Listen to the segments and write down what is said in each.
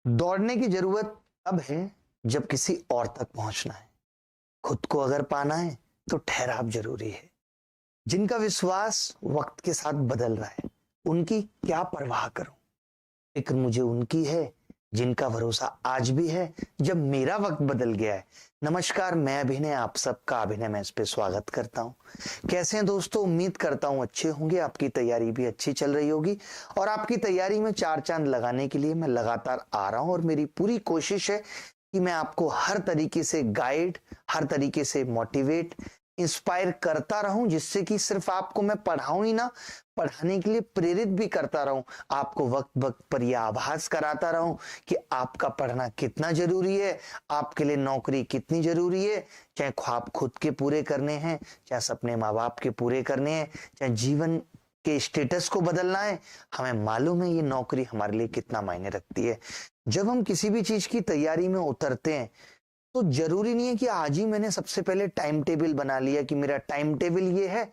दौड़ने की जरूरत अब है जब किसी और तक पहुंचना है। खुद को अगर पाना है तो ठहराव जरूरी है। जिनका विश्वास वक्त के साथ बदल रहा है, उनकी क्या परवाह करूं। फिक्र मुझे उनकी है जिनका भरोसा आज भी है जब मेरा वक्त बदल गया है। नमस्कार, मैं अभिनय, आप सबका अभिनय में इस पे स्वागत करता हूं। कैसे हैं दोस्तों? उम्मीद करता हूं अच्छे होंगे। आपकी तैयारी भी अच्छी चल रही होगी और आपकी तैयारी में चार चांद लगाने के लिए मैं लगातार आ रहा हूं और मेरी पूरी कोशिश है कि मैं आपको हर तरीके से गाइड, हर तरीके से मोटिवेट, इंस्पायर करता रहूं, जिससे कि सिर्फ आपको मैं पढ़ाऊं ही ना, पढ़ाने के लिए प्रेरित भी करता रहूं। आपको वक्त वक्त पर यह आभास कराता रहूं कि आपका पढ़ना कितना जरूरी है, आपके लिए नौकरी कितनी जरूरी है। चाहे ख्वाब खुद के पूरे करने हैं, चाहे सपने माँ बाप के पूरे करने हैं, चाहे जीवन के स्टेटस को बदलना है, हमें मालूम है ये नौकरी हमारे लिए कितना मायने रखती है। जब हम किसी भी चीज की तैयारी में उतरते हैं तो जरूरी नहीं है कि आज ही मैंने सबसे पहले टाइम टेबल बना लिया कि मेरा टाइम टेबल ये है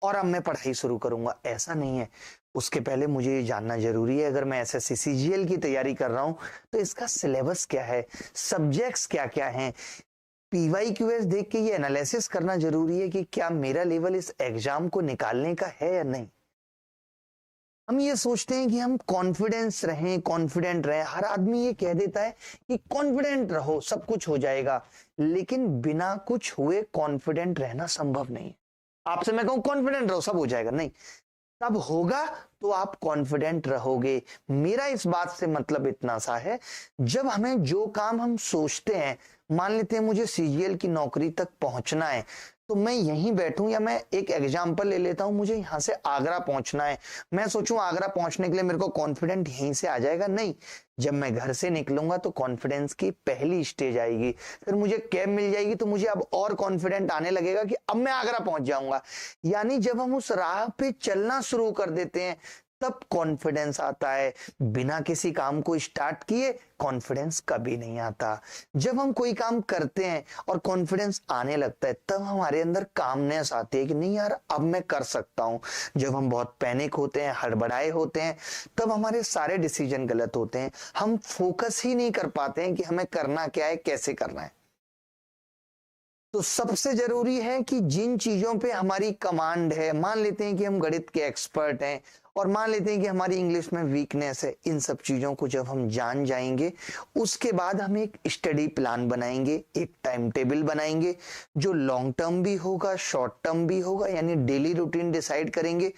और अब मैं पढ़ाई शुरू करूंगा। ऐसा नहीं है। उसके पहले मुझे ये जानना जरूरी है, अगर मैं एसएससी सीजीएल की तैयारी कर रहा हूं तो इसका सिलेबस क्या है, सब्जेक्ट्स क्या क्या हैं। पीवाईक्यूएस देख के ये एनालिसिस करना जरूरी है कि क्या मेरा लेवल इस एग्जाम को निकालने का है या नहीं। हम ये सोचते हैं कि हम कॉन्फिडेंस रहें, कॉन्फिडेंट रहें। हर आदमी ये कह देता है कि कॉन्फिडेंट रहो, सब कुछ हो जाएगा, लेकिन बिना कुछ हुए कॉन्फिडेंट रहना संभव नहीं है। आपसे मैं कहूं कॉन्फिडेंट रहो, सब हो जाएगा, नहीं। तब होगा तो आप कॉन्फिडेंट रहोगे। मेरा इस बात से मतलब इतना सा है, जब हमें जो काम हम सोचते हैं, मान लेते हैं मुझे सीजीएल की नौकरी तक पहुंचना है, तो मैं यहीं बैठूं, या मैं एक एग्जांपल ले लेता हूं, मुझे यहां से आगरा पहुंचना है। मैं सोचूं आगरा पहुंचने के लिए मेरे को कॉन्फिडेंट यहीं से आ जाएगा, नहीं। जब मैं घर से निकलूंगा तो कॉन्फिडेंस की पहली स्टेज आएगी, फिर मुझे कैब मिल जाएगी तो मुझे अब और कॉन्फिडेंट आने लगेगा कि अब मैं आगरा पहुंच जाऊंगा। यानी जब हम उस राह पे चलना शुरू कर देते हैं तब कॉन्फिडेंस आता है। बिना किसी काम को स्टार्ट किए कॉन्फिडेंस कभी नहीं आता। जब हम कोई काम करते हैं और कॉन्फिडेंस आने लगता है तब हमारे अंदर कामनेस आती है कि नहीं यार, अब मैं कर सकता हूं। जब हम बहुत पैनिक होते हैं, हड़बड़ाए होते हैं, तब हमारे सारे डिसीजन गलत होते हैं। हम फोकस ही नहीं कर पाते हैं कि हमें करना क्या है, कैसे करना है। तो सबसे जरूरी है कि जिन चीजों पे हमारी कमांड है, मान लेते हैं कि हम गणित के एक्सपर्ट हैं और मान लेते हैं कि हमारी इंग्लिश में वीकनेस है, इन सब चीजों को जब हम जान जाएंगे उसके बाद हम एक स्टडी प्लान बनाएंगे, एक टाइम टेबल बनाएंगे जो लॉन्ग टर्म भी होगा, शॉर्ट टर्म भी होगा, यानी डेली रूटीन डिसाइड करेंगे।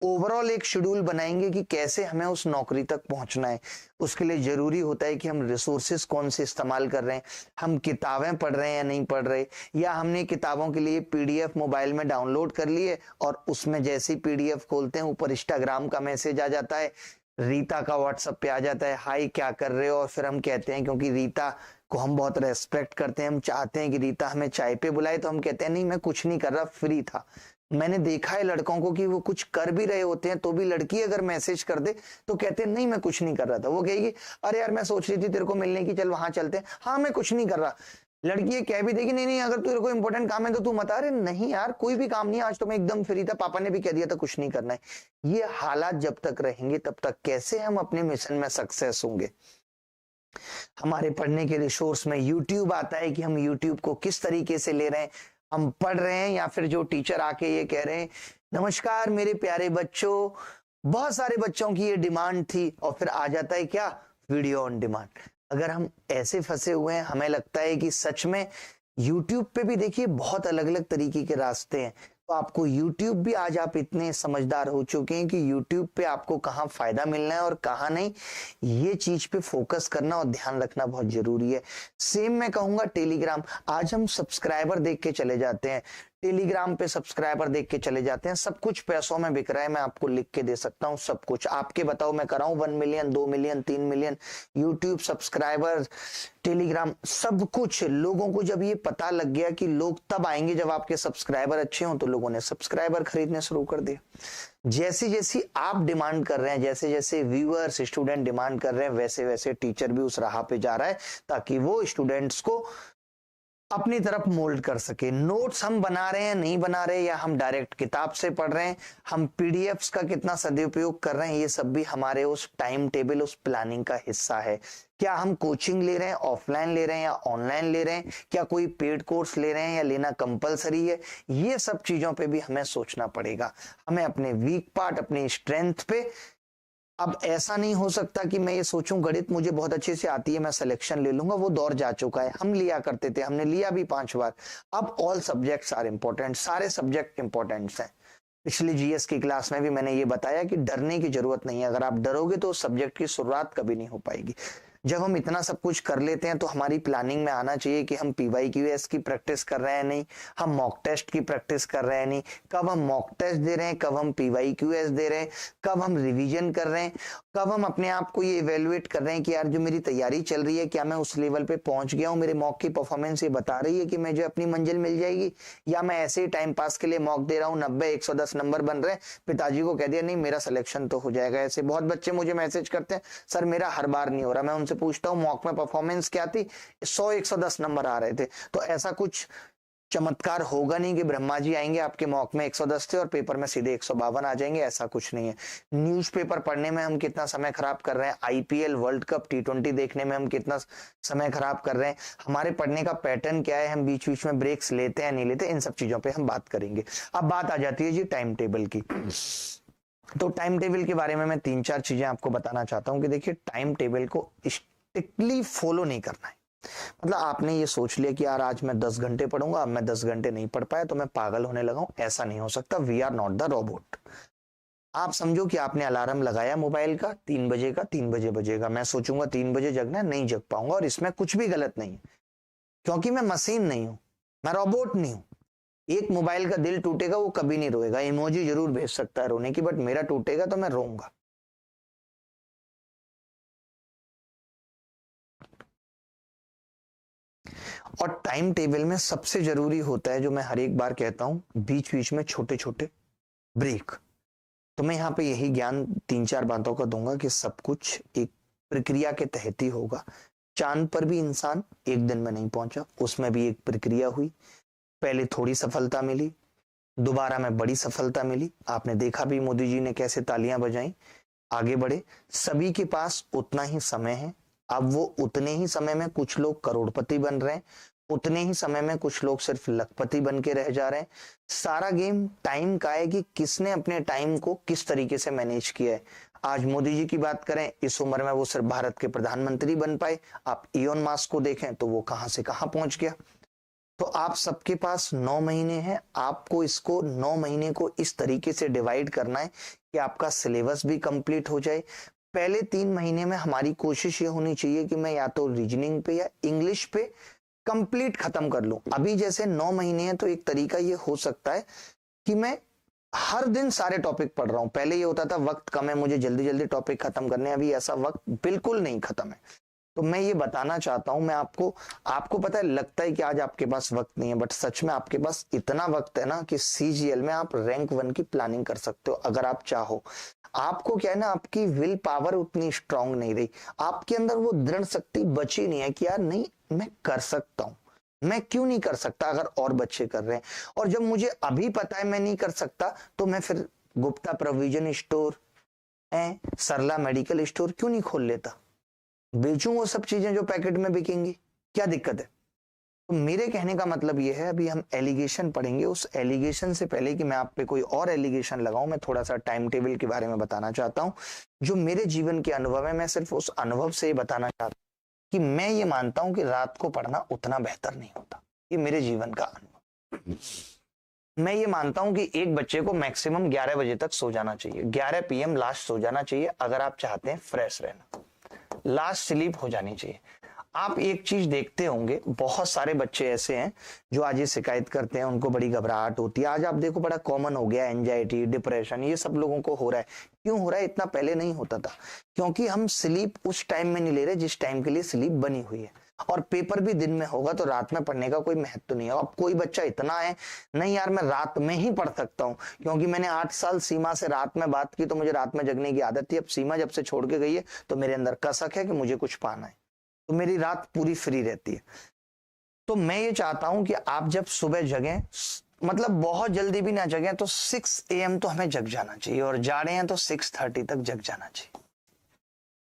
ओवरऑल एक शेड्यूल बनाएंगे कि कैसे हमें उस नौकरी तक पहुंचना है। उसके लिए जरूरी होता है कि हम रिसोर्सेस कौन से इस्तेमाल कर रहे हैं, हम किताबें पढ़ रहे हैं या नहीं पढ़ रहे, या हमने किताबों के लिए पीडीएफ मोबाइल में डाउनलोड कर लिए और उसमें जैसे ही पीडीएफ खोलते हैं ऊपर इंस्टाग्राम का मैसेज आ जाता है, रीता का व्हाट्सएप पे आ जाता है, हाय क्या कर रहे हो। और फिर हम कहते हैं, क्योंकि रीता को हम बहुत रेस्पेक्ट करते हैं, हम चाहते हैं कि रीता हमें चाय पे बुलाए, तो हम कहते हैं नहीं मैं कुछ नहीं कर रहा, फ्री था। मैंने देखा है लड़कों को कि वो कुछ कर भी रहे होते हैं तो भी लड़की अगर मैसेज कर दे तो कहते हैं नहीं मैं कुछ नहीं कर रहा था। वो कहेगी अरे यार मैं सोच रही थी तेरे को मिलने की, चल वहां चलते हैं, हाँ मैं कुछ नहीं कर रहा। लड़की ये कह भी देगी नहीं नहीं अगर तेरे को इंपॉर्टेंट काम है तो तू मत आ। अरे नहीं यार कोई भी काम नहीं, आज तो मैं एकदम फ्री था, पापा ने भी कह दिया था कुछ नहीं करना है। ये हालात जब तक रहेंगे तब तक कैसे हम अपने मिशन में सक्सेस होंगे। हमारे पढ़ने के रिसोर्स में यूट्यूब आता है कि हम यूट्यूब को किस तरीके से ले रहे हैं, हम पढ़ रहे हैं या फिर जो टीचर आके ये कह रहे हैं नमस्कार मेरे प्यारे बच्चों। बहुत सारे बच्चों की ये डिमांड थी और फिर आ जाता है क्या, वीडियो ऑन डिमांड। अगर हम ऐसे फंसे हुए हैं, हमें लगता है कि सच में यूट्यूब पे भी देखिए बहुत अलग अलग तरीके के रास्ते हैं। तो आपको यूट्यूब भी, आज आप इतने समझदार हो चुके हैं कि यूट्यूब पे आपको कहाँ फायदा मिलना है और कहाँ नहीं, ये चीज पे फोकस करना और ध्यान रखना बहुत जरूरी है। सेम मैं कहूंगा टेलीग्राम। आज हम सब्सक्राइबर देख के चले जाते हैं, टेलीग्राम पे सब्सक्राइबर देख के चले जाते हैं। सब कुछ पैसों में बिक रहा है, मैं आपको लिख के दे सकता हूँ सब कुछ। आपके बताओ मैं कराऊं 1 million, 2 million, 3 million YouTube subscriber, Telegram, सब कुछ। लोगों को जब ये पता लग गया कि लोग तब आएंगे जब आपके सब्सक्राइबर अच्छे हों, तो लोगों ने सब्सक्राइबर खरीदने शुरू कर दिए। जैसी जैसी आप डिमांड कर रहे हैं, जैसे जैसे व्यूअर्स, स्टूडेंट डिमांड कर रहे हैं, वैसे वैसे टीचर भी उस राह पे जा रहा है ताकि वो स्टूडेंट्स को अपनी तरफ मोल्ड कर सके। नोट्स हम बना रहे हैं नहीं बना रहे, या हम डायरेक्ट किताब से पढ़ रहे हैं, हम पीडीएफ्स का कितना सदुपयोग कर रहे हैं, ये सब भी हमारे उस टाइम टेबल, उस प्लानिंग का हिस्सा है। क्या हम कोचिंग ले रहे हैं, ऑफलाइन ले रहे हैं या ऑनलाइन ले रहे हैं, क्या कोई पेड कोर्स ले रहे हैं या लेना कंपलसरी है, ये सब चीजों पे भी हमें सोचना पड़ेगा। हमें अपने वीक पार्ट, अपनी स्ट्रेंथ पे, अब ऐसा नहीं हो सकता कि मैं ये सोचूं गणित मुझे बहुत अच्छे से आती है, मैं सिलेक्शन ले लूंगा, वो दौर जा चुका है। हम लिया करते थे, हमने लिया भी 5 बार। अब ऑल सब्जेक्ट्स आर इंपॉर्टेंट, सारे सब्जेक्ट इंपॉर्टेंट हैं। पिछली जीएस की क्लास में भी मैंने ये बताया कि डरने की जरूरत नहीं है। अगर आप डरोगे तो उस सब्जेक्ट की शुरुआत कभी नहीं हो पाएगी। जब हम इतना सब कुछ कर लेते हैं तो हमारी प्लानिंग में आना चाहिए कि हम पीवाईक्यूएस की प्रैक्टिस कर रहे हैं नहीं, हम मॉक टेस्ट की प्रैक्टिस कर रहे हैं नहीं, कब हम मॉक टेस्ट दे रहे हैं, कब हम पीवाईक्यूएस दे रहे हैं, कब हम रिवीजन कर रहे हैं, कब हम अपने आप को ये इवेल्युएट कर रहे हैं कि यार जो मेरी तैयारी चल रही है क्या मैं उस लेवल पे पहुंच गया हूँ, मेरे मॉक की परफॉर्मेंस ये बता रही है कि मुझे अपनी मंजिल मिल जाएगी, या मैं ऐसे ही टाइम पास के लिए मॉक दे रहा हूँ, 90-110 नंबर बन रहे हैं, पिताजी को कह दिया नहीं मेरा सिलेक्शन तो हो जाएगा। ऐसे बहुत बच्चे मुझे मैसेज करते हैं, सर मेरा हर बार नहीं हो रहा। मैं उनसे पूछता हूँ मॉक में परफॉर्मेंस क्या थी, 100-110 नंबर आ रहे थे। तो ऐसा कुछ चमत्कार होगा नहीं कि ब्रह्मा जी आएंगे आपके मॉक में 110 थे और पेपर में सीधे 152 आ जाएंगे, ऐसा कुछ नहीं है। न्यूज़पेपर पढ़ने में हम कितना समय खराब कर रहे हैं, आईपीएल, वर्ल्ड कप, T20 देखने में हम कितना समय खराब कर रहे हैं, हमारे पढ़ने का पैटर्न क्या है, हम बीच बीच में ब्रेक्स लेते हैं नहीं लेते, इन सब चीजों पर हम बात करेंगे। अब बात आ जाती है जी टाइम टेबल की। तो टाइम टेबल के बारे में मैं 3-4 चीजें आपको बताना चाहता हूं कि देखिए टाइम टेबल को स्ट्रिक्टली फॉलो नहीं करना है। मतलब आपने ये सोच लिया कि यार आज मैं 10 घंटे पढ़ूंगा, अब मैं 10 घंटे नहीं पढ़ पाया तो मैं पागल होने लगा हूं, ऐसा नहीं हो सकता। We are not the robot. आप समझो कि आपने अलार्म लगाया मोबाइल का 3 बजे का, 3 बजे बजेगा, मैं सोचूंगा 3 बजे जगना है, नहीं जग पाऊंगा, और इसमें कुछ भी गलत नहीं है क्योंकि मैं मशीन नहीं हूं, मैं रोबोट नहीं हूं। एक मोबाइल का दिल टूटेगा वो कभी नहीं रोएगा, इमोजी जरूर भेज सकता है रोने की, बट मेरा टूटेगा तो मैं रोऊंगा। और टाइम टेबल में सबसे जरूरी होता है, जो मैं हर एक बार कहता हूं, बीच बीच में छोटे छोटे ब्रेक। तो मैं यहाँ पे यही ज्ञान 3-4 बातों का दूंगा कि सब कुछ एक प्रक्रिया के तहत ही होगा। चांद पर भी इंसान एक दिन में नहीं पहुंचा, उसमें भी एक प्रक्रिया हुई। पहले थोड़ी सफलता मिली, दोबारा में बड़ी सफलता मिली, आपने देखा भी मोदी जी ने कैसे तालियां बजाई, आगे बढ़े। सभी के पास उतना ही समय है। अब वो उतने ही समय में कुछ लोग करोड़पति बन रहे हैं, उतने ही समय में कुछ लोग सिर्फ लखपति बन के रह जा रहे हैं। सारा गेम टाइम का है कि किसने अपने टाइम को किस तरीके से मैनेज किया है। आज मोदी जी की बात करें, इस उम्र में वो सिर्फ भारत के प्रधानमंत्री बन पाए। आप इलोन मस्क को देखें तो वो कहां से कहां पहुंच गया। तो आप सबके पास 9 महीने हैं, आपको इसको 9 महीने को इस तरीके से डिवाइड करना है कि आपका सिलेबस भी कंप्लीट हो जाए। पहले 3 महीने में हमारी कोशिश ये होनी चाहिए कि मैं या तो रीजनिंग पे या इंग्लिश पे कंप्लीट खत्म कर लूं। अभी जैसे 9 महीने हैं तो एक तरीका ये हो सकता है कि मैं हर दिन सारे टॉपिक पढ़ रहा हूं। पहले ये होता था वक्त कम है, मुझे जल्दी जल्दी टॉपिक खत्म करने, अभी ऐसा वक्त बिल्कुल नहीं खत्म है। तो मैं ये बताना चाहता हूं, मैं आपको पता है, लगता है कि आज आपके पास वक्त नहीं है, बट सच में आपके पास इतना वक्त है ना कि सीजीएल में आप रैंक 1 की प्लानिंग कर सकते हो अगर आप चाहो। आपको क्या है ना, आपकी विल पावर उतनी स्ट्रांग नहीं रही, आपके अंदर वो दृढ़ शक्ति बची नहीं है कि यार नहीं मैं कर सकता हूं, मैं क्यों नहीं कर सकता अगर और बच्चे कर रहे हैं। और जब मुझे अभी पता है मैं नहीं कर सकता तो मैं फिर गुप्ता प्रोविजन स्टोर, सरला मेडिकल स्टोर क्यों नहीं खोल लेता, बेचूं वो सब चीजें जो पैकेट में बिकेंगी, क्या दिक्कत है। तो मेरे कहने का मतलब ये है, अभी हम एलिगेशन पढ़ेंगे, उस एलिगेशन से पहले कि मैं आप पे कोई और एलिगेशन लगाऊं, मैं थोड़ा सा टाइम टेबल के बारे में बताना चाहता हूं जो मेरे जीवन के अनुभव है। मैं सिर्फ उस अनुभव से बताना चाहता हूं कि मैं ये मानता हूं कि रात को पढ़ना उतना बेहतर नहीं होता। ये मेरे जीवन का अनुभव। मैं ये मानता हूं कि एक बच्चे को मैक्सिमम 11 बजे तक सो जाना चाहिए, 11 PM लास्ट सो जाना चाहिए अगर आप चाहते हैं फ्रेश रहना, लास्ट स्लीप हो जानी चाहिए। आप एक चीज देखते होंगे, बहुत सारे बच्चे ऐसे हैं जो आज ये शिकायत करते हैं, उनको बड़ी घबराहट होती है। आज आप देखो बड़ा कॉमन हो गया, एंजाइटी, डिप्रेशन, ये सब लोगों को हो रहा है। क्यों हो रहा है? इतना पहले नहीं होता था, क्योंकि हम स्लीप उस टाइम में नहीं ले रहे जिस टाइम के लिए स्लीप बनी हुई है। और पेपर भी दिन में होगा तो रात में पढ़ने का कोई महत्व नहीं है। अब कोई बच्चा इतना है, नहीं यार मैं रात में ही पढ़ सकता हूँ, क्योंकि मैंने 8 साल सीमा से रात में बात की तो मुझे रात में जगने की आदत थी। अब सीमा जब से छोड़ के गई है तो मेरे अंदर कसक है कि मुझे कुछ पाना है, तो मेरी रात पूरी फ्री रहती है। तो मैं ये चाहता हूं कि आप जब सुबह जगें, मतलब बहुत जल्दी भी ना जगें, तो 6 AM तो हमें जग जाना चाहिए, और जा रहे हैं तो 6:30 तक जग जाना चाहिए।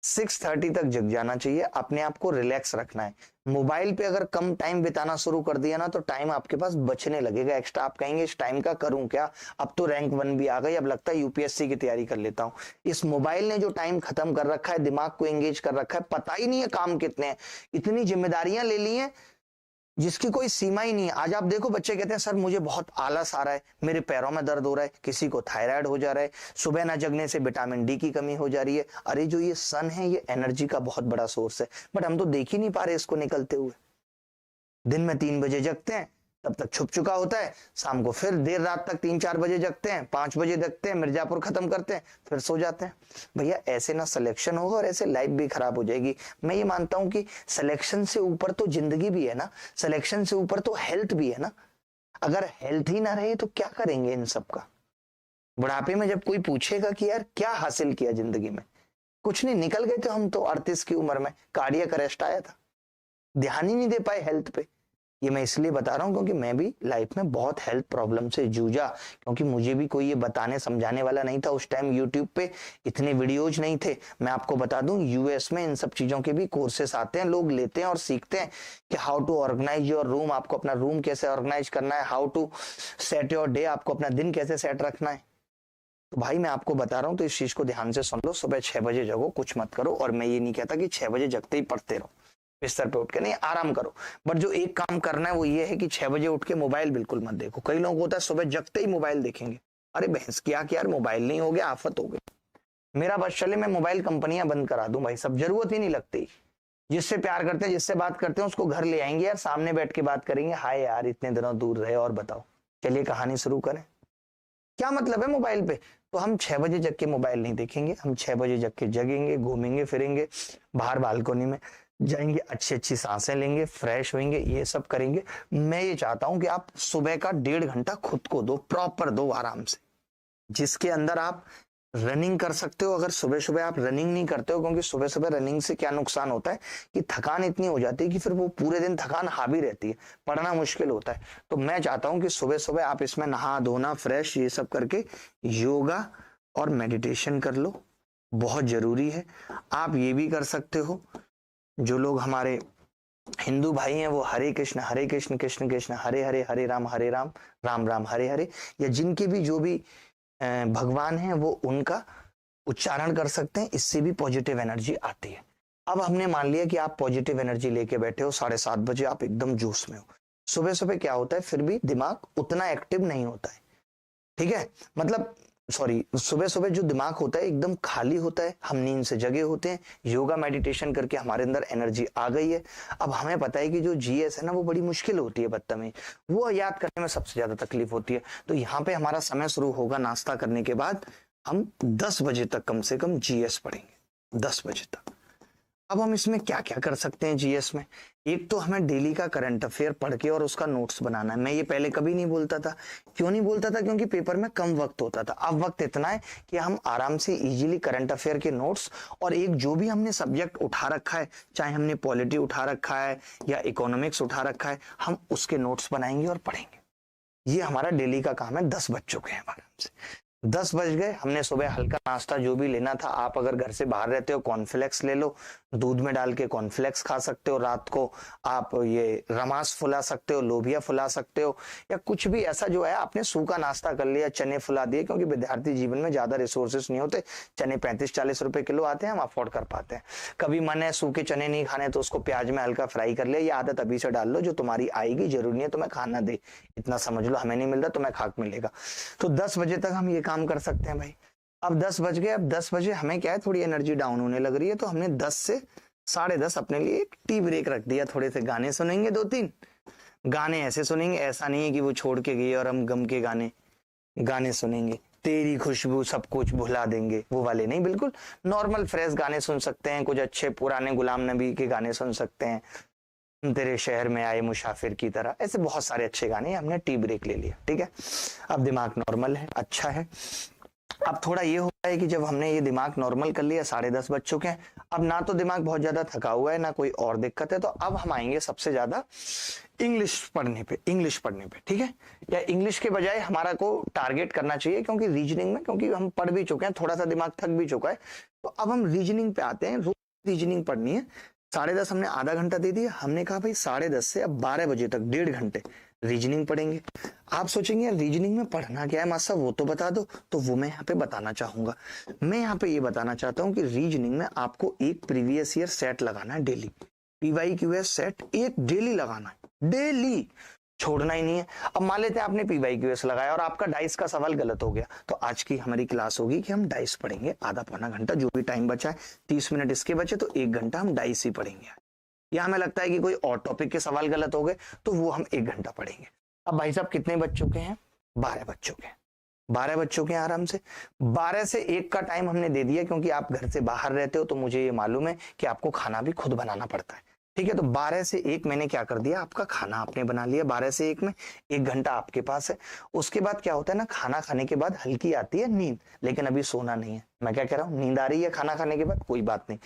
6:30 तक जग जाना चाहिए। अपने आप को रिलैक्स रखना है। मोबाइल पे अगर कम टाइम बिताना शुरू कर दिया ना, तो टाइम आपके पास बचने लगेगा एक्स्ट्रा। आप कहेंगे इस टाइम का करूं क्या, अब तो रैंक 1 भी आ गई, अब लगता है यूपीएससी की तैयारी कर लेता हूं। इस मोबाइल ने जो टाइम खत्म कर रखा है, दिमाग को एंगेज कर रखा है, पता ही नहीं है काम कितने हैं, इतनी जिम्मेदारियां ले ली हैं जिसकी कोई सीमा ही नहीं है। आज आप देखो, बच्चे कहते हैं सर मुझे बहुत आलस आ रहा है, मेरे पैरों में दर्द हो रहा है, किसी को थायराइड हो जा रहा है, सुबह ना जगने से विटामिन डी की कमी हो जा रही है। अरे जो ये सन है, ये एनर्जी का बहुत बड़ा सोर्स है, बट हम तो देख ही नहीं पा रहे इसको निकलते हुए। दिन में 3 बजे जगते हैं, तब तक छुप चुका होता है। शाम को फिर देर रात तक 3-4 बजे जगते हैं, 5 बजे जगते हैं, मिर्जापुर खत्म करते हैं, फिर सो जाते हैं। भैया ऐसे ना सिलेक्शन होगा, और ऐसे लाइफ भी खराब हो जाएगी। मैं ये मानता हूं कि सिलेक्शन से ऊपर तो जिंदगी भी है ना, सिलेक्शन से ऊपर तो हेल्थ भी है ना। अगर हेल्थ ही ना रहे तो क्या करेंगे इन सब का। बुढ़ापे में जब कोई पूछेगा कि यार क्या हासिल किया जिंदगी में, कुछ नहीं, निकल गए थे हम तो 38 की उम्र में, कार्डियक अरेस्ट आया था, ध्यान ही नहीं दे पाए हेल्थ पे। ये मैं इसलिए बता रहा हूं क्योंकि मैं भी लाइफ में बहुत हेल्थ प्रॉब्लम से जूझा, क्योंकि मुझे भी कोई ये बताने समझाने वाला नहीं था। उस टाइम यूट्यूब पे इतने वीडियोज नहीं थे। मैं आपको बता दूं, यूएस में इन सब चीजों के भी कोर्सेस आते हैं, लोग लेते हैं और सीखते हैं कि how to organise your room, आपको अपना रूम कैसे ऑर्गेनाइज करना है, how to set your day, आपको अपना दिन कैसे सेट रखना है। तो भाई मैं आपको बता रहा हूँ, तो इस चीज को ध्यान से सुन लो। सुबह 6 बजे जगो, कुछ मत करो। और मैं ये नहीं कहता कि 6 बजे जगते ही पढ़ते रहो, बिस्तर पे उठ के नहीं, आराम करो। बट जो एक काम करना है वो ये है कि 6 बजे उठ के मोबाइल बिल्कुल मत देखो। कई लोग होता है सुबह जगते ही मोबाइल देखेंगे। अरे बहस क्या कि यार मोबाइल नहीं हो गया, आफत हो गई। मेरा बस चले मैं मोबाइल कंपनियां बंद करा दूं भाई, सब जरूरत ही नहीं लगती। जिससे प्यार करते हैं, जिससे बात करते हैं, उसको घर ले आएंगे यार, सामने बैठ के बात करेंगे, हाय यार इतने दिनों दूर रहे, और बताओ, चलिए कहानी शुरू करें, क्या मतलब है मोबाइल पे। तो हम 6 बजे जग के मोबाइल नहीं देखेंगे, हम 6 बजे जग के जगेंगे, घूमेंगे फिरेंगे, बाहर बालकोनी में जाएंगे, अच्छी अच्छी सांसें लेंगे, फ्रेश होंगे, ये सब करेंगे। मैं ये चाहता हूं कि आप सुबह का 1.5 घंटा खुद को दो, प्रॉपर दो, आराम से, जिसके अंदर आप रनिंग कर सकते हो। अगर सुबह सुबह आप रनिंग नहीं करते हो, क्योंकि सुबह सुबह रनिंग से क्या नुकसान होता है कि थकान इतनी हो जाती है कि फिर वो पूरे दिन थकान हावी रहती है, पढ़ना मुश्किल होता है। तो मैं चाहता हूं कि सुबह सुबह आप इसमें नहा धोना, फ्रेश, ये सब करके योगा और मेडिटेशन कर लो, बहुत जरूरी है। आप ये भी कर सकते हो, जो लोग हमारे हिंदू भाई हैं वो हरे कृष्ण कृष्ण कृष्ण हरे हरे, हरे राम राम राम हरे हरे, या जिनके भी जो भी भगवान हैं वो उनका उच्चारण कर सकते हैं। इससे भी पॉजिटिव एनर्जी आती है। अब हमने मान लिया कि आप पॉजिटिव एनर्जी लेके बैठे हो, 7:30 बजे आप एकदम जोश में हो। सुबह सुबह क्या होता है, फिर भी दिमाग उतना एक्टिव नहीं होता है, ठीक है, मतलब सॉरी, सुबह सुबह जो दिमाग होता है एकदम खाली होता है, हम नींद से जगे होते हैं, योगा मेडिटेशन करके हमारे अंदर एनर्जी आ गई है। अब हमें पता है कि जो जीएस है ना वो बड़ी मुश्किल होती है, बदतमीज, वो याद करने में सबसे ज्यादा तकलीफ होती है। तो यहाँ पे हमारा समय शुरू होगा नाश्ता करने के बाद, हम 10 बजे तक कम से कम जीएस पढ़ेंगे, 10 बजे तक। अब हम इसमें क्या क्या कर सकते हैं जीएस में, एक तो हमें डेली का करंट अफेयर पढ़ के और उसका नोट्स बनाना है। मैं ये पहले कभी नहीं बोलता था। क्यों नहीं बोलता था, क्योंकि पेपर में कम वक्त होता था। अब वक्त इतना है कि हम आराम से इजीली करंट अफेयर के नोट्स, और एक जो भी हमने सब्जेक्ट उठा रखा है, चाहे हमने पॉलिटी उठा रखा है या इकोनॉमिक्स उठा रखा है, हम उसके नोट्स बनाएंगे और पढ़ेंगे। ये हमारा डेली का काम है। 10 बज चुके हैं आराम से, 10 बज गए। हमने सुबह हल्का नाश्ता जो भी लेना था, आप अगर घर से बाहर रहते हो कॉर्नफ्लेक्स ले लो, दूध में डाल के कॉर्नफ्लेक्स खा सकते हो। रात को आप ये रमास फुला सकते हो, लोबिया फुला सकते हो, या कुछ भी ऐसा जो है आपने सूखा नाश्ता कर लिया, चने फुला दिए, क्योंकि विद्यार्थी जीवन में ज्यादा रिसोर्सेस नहीं होते। चने 35-40 रुपए किलो आते हैं, हम अफोर्ड कर पाते हैं। कभी मन है सूखे चने नहीं खाने तो उसको प्याज में हल्का फ्राई कर लिया। ये आदत अभी से डाल लो, जो तुम्हारी आएगी, जरूरी नहीं है तुम्हें खाना दे, इतना समझ लो, हमें नहीं मिलता तुम्हें खाक मिलेगा। तो 10 बजे तक हम ये काम कर सकते हैं भाई। अब 10 बज गए, अब 10 बजे हमें क्या है, थोड़ी एनर्जी डाउन होने लग रही है, तो हमने 10 से 10:30 अपने लिए एक टी ब्रेक रख दिया। थोड़े से गाने सुनेंगे, 2-3 गाने ऐसे सुनेंगे, ऐसा नहीं है कि वो छोड़ के गई और हम गम के गाने सुनेंगे, तेरी खुशबू सब कुछ भुला देंगे, वो वाले नहीं, बिल्कुल नॉर्मल फ्रेश गाने सुन सकते हैं। कुछ अच्छे पुराने गुलाम नबी के गाने सुन सकते हैं, तेरे शहर में आए मुसाफिर की तरह, ऐसे बहुत सारे अच्छे गाने। हमने टी ब्रेक ले लिया, ठीक है। अब दिमाग नॉर्मल है, अच्छा है। अब थोड़ा ये होता है कि जब हमने ये दिमाग नॉर्मल कर लिया, 10:30 बज चुके हैं, अब ना तो दिमाग बहुत ज्यादा थका हुआ है ना कोई और दिक्कत है, तो अब हम आएंगे सबसे ज्यादा इंग्लिश पढ़ने पे, ठीक है। या इंग्लिश के बजाय हमारा को टारगेट करना चाहिए, क्योंकि रीजनिंग में, क्योंकि हम पढ़ भी चुके हैं, थोड़ा सा दिमाग थक भी चुका है, तो अब हम रीजनिंग पे आते हैं। रोज रीजनिंग पढ़नी है। 10:30 हमने आधा घंटा दे दिया, हमने कहा भाई 10:30 से अब 12 बजे तक 1.5 घंटे रीजनिंग पढ़ेंगे। आप सोचेंगे यार रीजनिंग में पढ़ना क्या है मास्टर, वो तो बता दो। तो वो मैं यहाँ पे बताना चाहूंगा। मैं यहाँ पे ये बताना चाहता हूँ कि रीजनिंग में आपको एक प्रीवियस ईयर सेट लगाना है डेली। PYQS सेट एक डेली लगाना है, डेली, छोड़ना ही नहीं है। अब मान लेते हैं आपने PYQS लगाया और आपका डाइस का सवाल गलत हो गया, तो आज की हमारी क्लास होगी कि हम डाइस पढ़ेंगे आधा पौना घंटा, जो भी टाइम बचा है, 30 मिनट इसके बचे तो 1 घंटा हम डाइस ही पढ़ेंगे। या हमें लगता है कि कोई और टॉपिक के सवाल गलत हो गए तो वो हम 1 घंटा पढ़ेंगे। अब भाई साहब कितने बज चुके हैं? 12 बज चुके हैं। 12 बज चुके हैं आराम से। 12 से 1 का टाइम हमने दे दिया, क्योंकि आप घर से बाहर रहते हो तो मुझे ये मालूम है कि आपको खाना भी खुद बनाना पड़ता है, ठीक है। तो 12 से 1 मैंने क्या कर दिया, आपका खाना आपने बना लिया। 12 से 1 में 1 घंटा आपके पास है। उसके बाद क्या होता है ना, खाना खाने के बाद हल्की आती है नींद, लेकिन अभी सोना नहीं है। मैं क्या कह रहा हूँ, नींद आ रही है खाना खाने के बाद, कोई बात नहीं।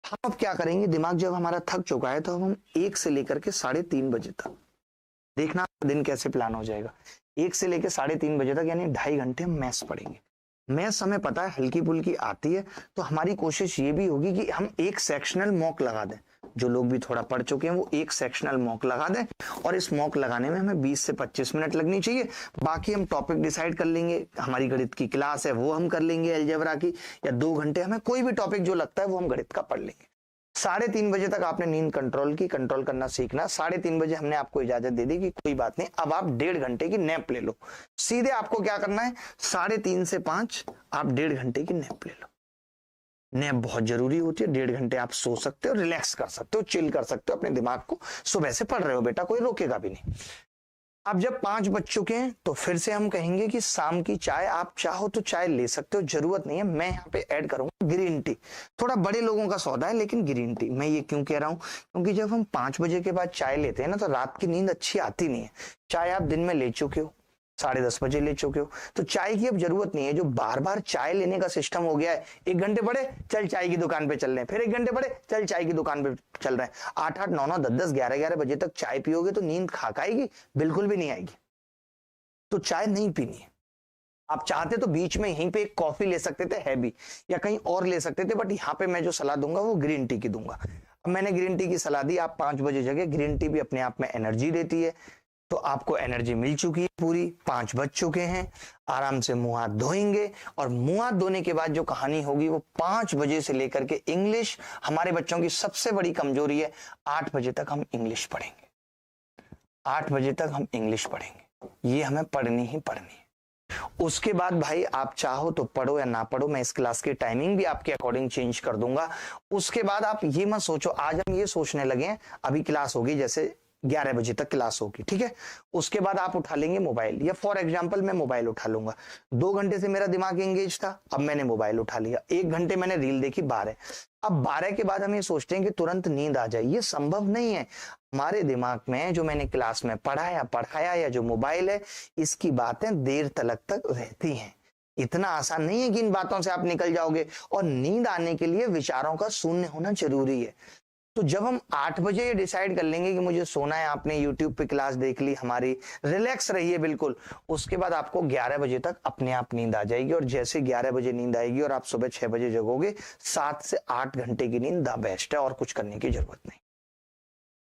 हम अब क्या करेंगे, दिमाग जब हमारा थक चुका है तो हम 1 से लेकर के 3:30 बजे तक, देखना दिन कैसे प्लान हो जाएगा। 1 से लेकर 3:30 बजे तक यानी 2.5 घंटे हम मैथ्स पढ़ेंगे। मैथ्स हमें पता है हल्की फुल्की आती है, तो हमारी कोशिश ये भी होगी कि हम एक सेक्शनल मॉक लगा दें। जो लोग भी थोड़ा पढ़ चुके हैं वो एक सेक्शनल मॉक लगा दें, और इस मॉक लगाने में हमें 20 से 25 मिनट लगनी चाहिए। बाकी हम टॉपिक डिसाइड कर लेंगे, हमारी गणित की क्लास है वो हम कर लेंगे, अलजेब्रा की, या 2 घंटे हमें कोई भी टॉपिक जो लगता है वो हम गणित का पढ़ लेंगे। 3:30 बजे तक आपने नींद कंट्रोल करना सीखना। 3:30 बजे हमने आपको इजाजत दे दी कि कोई बात नहीं, अब आप 1.5 घंटे की नैप ले लो। सीधे आपको क्या करना है, 3:30 से 5 आप 1.5 घंटे की नैप ले लो। नैप बहुत जरूरी होती है। 1.5 घंटे आप सो सकते हो, रिलैक्स कर सकते हो, चिल कर सकते हो अपने दिमाग को। सुबह से पढ़ रहे हो बेटा, कोई रोकेगा भी नहीं। अब जब 5 बज चुके हैं तो फिर से हम कहेंगे कि शाम की चाय, आप चाहो तो चाय ले सकते हो, जरूरत नहीं है। मैं यहाँ पे ऐड करूंगा ग्रीन टी। थोड़ा बड़े लोगों का सौदा है लेकिन ग्रीन टी। मैं ये क्यों कह रहा हूँ, क्योंकि जब हम 5 बजे के बाद चाय लेते हैं ना तो रात की नींद अच्छी आती नहीं है। चाय आप दिन में ले चुके हो, 10:30 बजे ले चुके हो, तो चाय की अब जरूरत नहीं है। जो बार बार चाय लेने का सिस्टम हो गया है, 1 घंटे पड़े चल चाय की दुकान पे चल रहे हैं, फिर 1 घंटे पड़े चल चाय की दुकान पे चल रहे हैं। 8-8, 9-9, 10-10, 11-11 बजे तक चाय पियोगे तो नींद खाक आएगी? बिल्कुल भी नहीं आएगी। तो चाय नहीं पीनी है। आप चाहते तो बीच में यहीं पे एक कॉफी ले सकते थे हैवी, या कहीं और ले सकते थे, बट यहाँ पे मैं जो सलाह दूंगा वो ग्रीन टी की दूंगा। अब मैंने ग्रीन टी की सलाह दी, आप 5 बजे जगह, ग्रीन टी भी अपने आप में एनर्जी देती है, तो आपको एनर्जी मिल चुकी है पूरी। 5 बज चुके हैं, आराम से मुंह हाथ धोएंगे, और मुंह हाथ धोने के बाद जो कहानी होगी वो 5 बजे से लेकर के इंग्लिश, हमारे बच्चों की सबसे बड़ी कमजोरी है, 8 बजे तक हम इंग्लिश पढ़ेंगे। 8 बजे तक हम इंग्लिश पढ़ेंगे, ये हमें पढ़नी ही पढ़नी है। उसके बाद भाई आप चाहो तो पढ़ो या ना पढ़ो, मैं इस क्लास की टाइमिंग भी आपके अकॉर्डिंग चेंज कर दूंगा। उसके बाद आप ये मत सोचो, आज हम ये सोचने लगे अभी क्लास होगी जैसे 11 बजे तक क्लास होगी, ठीक है। उसके बाद आप उठा लेंगे मोबाइल, या फॉर एग्जांपल मैं मोबाइल उठा लूंगा। 2 घंटे से मेरा दिमाग एंगेज था, अब मैंने मोबाइल उठा लिया। 1 घंटे मैंने रील देखी, 12। अब 12 के बाद हम ये सोचते हैं कि तुरंत नींद आ जाए, ये संभव नहीं है। हमारे दिमाग में जो मैंने क्लास में पढ़ाया या जो मोबाइल है, इसकी बातें देर तक रहती हैं। इतना आसान नहीं है कि इन बातों से आप निकल जाओगे। और नींद आने के लिए विचारों का शून्य होना जरूरी है। तो जब हम 8 बजे ये डिसाइड कर लेंगे कि मुझे सोना है, आपने YouTube पे क्लास देख ली हमारी, रिलैक्स रहिए बिल्कुल, उसके बाद आपको 11 बजे तक अपने आप नींद आ जाएगी। और जैसे 11 बजे नींद आएगी और आप सुबह 6 बजे जगोगे, 7 से 8 घंटे की नींद द बेस्ट है, और कुछ करने की जरूरत नहीं।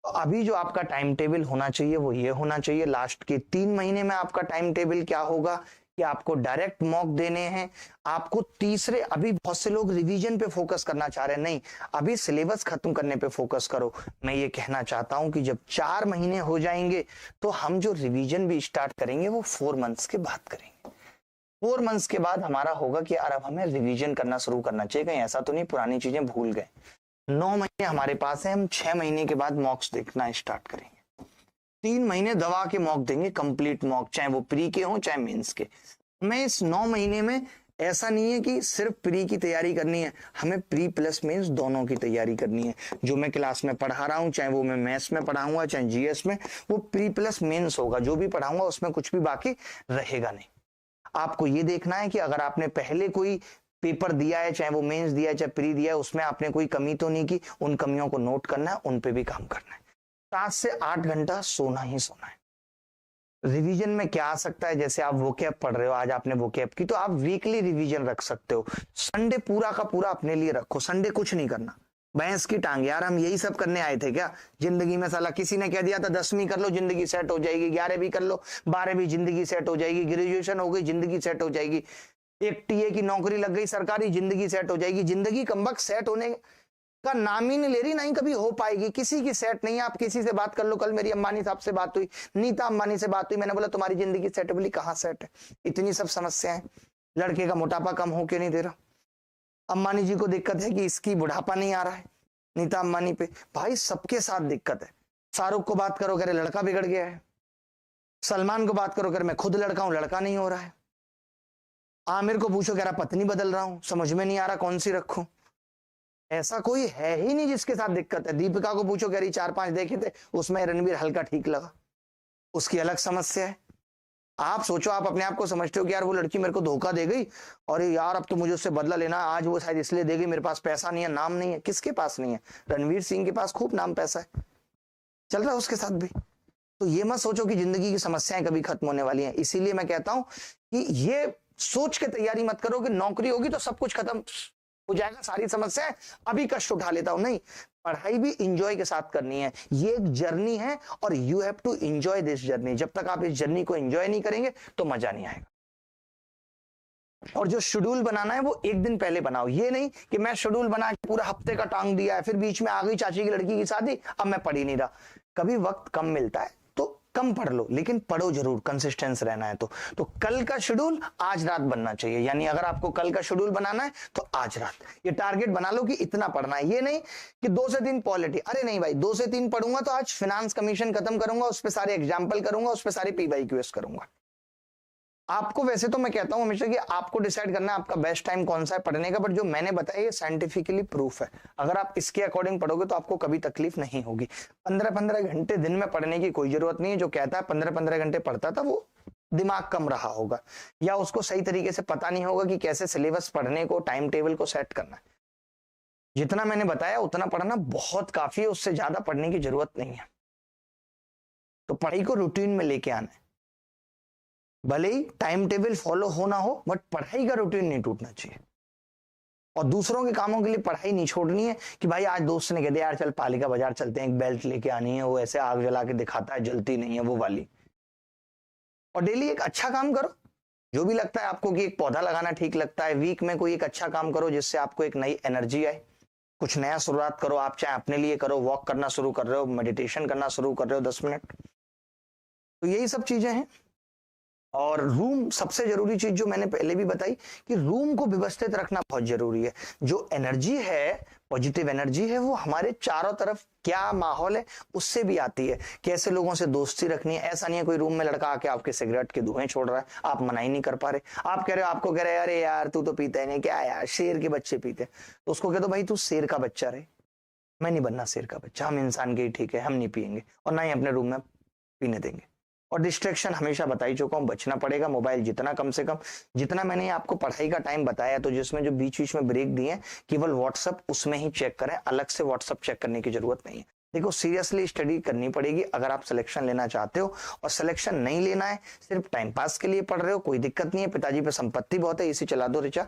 तो अभी जो आपका टाइम टेबल होना चाहिए वो ये होना चाहिए, लास्ट के 3 महीने में आपका टाइम टेबल क्या होगा कि आपको डायरेक्ट मॉक देने हैं। आपको तीसरे, अभी बहुत से लोग रिवीजन पे फोकस करना चाह रहे हैं, नहीं, अभी सिलेबस खत्म करने पे फोकस करो। मैं ये कहना चाहता हूं कि जब 4 महीने हो जाएंगे तो हम जो रिवीजन भी स्टार्ट करेंगे वो 4 मंथ्स के बाद करेंगे। 4 मंथ्स के बाद हमारा होगा कि यार अब हमें रिवीजन करना शुरू करना चाहिए, कहीं ऐसा तो नहीं पुरानी चीजें भूल गए। 9 महीने हमारे पास है, हम 6 महीने के बाद मॉक्स देखना स्टार्ट करेंगे। 3 महीने दवा के मॉक देंगे, कंप्लीट मॉक, चाहे वो प्री के हों चाहे मेंस के। मैं इस 9 महीने में, ऐसा नहीं है कि सिर्फ प्री की तैयारी करनी है, हमें प्री प्लस मेंस दोनों की तैयारी करनी है। जो मैं क्लास में पढ़ा रहा हूं, चाहे वो मैं मैथ्स में पढ़ाऊंगा चाहे जीएस में, वो प्री प्लस मेंस होगा। जो भी पढ़ाऊंगा उसमें कुछ भी बाकी रहेगा नहीं। आपको ये देखना है कि अगर आपने पहले कोई पेपर दिया है, चाहे वो मेंस दिया है चाहे प्री दिया है, उसमें आपने कोई कमी तो नहीं की, उन कमियों को नोट करना है, उन पे भी काम करना है। 7 से 8 घंटा सोना ही सोना है। रिवीजन में क्या आ सकता है, जैसे आप वोकैब पढ़ रहे हो, आज आपने वोकैब की, तो आप वीकली रिवीजन रख सकते हो। संडे पूरा का पूरा अपने लिए रखो, संडे कुछ नहीं करना। भैंस की टांग, यार हम यही सब करने आए थे क्या जिंदगी में? साला किसी ने कह दिया था 10वीं कर लो जिंदगी सेट हो जाएगी, 11वीं कर लो, 12वीं जिंदगी सेट हो जाएगी, ग्रेजुएशन हो गई जिंदगी सेट हो जाएगी, एक टीए की नौकरी लग गई सरकारी, जिंदगी सेट हो जाएगी। जिंदगी कमबख्त सेट होने का नाम ही नहीं ले रही, नहीं कभी हो पाएगी, किसी की सेट नहीं है। आप किसी से बात कर लो, कल मेरी अंबानी साहब से बात हुई, नीता अंबानी से बात हुई, मैंने बोला तुम्हारी जिंदगी सेट है, बोली कहाँ सेट है, इतनी सब समस्याएं, लड़के का मोटापा कम हो क्यों नहीं दे रहा, अंबानी जी को दिक्कत है कि इसकी बुढ़ापा नहीं आ रहा है, नीता अंबानी पे, भाई सबके साथ दिक्कत है। शाहरुख को बात करो, कह रहे लड़का बिगड़ गया है, सलमान को बात करो, कह रहे मैं खुद लड़का हूं, लड़का नहीं हो रहा है, आमिर को पूछो, कह रहा पत्नी बदल रहा हूं, समझ में नहीं आ रहा कौन सी रखूं। ऐसा कोई है ही नहीं जिसके साथ दिक्कत है। दीपिका को पूछो, कह रही 4-5 देखे थे, उसमें रणवीर हल्का ठीक लगा, उसकी अलग समस्या है। आप सोचो, आप अपने आप को समझते हो कि यार वो लड़की मेरे को धोखा दे गई और यार अब तो मुझे उससे बदला लेना, आज वो शायद इसलिए दे गई, मेरे पास पैसा नहीं है, नाम नहीं है। किसके पास नहीं है? रणवीर सिंह के पास खूब नाम पैसा है, चल रहा है उसके साथ भी। तो ये मत सोचो कि जिंदगी की समस्याएं कभी खत्म होने वाली हैं। इसीलिए मैं कहता हूं कि ये सोच के तैयारी मत करो कि नौकरी होगी तो सब कुछ खत्म हो जाएगा, सारी समस्याएं अभी कष्ट उठा लेता हूं। नहीं, पढ़ाई भी इंजॉय के साथ करनी है, ये एक जर्नी है और you have to enjoy this journey. जब तक आप इस जर्नी को एंजॉय नहीं करेंगे तो मजा नहीं आएगा। और जो शेड्यूल बनाना है वो एक दिन पहले बनाओ, ये नहीं कि मैं शेड्यूल बना के पूरा हफ्ते का टांग दिया है, फिर बीच में आ गई चाची की लड़की की शादी, अब मैं पढ़ ही नहीं रहा। कभी वक्त कम मिलता है तो कम पढ़ लो, लेकिन पढ़ो जरूर, कंसिस्टेंस रहना है। तो कल का शेड्यूल आज रात बनना चाहिए, यानी अगर आपको कल का शेड्यूल बनाना है तो आज रात ये टारगेट बना लो कि इतना पढ़ना है। ये नहीं कि 2 से 3 पॉलिटी, अरे नहीं भाई 2 से 3 पढ़ूंगा तो आज फिनांस कमीशन खत्म करूंगा, उस पर सारे एग्जाम्पल करूंगा, उस पर सारे PYQs करूंगा। आपको वैसे तो मैं कहता हूं हमेशा कि आपको डिसाइड करना है आपका बेस्ट टाइम कौन सा है पढ़ने का, बट जो मैंने बताया ये साइंटिफिकली प्रूफ है। अगर आप इसके अकॉर्डिंग पढ़ोगे तो आपको कभी तकलीफ नहीं होगी। 15-15 घंटे दिन में पढ़ने की कोई जरूरत नहीं है। जो कहता है 15-15 घंटे पढ़ता था वो दिमाग कम रहा होगा, या उसको सही तरीके से पता नहीं होगा कि कैसे सिलेबस पढ़ने को, टाइम टेबल को सेट करना है। जितना मैंने बताया उतना पढ़ना बहुत काफी है, उससे ज्यादा पढ़ने की जरूरत नहीं है। तो पढ़ाई को रूटीन में लेके आना है, भले ही टाइम टेबल फॉलो हो ना हो, बट पढ़ाई का रूटीन नहीं टूटना चाहिए। और दूसरों के कामों के लिए पढ़ाई नहीं छोड़नी है कि भाई आज दोस्त ने कह दिया यार चल पालिका बाजार चलते हैं, एक बेल्ट लेके आनी है, वो ऐसे आग जला के दिखाता है, जलती नहीं है वो वाली। और डेली एक अच्छा काम करो, जो भी लगता है आपको कि एक पौधा लगाना ठीक लगता है, वीक में कोई एक अच्छा काम करो जिससे आपको एक नई एनर्जी आए, कुछ नया शुरुआत करो। आप चाहे अपने लिए करो, वॉक करना शुरू कर रहे हो, मेडिटेशन करना शुरू कर रहे हो 10 मिनट, तो यही सब चीजें हैं। और रूम, सबसे जरूरी चीज जो मैंने पहले भी बताई कि रूम को व्यवस्थित रखना बहुत जरूरी है। जो एनर्जी है, पॉजिटिव एनर्जी है, वो हमारे चारों तरफ क्या माहौल है उससे भी आती है। कैसे लोगों से दोस्ती रखनी है। ऐसा नहीं है कोई रूम में लड़का आके आपके सिगरेट के धुएं छोड़ रहा है, आप मना ही नहीं कर पा रहे। आप कह रहे हो, आपको कह रहे हैं अरे यार तू तो पीता है नहीं, क्या यार शेर के बच्चे पीते, तो उसको कह दो भाई तू शेर का बच्चा रहे, मैं नहीं बनना शेर का बच्चा, हम इंसान के ही ठीक है, हम नहीं पियेंगे और ना ही अपने रूम में पीने देंगे। और डिस्ट्रैक्शन हमेशा बता ही चुका हूं, बचना पड़ेगा। मोबाइल जितना कम से कम, जितना मैंने आपको पढ़ाई का टाइम बताया तो जिसमें जो बीच बीच में ब्रेक दिए हैं, केवल व्हाट्सएप उसमें ही चेक करें, अलग से व्हाट्सएप चेक करने की जरूरत नहीं है। देखो सीरियसली स्टडी करनी पड़ेगी अगर आप सिलेक्शन लेना चाहते हो, और सिलेक्शन नहीं लेना है, सिर्फ टाइम पास के लिए पढ़ रहे हो, कोई दिक्कत नहीं है, पिताजी पे संपत्ति बहुत है, इसी चला दो रिचा,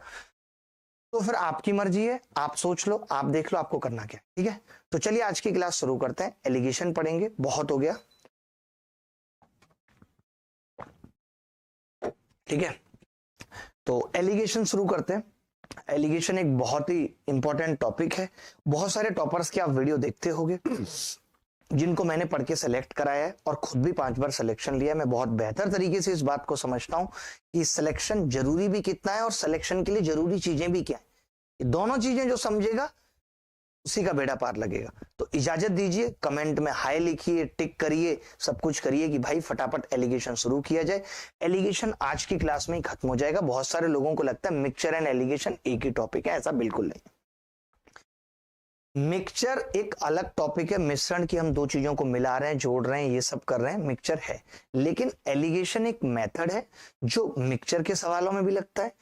तो फिर आपकी मर्जी है, आप सोच लो, आप देख लो आपको करना क्या, ठीक है। तो चलिए आज की क्लास शुरू करते हैं। एलिगेशन पढ़ेंगे, बहुत हो गया, ठीक है। तो एलिगेशन शुरू करते हैं। एलिगेशन एक बहुत ही इंपॉर्टेंट टॉपिक है। बहुत सारे टॉपर्स के आप वीडियो देखते होंगे जिनको मैंने पढ़ के सेलेक्ट कराया है, और खुद भी 5 बार सिलेक्शन लिया। मैं बहुत बेहतर तरीके से इस बात को समझता हूं कि सिलेक्शन जरूरी भी कितना है और सिलेक्शन के लिए जरूरी चीजें भी क्या है। ये दोनों चीजें जो समझेगा उसी का बेड़ा पार लगेगा। तो इजाजत दीजिए, कमेंट में हाय लिखिए, टिक करिए, सब कुछ करिए कि भाई फटाफट एलिगेशन शुरू किया जाए। एलिगेशन आज की क्लास में ही खत्म हो जाएगा। बहुत सारे लोगों को लगता है मिक्सचर एंड एलिगेशन एक ही टॉपिक है, ऐसा बिल्कुल नहीं। मिक्सचर एक अलग टॉपिक है, मिश्रण की हम दो चीजों को मिला रहे हैं, जोड़ रहे हैं, ये सब कर रहे हैं, मिक्सचर है। लेकिन एलिगेशन एक मेथड है जो मिक्सचर के सवालों में भी लगता है,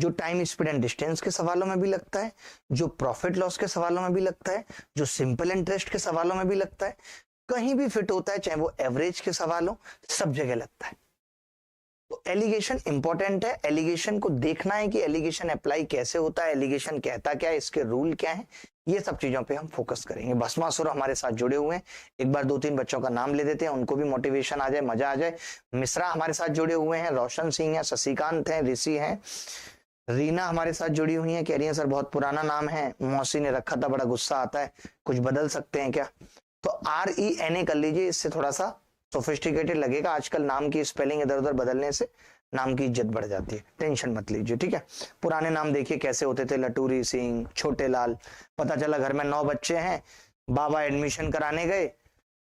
जो टाइम स्पीड एंड डिस्टेंस के सवालों में भी लगता है, जो प्रॉफिट लॉस के सवालों में भी लगता है, जो सिंपल इंटरेस्ट के सवालों में भी लगता है, कहीं भी फिट होता है, चाहे वो एवरेज के सवाल हो, सब जगह लगता है। तो एलिगेशन इंपॉर्टेंट है, एलिगेशन को देखना है कि एलिगेशन अप्लाई कैसे होता है, एलिगेशन कहता क्या है, इसके रूल क्या है, ये सब चीजों पे हम फोकस करेंगे। भस्मासुर हमारे साथ जुड़े हुए हैं, एक बार 2-3 बच्चों का नाम ले देते हैं, उनको भी मोटिवेशन आ जाए, मजा आ जाए। मिश्रा हमारे साथ जुड़े हुए हैं, रोशन सिंह है, शशिकांत है, ऋषि है, रीना हमारे साथ जुड़ी हुई है, कह रही है सर बहुत पुराना नाम है, मौसी ने रखा था, बड़ा गुस्सा आता है, कुछ बदल सकते हैं क्या? तो RENA कर लीजिए, इससे थोड़ा सा सोफिस्टिकेटेड लगेगा। आजकल नाम की स्पेलिंग इधर उधर बदलने से नाम की इज्जत बढ़ जाती है, टेंशन मत लीजिए, ठीक है। पुराने नाम देखिए कैसे होते थे, लटूरी सिंह, छोटे लाल। पता चला घर में 9 बच्चे हैं, बाबा एडमिशन कराने गए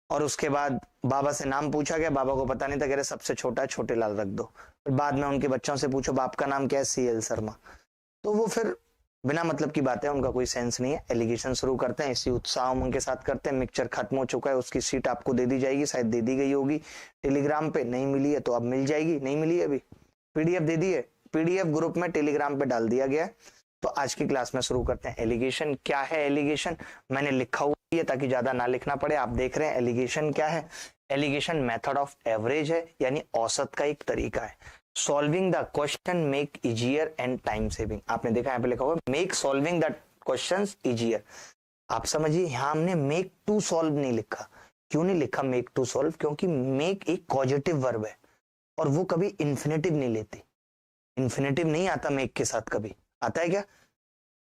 और उसके बाद बाबा से नाम पूछा गया, बाबा को पता नहीं था, कह रहे सबसे छोटा है छोटे लाल रख दो। फिर बाद में उनके बच्चों से पूछो बाप का नाम क्या है, CL शर्मा। तो वो फिर बिना मतलब की बात है, उनका कोई सेंस नहीं है। एलिगेशन शुरू करते हैं, इसी उत्साह उनके साथ करते हैं। मिक्सचर खत्म हो चुका है, उसकी सीट आपको दे दी जाएगी, शायद दे दी गई होगी टेलीग्राम पे, नहीं मिली है तो अब मिल जाएगी, नहीं मिली है अभी, PDF दे दी है, PDF ग्रुप में टेलीग्राम पे डाल दिया गया है। तो आज की क्लास में शुरू करते हैं। एलिगेशन क्या है? एलिगेशन मैंने लिखा हुआ है ताकि ज्यादा ना लिखना पड़े, आप देख रहे हैं एलिगेशन क्या है। एलिगेशन मेथड ऑफ एवरेज है, यानी औसत का एक तरीका है। Solving the question make easier and time saving, आपने देखा यहाँ पे लिखा हुआ make solving the questions easier. आप समझिए यहाँ हमने मेक टू सॉल्व नहीं लिखा। क्यों नहीं लिखा मेक टू सॉल्व? क्योंकि मेक एक कॉजेटिव वर्ब है और वो कभी इन्फिनेटिव नहीं लेती। इन्फिनेटिव नहीं आता मेक के साथ, कभी आता है क्या?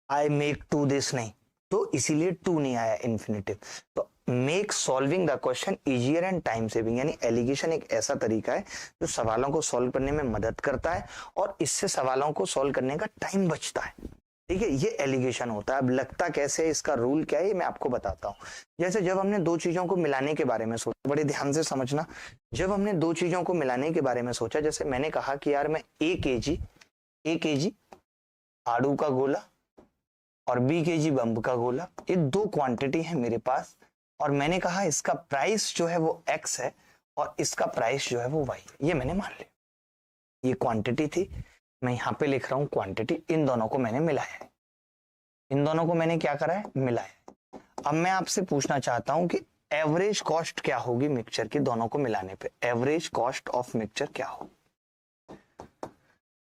आई मेक टू दिस, नहीं, तो इसीलिए टू नहीं आया इन्फिनेटिव। तो make solving the question easier and time saving, यानी एलिगेशन एक ऐसा तरीका है जो सवालों को सॉल्व करने में मदद करता है और इससे सवालों को सॉल्व करने का टाइम बचता है, ठीक है। ये एलिगेशन होता है। अब लगता कैसे है, इसका रूल क्या है, ये मैं आपको बताता हूँ। जैसे जब हमने दो चीजों को मिलाने के बारे में सोचा, बड़े ध्यान से समझना, जब हमने दो चीजों को मिलाने के बारे में सोचा, जैसे मैंने कहा कि यार मैं A kg आड़ू का गोला और B kg बम्ब का गोला, ये दो क्वांटिटी है मेरे पास, और मैंने कहा इसका प्राइस जो है वो X है और इसका प्राइस जो है वो Y है। ये मैंने मान लिया, ये क्वांटिटी थी, मैं यहां पे लिख रहा हूं क्वांटिटी। इन दोनों को मैंने मिलाया है, इन दोनों को मैंने क्या करा है, मिलाया है। अब मैं आपसे पूछना चाहता हूं कि एवरेज कॉस्ट क्या होगी मिक्सचर की दोनों को मिलाने पे, एवरेज कॉस्ट ऑफ मिक्सचर क्या होगी?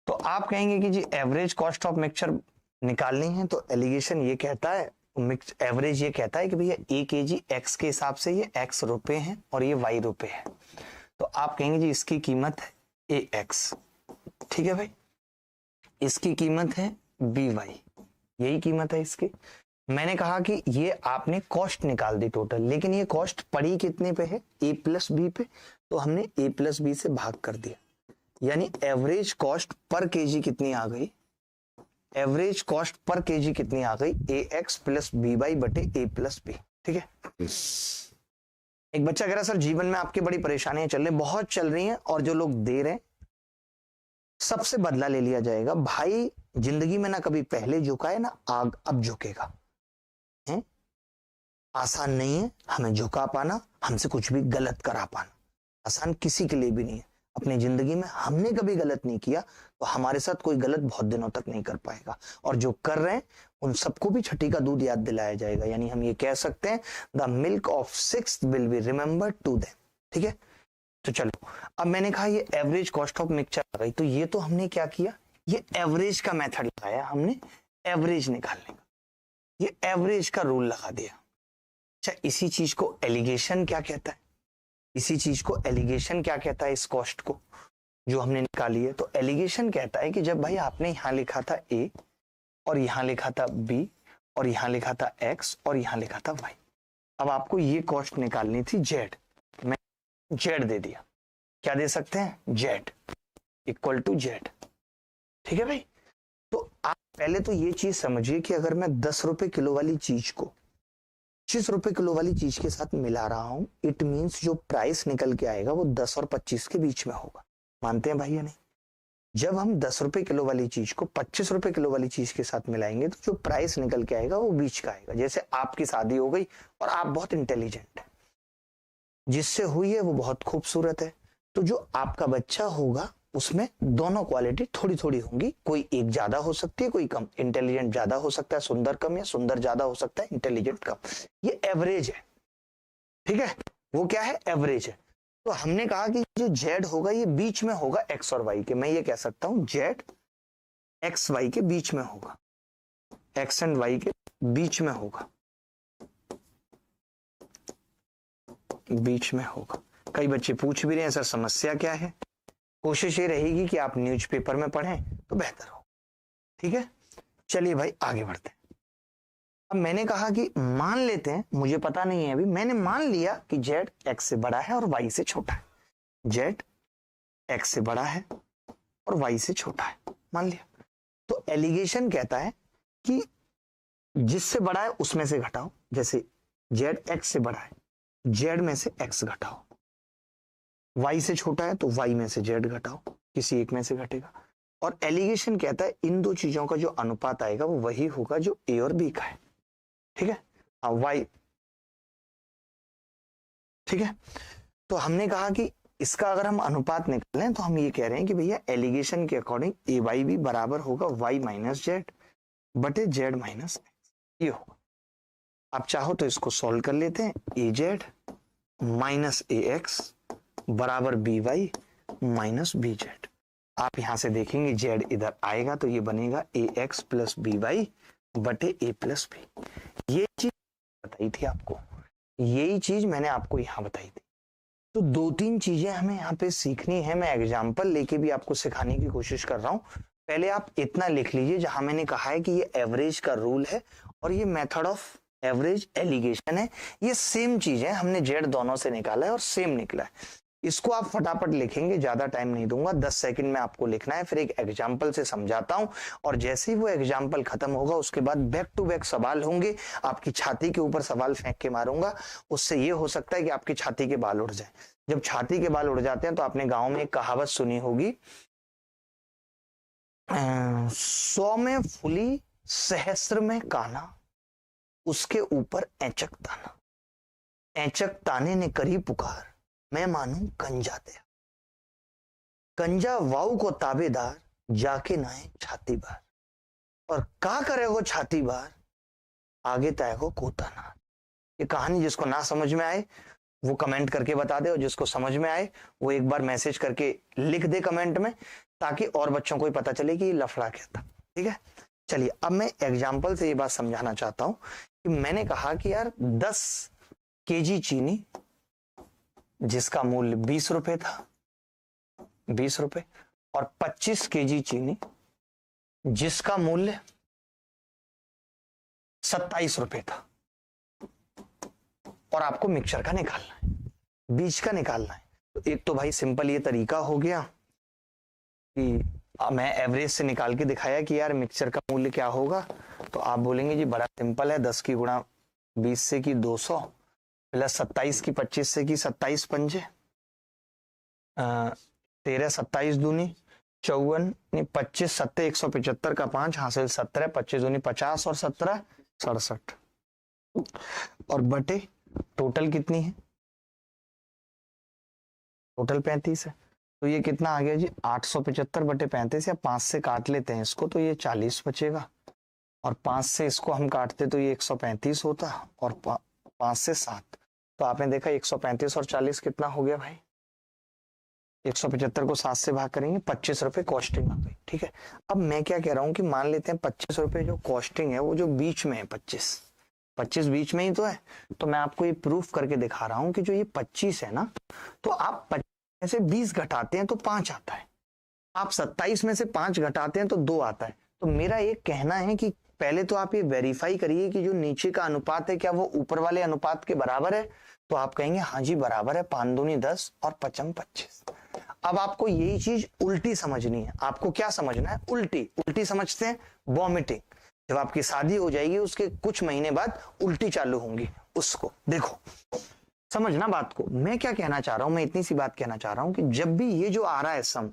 तो आप कहेंगे कि जी एवरेज कॉस्ट ऑफ मिक्सचर निकालनी है तो एलिगेशन ये कहता है, मिक्स एवरेज ये कहता है कि भैया A kg X के हिसाब से ये X रुपए हैं और ये Y रुपए है। तो आप कहेंगे जी इसकी कीमत है AX, ठीक है भाई, इसकी कीमत है BY, यही कीमत है इसकी। मैंने कहा कि ये आपने कॉस्ट निकाल दी टोटल, लेकिन ये कॉस्ट पड़ी कितने पे है, A + B पे, तो हमने A + B से भाग कर दिया, यानी एवरेज कॉस्ट पर केजी कितनी आ गई, एवरेज कॉस्ट पर केजी कितनी आ गई, AX + BY बटे A + B, ठीक है। एक बच्चा कह रहा सर जीवन में आपकी बड़ी परेशानियां चल रही, बहुत चल रही हैं, और जो लोग दे रहे हैं सबसे बदला ले लिया जाएगा। भाई जिंदगी में ना कभी पहले झुका है ना आग अब झुकेगा, है? आसान नहीं है हमें झुका पाना, हमसे कुछ भी गलत करा पाना, आसान किसी के लिए भी नहीं है। अपनी जिंदगी में हमने कभी गलत नहीं किया तो हमारे साथ कोई गलत बहुत दिनों तक नहीं कर पाएगा, और जो कर रहे हैं उन सबको भी छठी का दूध याद दिलाया जाएगा। यानी हम ये कह सकते हैं the milk of sixth will be remembered to them, ठीक है। तो चलो, अब मैंने कहा ये एवरेज कॉस्ट ऑफ मिक्सचर आ गई, तो ये तो हमने क्या किया, ये एवरेज का मेथड लगाया हमने, एवरेज निकालने का, ये एवरेज का रूल लगा दिया। अच्छा, इसी चीज को एलिगेशन क्या कहता है, इसी चीज को एलिगेशन क्या कहता है, इस कॉस्ट को जो हमने निकाली है। तो एलिगेशन कहता है कि जब भाई आपने यहां लिखा था A और यहां लिखा था B और यहां लिखा था X और यहां लिखा था Y, अब आपको ये कॉस्ट निकालनी थी Z, मैं Z दे दिया, क्या दे सकते हैं, Z = Z, ठीक है भाई। तो आप पहले तो ये चीज समझिए कि अगर मैं 10 रुपए किलो वाली चीज को 25 रुपए किलो वाली चीज के साथ मिला रहा हूं, इट मींस जो प्राइस निकल के आएगा वो 10 और 25 के बीच में होगा। मानते हैं भाई या नहीं? जब हम 10 रुपए किलो वाली चीज को 25 रुपए किलो वाली चीज के साथ मिलाएंगे तो जो प्राइस निकल के आएगा वो बीच का आएगा। जैसे आपकी शादी हो गई और आप बहुत इंटेलिजेंट है, जिससे हुई है वो बहुत खूबसूरत है, तो जो आपका बच्चा होगा उसमें दोनों क्वालिटी थोड़ी थोड़ी होंगी, कोई एक ज्यादा हो सकती है कोई कम। इंटेलिजेंट ज्यादा हो सकता है, सुंदर कम, या सुंदर ज्यादा हो सकता है, इंटेलिजेंट कम। ये एवरेज है, ठीक है, वो क्या है, एवरेज है। तो हमने कहा कि जो जेड होगा ये बीच में होगा एक्स और वाई के। मैं ये कह सकता हूं जेड एक्स वाई के बीच में होगा, एक्स एंड वाई के बीच में होगा, बीच में होगा। कई बच्चे पूछ भी रहे हैं सर समस्या क्या है। कोशिश ये रहेगी कि आप न्यूज़पेपर में पढ़ें तो बेहतर हो, ठीक है। चलिए भाई आगे बढ़ते हैं। अब मैंने कहा कि मान लेते हैं, मुझे पता नहीं है अभी, मैंने मान लिया कि जेड एक्स से बड़ा है और वाई से छोटा है। जेड एक्स से बड़ा है और वाई से छोटा है, मान लिया। तो एलिगेशन कहता है कि जिससे बड़ा है उसमें से घटाओ। जैसे जेड एक्स से बड़ा है, जेड में से एक्स घटाओ। वाई से छोटा है तो वाई में से जेड घटाओ, किसी एक में से घटेगा। और एलिगेशन कहता है इन दो चीजों का जो अनुपात आएगा वो वही होगा जो ए और बी का है, ठीक है। हाँ वाई, ठीक है। तो हमने कहा कि इसका अगर हम अनुपात निकालें तो हम ये कह रहे हैं कि भैया एलिगेशन के अकॉर्डिंग ए वाई भी बराबर होगा वाई माइनस जेड बटे जेड माइनस एक्स, ये होगा। आप चाहो तो इसको सॉल्व कर लेते हैं। A Z minus A X बराबर B Y minus B Z. आप यहां से देखेंगे जेड इधर आएगा तो ये बनेगा ए एक्स प्लस बी वाई बटे ए प्लस बी। ये चीज बताई थी आपको, यही चीज मैंने आपको यहां बताई थी। तो दो तीन चीजें हमें यहाँ पे सीखनी है। मैं एग्जाम्पल लेके भी आपको सिखाने की कोशिश कर रहा हूँ। पहले आप इतना लिख लीजिए, जहां मैंने कहा है कि ये एवरेज का रूल है और ये मेथड ऑफ एवरेज एलिगेशन है। ये सेम चीज है, हमने जेड दोनों से निकाला है और सेम निकला है। इसको आप फटाफट लिखेंगे, ज्यादा टाइम नहीं दूंगा, 10 सेकंड में आपको लिखना है। फिर एक एग्जाम्पल से समझाता हूं और जैसे ही वो एग्जाम्पल खत्म होगा उसके बाद बैक टू बैक सवाल होंगे। आपकी छाती के ऊपर सवाल फेंक के मारूंगा, उससे ये हो सकता है कि आपकी छाती के बाल उड़ जाए। जब छाती के बाल उड़ जाते हैं तो आपने गांव में एक कहावत सुनी होगी, 100 में फुली सहस्र में काना, उसके ऊपर ऐचक ताना। ऐचक ताने ने करी पुकार, मैं मानू कंजा दे। कंजा वाऊ को ताबेदार, जाके नाए छाती बार। और का करे वो छाती बार, आगे तय को कोताना। ये कहानी जिसको ना समझ में आए वो कमेंट करके बता दे, और जिसको समझ में आए वो एक बार मैसेज करके लिख दे कमेंट में, ताकि और बच्चों को भी पता चले कि ये लफड़ा क्या था, ठीक है। चलिए अब मैं एग्जाम्पल से ये बात समझाना चाहता हूं कि मैंने कहा कि यार 10 केजी चीनी जिसका मूल्य 20 रुपए था, 20 रुपए, और 25 केजी चीनी जिसका मूल्य 27 रुपए था, और आपको मिक्सचर का निकालना है, बीच का निकालना है। तो एक तो भाई सिंपल ये तरीका हो गया कि मैं एवरेज से निकाल के दिखाया कि यार मिक्सचर का मूल्य क्या होगा। तो आप बोलेंगे जी बड़ा सिंपल है, 10 की गुणा 20 से की 200 प्लस 27 की 25 से की 27 पंजे 13 27 दूनी 54, 25 सत्ते 175 का 5 हासिल 17, 25 दूनी 50 और 17 67, और बटे टोटल कितनी है, टोटल 35 है। तो ये कितना आ गया जी 875 बटे 35, या 5 से काट लेते हैं इसको तो ये 40 बचेगा, और 5 से इसको हम काटते तो ये 135 होता, और 5 से 7। तो आपने देखा 135 और 40 कितना हो गया भाई, 175 को 7 से भाग करेंगे, 25 रुपए कॉस्टिंग आ गई, ठीक है। अब मैं क्या कह रहा हूं कि मान लेते हैं 25 रुपए जो कॉस्टिंग है वो जो बीच में है, 25 बीच में ही तो है। तो मैं आपको ये प्रूफ करके दिखा रहा हूं कि जो ये 25 है ना, तो आप 25 में से 20 घटाते हैं तो 5 आता है, आप 27 में से 5 घटाते हैं तो 2 आता है। तो मेरा ये कहना है कि पहले तो आप ये वेरीफाई करिए कि जो नीचे का अनुपात है क्या वो ऊपर वाले अनुपात के बराबर है। तो आप कहेंगे हाँ जी बराबर है, 5 दूनी 10 और 5 25। अब आपको यही चीज उल्टी समझनी है। आपको क्या समझना है, उल्टी। उल्टी समझते हैं वॉमिटिंग। जब आपकी शादी हो जाएगी उसके कुछ महीने बाद उल्टी चालू होंगी, उसको देखो, समझना बात को। मैं क्या कहना चाह रहा हूं, मैं इतनी सी बात कहना चाह रहा हूं कि जब भी ये जो आ रहा है सम,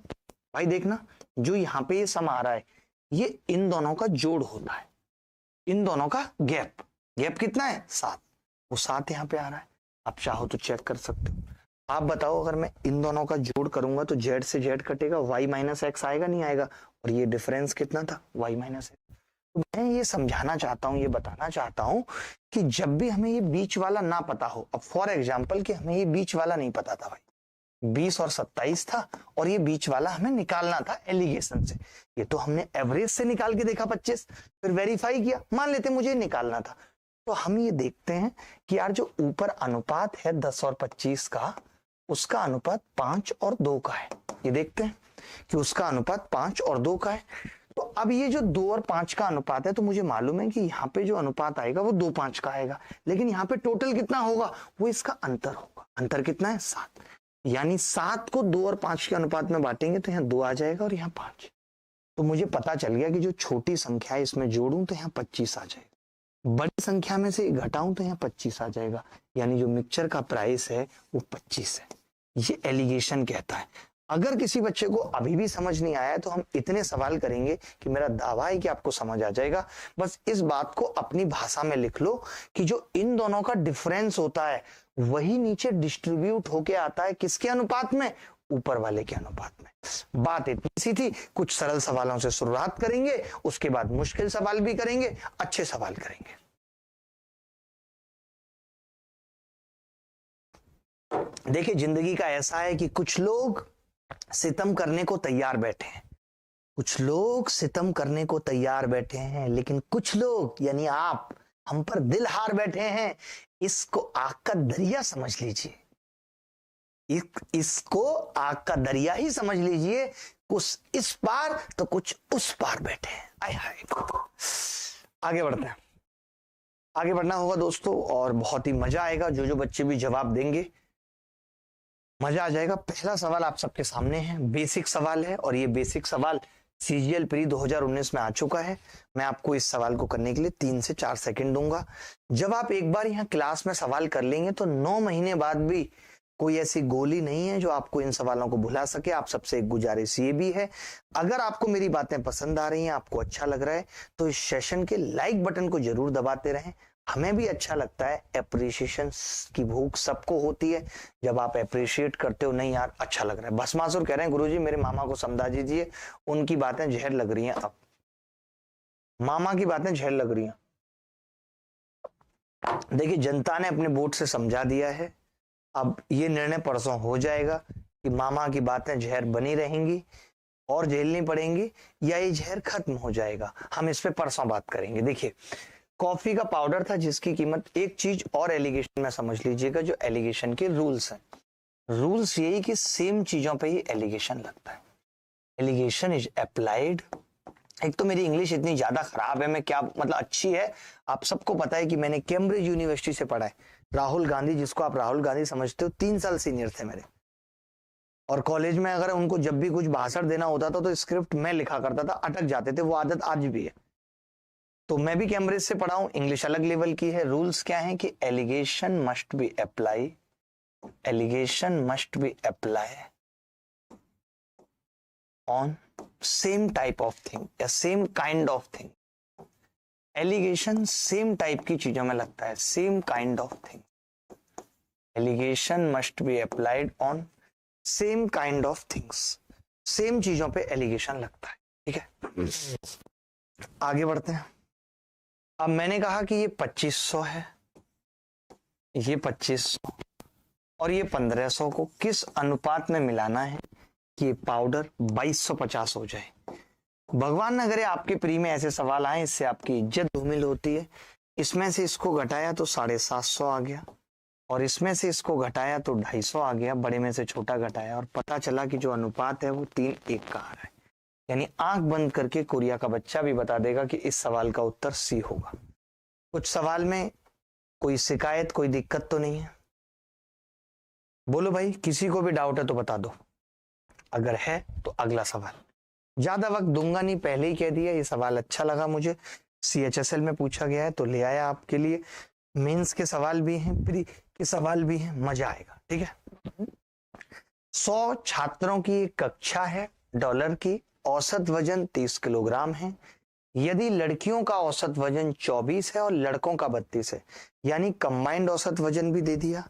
भाई देखना जो यहाँ पे ये सम आ रहा है ये इन दोनों का जोड़ होता है, इन दोनों का गैप। गैप कितना है? 7। वो 7 यहाँ पे आ रहा है। आप चाहो तो चेक कर सकते हो। आप बताओ अगर मैं इन दोनों का जोड़ करूंगा तो जेड से जेड कटेगा, y माइनस एक्स आएगा नहीं आएगा? और ये डिफरेंस कितना था? y minus x. तो मैं ये समझाना चाहता हूं, ये बताना चाहता हूं कि जब भी हमें ये बीच वाला ना पता हो, अब फॉर एग्जाम्पल कि हमें ये बीच वाला नहीं पता था भाई, 20 और 27 था और ये बीच वाला हमें निकालना था एलिगेशन से। ये तो हमने एवरेज से निकाल के देखा 25, फिर वेरीफाई किया, मान लेते मुझे निकालना था। तो हम ये देखते हैं कि यार जो ऊपर अनुपात है 10 और 25 का, उसका अनुपात 5 और 2 का है। ये देखते हैं कि उसका अनुपात 5 और 2 का है। तो अब ये जो 2 और 5 का अनुपात है, तो मुझे मालूम है कि यहाँ पे जो अनुपात आएगा वो 2-5 का आएगा, लेकिन यहाँ पे टोटल कितना होगा? वो इसका अंतर होगा। अंतर कितना है? 7। यानी 7 को 2 और 5 के अनुपात में बांटेंगे तो यहाँ 2 आ जाएगा और यहाँ 5। तो मुझे पता चल गया कि जो छोटी संख्या है इसमें जोड़ूं तो यहाँ 25 आ जाएगा, बड़ी संख्या में से घटाऊं तो यहाँ 25 आ जाएगा। यानी जो मिक्सचर का प्राइस है वो 25 है। ये एलिगेशन कहता है। अगर किसी बच्चे को अभी भी समझ नहीं आया तो हम इतने सवाल करेंगे कि मेरा दावा है कि आपको समझ आ जाएगा। बस इस बात को अपनी भाषा में लिख लो कि जो इन दोनों का डिफरेंस होता है वही नीचे डिस्ट्रीब्यूट होके आता है किसके अनुपात में? ऊपर वाले के अनुपात में। बात इतनी सी थी। कुछ सरल सवालों से शुरुआत करेंगे, उसके बाद मुश्किल सवाल भी करेंगे, अच्छे सवाल करेंगे। देखिए जिंदगी का ऐसा है कि कुछ लोग सितम करने को तैयार बैठे हैं, कुछ लोग सितम करने को तैयार बैठे हैं, लेकिन कुछ लोग यानी आप हम पर दिल हार बैठे हैं। इसको आग का दरिया समझ लीजिए, इसको आग का दरिया ही समझ लीजिए। कुछ इस पार तो कुछ उस पार बैठे हैं। आय हाय। आगे बढ़ते हैं, आगे बढ़ना होगा दोस्तों और बहुत ही मजा आएगा। जो बच्चे भी जवाब देंगे मजा आ जाएगा। पहला सवाल आप सबके सामने है, बेसिक सवाल है और ये बेसिक सवाल CGL प्री 2019 में आ चुका है। मैं आपको इस सवाल को करने के लिए 3 से 4 सेकंड दूंगा। जब आप एक बार यहाँ क्लास में सवाल कर लेंगे तो 9 महीने बाद भी कोई ऐसी गोली नहीं है जो आपको इन सवालों को भुला सके। आप सबसे एक गुजारिश ये भी है, अगर आपको मेरी बातें पसंद आ रही हैं, आपको अच्छा लग रहा है, तो इस सेशन के लाइक बटन को जरूर दबाते रहें। हमें भी अच्छा लगता है, एप्रिसिएशन की भूख सबको होती है। जब आप एप्रिशिएट करते हो, नहीं यार अच्छा लग रहा है। भस्मासुर कह रहे हैं गुरुजी मेरे मामा को समझा दीजिए, उनकी बातें जहर लग रही हैं। अब मामा की बातें जहर लग रही हैं। देखिए जनता ने अपने वोट से समझा दिया है, अब ये निर्णय परसों हो जाएगा कि मामा की बातें जहर बनी रहेंगी और झेलनी पड़ेंगी या ये जहर खत्म हो जाएगा। हम इस पे परसों बात करेंगे। देखिए कॉफी का पाउडर था जिसकी कीमत, एक चीज और एलिगेशन में समझ लीजिएगा, जो एलिगेशन के रूल्स हैं। रूल्स यही कि सेम चीजों पे ही एलिगेशन लगता है। Alligation is applied. एक तो मेरी इंग्लिश इतनी ज्यादा खराब है, मैं क्या मतलब अच्छी है, आप सबको पता है कि मैंने कैम्ब्रिज यूनिवर्सिटी से पढ़ा है। राहुल गांधी, जिसको आप राहुल गांधी समझते हो, 3 साल सीनियर थे मेरे, और कॉलेज में अगर उनको जब भी कुछ भाषण देना होता था तो स्क्रिप्ट मैं लिखा करता था, अटक जाते थे, वो आदत आज भी है। तो मैं भी कैम्ब्रिज से पढ़ा हूं, इंग्लिश अलग लेवल की है। रूल्स क्या है कि allegation must be apply, allegation must be apply on same type of thing या same kind of thing. Allegation same type की चीजों में लगता है, same kind of thing. Allegation must be applied on same kind of things. Same चीजों पे allegation लगता है, ठीक है। आगे बढ़ते हैं। अब मैंने कहा कि ये 2500 है, ये 2500 और ये 1500 को किस अनुपात में मिलाना है कि ये पाउडर 2250 हो जाए। भगवान न करे आपके प्री में ऐसे सवाल आए, इससे आपकी इज्जत धूमिल होती है। इसमें से इसको घटाया तो 750 आ गया, और इसमें से इसको घटाया तो 250 आ गया, बड़े में से छोटा घटाया, और पता चला कि जो अनुपात है वो 3:1 का आ रहा है। यानी आंख बंद करके कोरिया का बच्चा भी बता देगा कि इस सवाल का उत्तर सी होगा। कुछ सवाल में कोई शिकायत, कोई दिक्कत तो नहीं है? बोलो भाई, किसी को भी डाउट है तो बता दो, अगर है तो अगला सवाल। ज्यादा वक्त दूंगा नहीं, पहले ही कह दिया, ये सवाल अच्छा लगा मुझे, CHSL में पूछा गया है तो ले आया आपके लिए। मेंस के सवाल भी हैं, प्री के सवाल भी हैं, मजा आएगा, ठीक है। 100 छात्रों की एक कक्षा है, डॉलर की, औसत वजन 30 किलोग्राम है। यदि लड़कियों का औसत वजन 24 है और लड़कों का 32 है, यानी कंबाइंड औसत वजन भी दे दिया,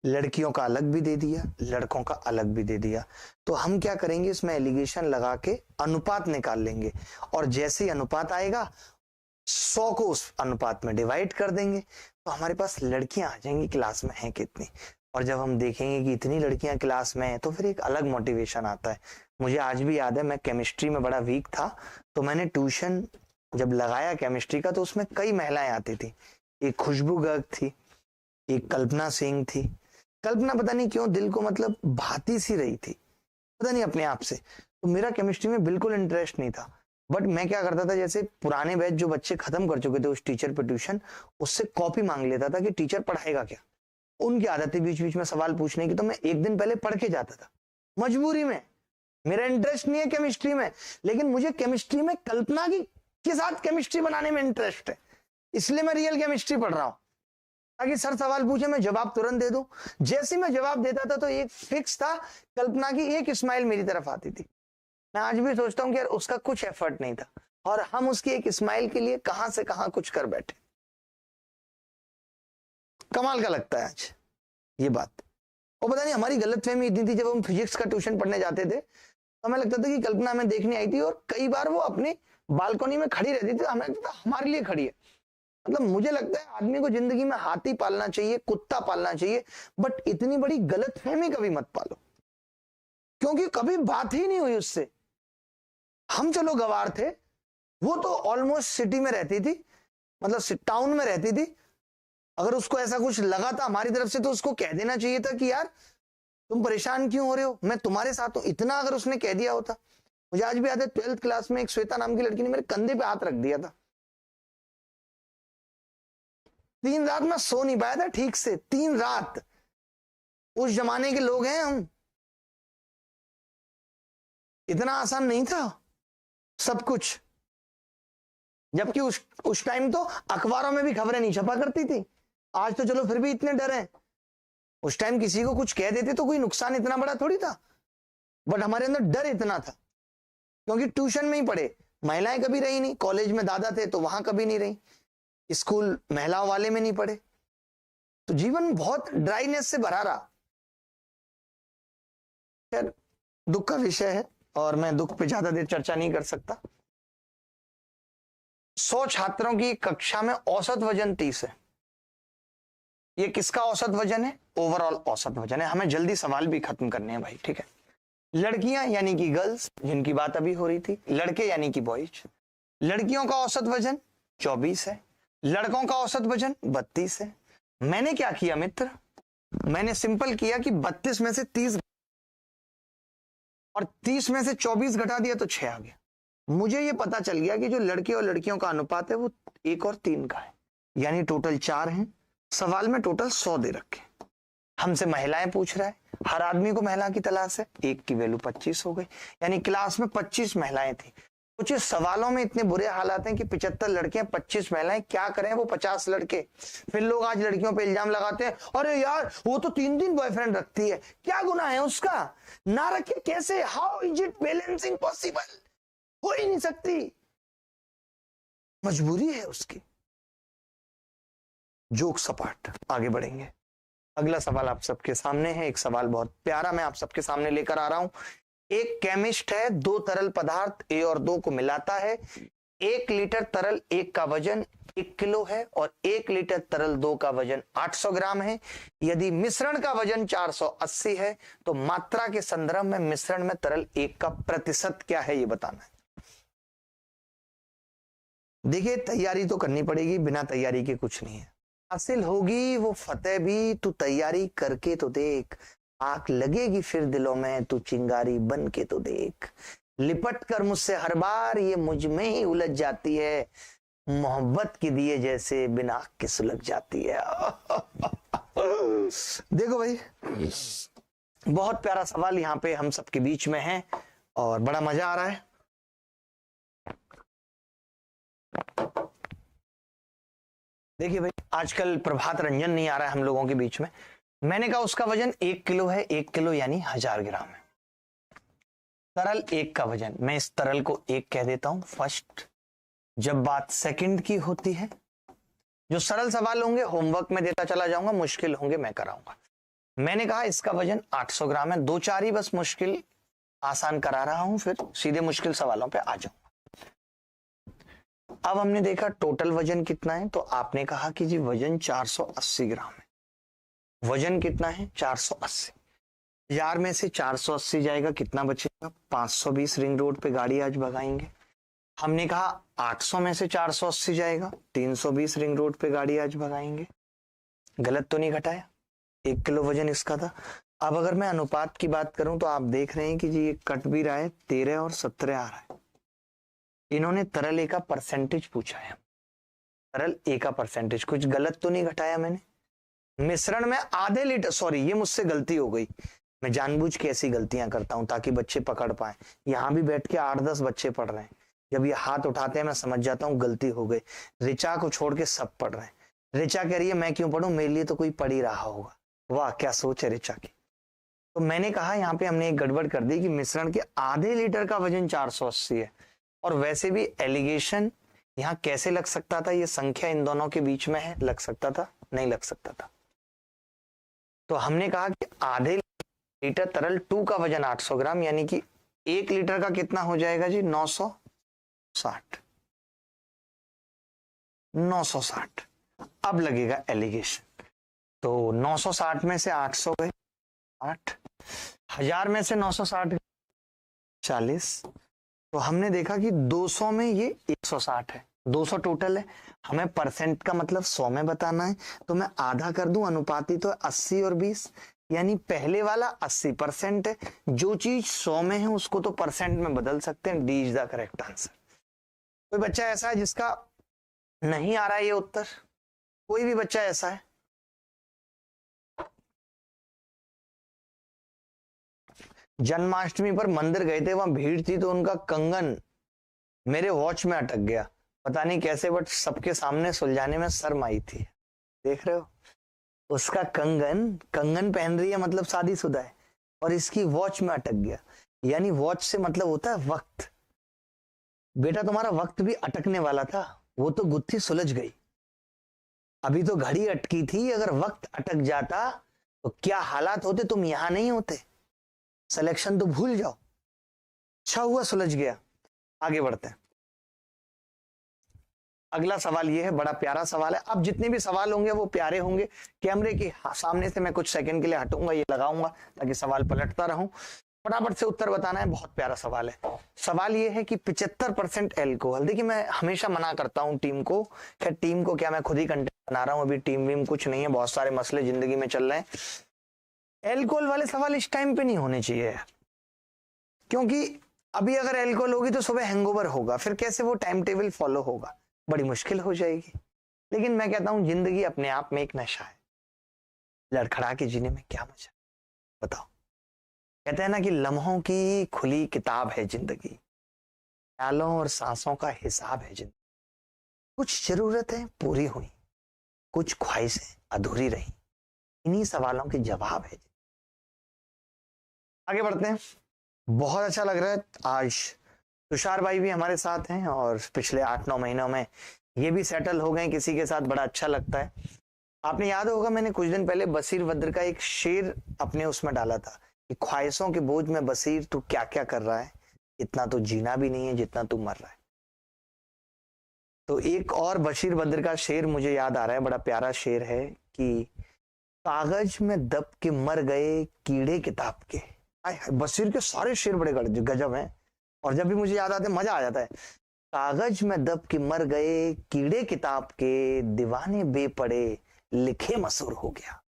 लड़कियों का अलग भी दे दिया, लड़कों का अलग भी दे दिया, तो हम क्या करेंगे, इसमें एलिगेशन लगा के अनुपात निकाल लेंगे और जैसे ही अनुपात आएगा 100 को उस अनुपात में डिवाइड कर देंगे, तो हमारे पास लड़कियां आ जाएंगी क्लास में हैं कितनी। और जब हम देखेंगे कि इतनी लड़कियां क्लास में हैं तो फिर एक अलग मोटिवेशन आता है। मुझे आज भी याद है, मैं केमिस्ट्री में बड़ा वीक था, तो मैंने ट्यूशन जब लगाया केमिस्ट्री का, तो उसमें कई महिलाएं आती थी। एक खुशबू गर्ग थी, एक कल्पना सिंह थी। कल्पना पता नहीं क्यों दिल को मतलब भाती सी रही थी, पता नहीं अपने आप से। तो मेरा केमिस्ट्री में बिल्कुल इंटरेस्ट नहीं था, बट मैं क्या करता था, जैसे पुराने बैच जो बच्चे खत्म कर चुके थे उस टीचर पे ट्यूशन, उससे कॉपी मांग लेता था कि टीचर पढ़ाएगा क्या। उनकी आदत थी बीच बीच में सवाल पूछने की, तो मैं एक दिन पहले पढ़ के जाता था मजबूरी में। मेरा इंटरेस्ट नहीं है केमिस्ट्री में, लेकिन मुझे केमिस्ट्री में कल्पना की के साथ केमिस्ट्री बनाने में इंटरेस्ट है, इसलिए मैं रियल केमिस्ट्री पढ़ रहा हूं, ताकि सर सवाल पूछे मैं जवाब तुरंत दे दूं। जैसे मैं जवाब देता था तो एक फिक्स था, कल्पना की एक स्माइल मेरी तरफ आती थी। मैं आज भी सोचता हूं कि यार उसका कुछ एफर्ट नहीं था और हम उसकी एक स्माइल के लिए कहां से कहां कुछ कर बैठे। कमाल का लगता है आज ये बात। और पता नहीं हमारी गलतफहमी इतनी थी, जब हम फिजिक्स का ट्यूशन पढ़ने जाते थे तो हमें लगता था कि कल्पना हमें देखने आई थी और कई बार वो अपनी बालकनी में खड़ी रहती थी, हमें लगता था हमारे लिए खड़ी है। मतलब मुझे लगता है आदमी को जिंदगी में हाथी पालना चाहिए, कुत्ता पालना चाहिए, बट इतनी बड़ी गलतफहमी कभी मत पालो, क्योंकि कभी बात ही नहीं हुई उससे। हम चलो गवार थे, वो तो ऑलमोस्ट सिटी में रहती थी, मतलब टाउन में रहती थी। अगर उसको ऐसा कुछ लगा था हमारी तरफ से तो उसको कह देना चाहिए था कि यार तुम परेशान क्यों हो रहे हो, मैं तुम्हारे साथ हूं। इतना अगर उसने कह दिया होता। मुझे आज भी याद है 12th क्लास में एक श्वेता नाम की लड़की ने मेरे कंधे पे हाथ रख दिया था। 3 रात मैं सो नहीं पाया था ठीक से, 3 रात। उस जमाने के लोग हैं हम, इतना आसान नहीं था सब कुछ। जबकि उस टाइम तो अखबारों में भी खबरें नहीं छपा करती थी। आज तो चलो फिर भी इतने डर हैं, उस टाइम किसी को कुछ कह देते तो कोई नुकसान इतना बड़ा थोड़ी था, बट हमारे अंदर डर इतना था क्योंकि ट्यूशन में ही पढ़े। महिलाएं कभी रही नहीं, कॉलेज में दादा थे तो वहां कभी नहीं रही, स्कूल महिलाओं वाले में नहीं पढ़े, तो जीवन बहुत ड्राइनेस से भरा रहा। खैर दुख का विषय है और मैं दुख पे ज्यादा देर चर्चा नहीं कर सकता। 100 छात्रों की कक्षा में औसत वजन 30 है। ये किसका औसत वजन है? ओवरऑल औसत वजन है। हमें जल्दी सवाल भी खत्म करने हैं भाई, ठीक है। लड़कियां यानी कि गर्ल्स, जिनकी बात अभी हो रही थी, लड़के यानी कि बॉयज। लड़कियों का औसत वजन 24 है, लड़कों का औसत वजन 32 है। मैंने क्या किया मित्र, मैंने सिंपल किया कि 32 में से 30 और 30 में से 24 घटा दिया तो 6 आ गया। मुझे ये पता चल गया कि जो लड़के और लड़कियों का अनुपात है वो 1 और 3 का है, यानी टोटल 4 हैं। सवाल में टोटल 100 दे रखे, हमसे महिलाएं पूछ रहा है, हर आदमी को महिला की तलाश है, एक की वैल्यू 25 हो गई, यानी क्लास में 25 महिलाएं थी। कुछ सवालों में इतने बुरे हालात हैं कि 75 लड़के 25 महिलाएं, क्या करें वो 50 लड़के। फिर लोग आज लड़कियों पे इल्जाम लगाते हैं, अरे यार वो तो 3 बॉयफ्रेंड रखती है, क्या गुनाह है उसका, ना रखे कैसे, how is it balancing possible, हो ही नहीं सकती, मजबूरी है उसकी। जोक सपाट, आगे बढ़ेंगे। अगला सवाल आप सबके सामने है, एक सवाल बहुत प्यारा मैं आप सबके सामने लेकर आ रहा हूं। एक केमिस्ट है, 2 तरल पदार्थ ए और 2 को मिलाता है। 1 लीटर तरल 1 का वजन 1 किलो है और 1 लीटर तरल 2 का वजन 800 ग्राम है। यदि मिश्रण का वजन 480 है तो मात्रा के संदर्भ में मिश्रण में तरल 1 का प्रतिशत क्या है, ये बताना है। देखिए तैयारी तो करनी पड़ेगी, बिना तैयारी के कुछ नहीं है। हासिल होगी वो फतेह भी, तू तैयारी करके तो देख, आग लगेगी फिर दिलों में, तू चिंगारी बन के तो देख। लिपट कर मुझसे हर बार ये मुझ में ही उलझ जाती है, मोहब्बत की दिए जैसे बिना आग के सुलग जाती है। देखो भाई, बहुत प्यारा सवाल यहाँ पे हम सबके बीच में है और बड़ा मजा आ रहा है। देखिए भाई, आजकल प्रभात रंजन नहीं आ रहा है हम लोगों के बीच में। मैंने कहा उसका वजन 1 किलो है, 1 किलो यानी 1000 ग्राम है। तरल एक का वजन, मैं इस तरल को एक कह देता हूं फर्स्ट। जब बात सेकंड की होती है, जो सरल सवाल होंगे होमवर्क में देता चला जाऊंगा, मुश्किल होंगे मैं कराऊंगा। मैंने कहा इसका वजन 800 ग्राम है, दो चार ही बस मुश्किल आसान करा रहा हूं, फिर सीधे मुश्किल सवालों पे आ जाऊंगा। अब हमने देखा टोटल वजन कितना है, तो आपने कहा कि जी वजन 480 ग्राम है। वजन कितना है? 480। यार में से 480 जाएगा, कितना बचेगा? 520 रिंग रोड पे गाड़ी आज भगाएंगे। हमने कहा 800 में से 480 जाएगा, 320 रिंग रोड पे गाड़ी आज भगाएंगे। गलत तो नहीं घटाया? 1 किलो वजन इसका था। अब अगर मैं अनुपात की बात करूं तो आप देख रहे हैं कि जी ये कट भी रहा है, 13 और 17 आ रहा है। इन्होंने तरल ए का परसेंटेज पूछा है, तरल ए का परसेंटेज, कुछ गलत तो नहीं घटाया मैंने? मिश्रण में आधे लीटर, सॉरी ये मुझसे गलती हो गई, मैं जानबूझ के ऐसी गलतियां करता हूं ताकि बच्चे पकड़ पाए। यहां भी बैठ के 8-10 बच्चे पढ़ रहे हैं, जब ये हाथ उठाते हैं मैं समझ जाता हूं गलती हो गई। ऋचा को छोड़ के सब पढ़ रहे हैं। ऋचा कह रही है मैं क्यों पढ़ूं, मेरे लिए तो कोई पढ़ ही रहा होगा। वाह क्या सोच है ऋचा की। तो मैंने कहा यहाँ पे हमने एक गड़बड़ कर दी कि मिश्रण के आधे लीटर का वजन 480 है। और वैसे भी एलिगेशन यहाँ कैसे लग सकता था, ये संख्या इन दोनों के बीच में है, लग सकता था? नहीं लग सकता था। तो हमने कहा कि आधे लीटर तरल 2 का वजन 800 ग्राम, यानी कि 1 लीटर का कितना हो जाएगा जी? 960। 960। अब लगेगा एलिगेशन, तो 960 में से 800 गए 8, 1000 में से 960 गए 40। तो हमने देखा कि 200 में ये 160 है, 200 टोटल है। हमें परसेंट का मतलब 100 में बताना है, तो मैं आधा कर दूं, अनुपाती तो 80 और 20, यानी पहले वाला 80% है। जो चीज 100 में है उसको तो परसेंट में बदल सकते हैं। D is the correct answer. कोई बच्चा ऐसा है जिसका नहीं आ रहा है ये उत्तर? कोई भी बच्चा ऐसा है? जन्माष्टमी पर मंदिर गए थे, वहां भीड़ थी, तो उनका कंगन मेरे वॉच में अटक गया, पता नहीं कैसे, बट सबके सामने सुलझाने में शर्म आई थी। देख रहे हो, उसका कंगन पहन रही है मतलब शादीशुदा है, और इसकी वॉच में अटक गया। यानी वॉच से मतलब होता है वक्त। बेटा तुम्हारा वक्त भी अटकने वाला था, वो तो गुत्थी सुलझ गई। अभी तो घड़ी अटकी थी, अगर वक्त अटक जाता तो क्या हालात होते, तुम यहां नहीं होते। सिलेक्शन तो भूल जाओ। अच्छा हुआ सुलझ गया। आगे बढ़ते हैं। अगला सवाल ये है, बड़ा प्यारा सवाल है। अब जितने भी सवाल होंगे वो प्यारे होंगे। कैमरे के सामने से मैं कुछ सेकंड के लिए हटूंगा, ये लगाऊंगा ताकि सवाल पलटता रहूं। फटाफट से उत्तर बताना है, बहुत प्यारा सवाल है। सवाल ये है कि 75% एल्कोहल, देखिए मैं हमेशा मना करता हूं टीम को, खैर टीम को क्या, मैं खुद ही कंटेंट बना रहा हूं, अभी टीम वीम कुछ नहीं है, बहुत सारे मसले जिंदगी में चल रहे हैं। एल्कोहल वाले सवाल इस टाइम पे नहीं होने चाहिए यार, क्योंकि अभी अगर एल्कोहल होगी तो सुबह हैंगओवर होगा, फिर कैसे वो टाइम टेबल फॉलो होगा, बड़ी मुश्किल हो जाएगी। लेकिन मैं कहता हूं जिंदगी अपने आप में एक नशा है, लड़खड़ा के जीने में क्या मजा, बताओ। कहते हैं ना कि लम्हों की खुली किताब है जिंदगी, ख्यालों और सांसों का हिसाब है जिंदगी। कुछ जरूरतें पूरी हुई, कुछ ख्वाहिशें अधूरी रही, इन्हीं सवालों के जवाब है। आगे बढ़ते हैं। बहुत अच्छा लग रहा है, आज तुषार भाई भी हमारे साथ हैं और पिछले 8-9 महीनों में ये भी सेटल हो गए किसी के साथ, बड़ा अच्छा लगता है। आपने याद होगा मैंने कुछ दिन पहले बशीर वद्र का एक शेर अपने उसमें डाला था कि ख्वाहिशों के बोझ में बशीर तू क्या क्या कर रहा है, इतना तो जीना भी नहीं है जितना तू मर रहा है। तो एक और बशीर वद्र का शेर मुझे याद आ रहा है, बड़ा प्यारा शेर है कि कागज में दब के मर गए कीड़े किताब के। बशीर के सारे शेर बड़े गजब हैं, और जब भी मुझे याद आते मजा आ जाता है। कागज में दब के मर गए कीड़े किताब के, दीवाने बेपड़े लिखे मशहूर हो गया।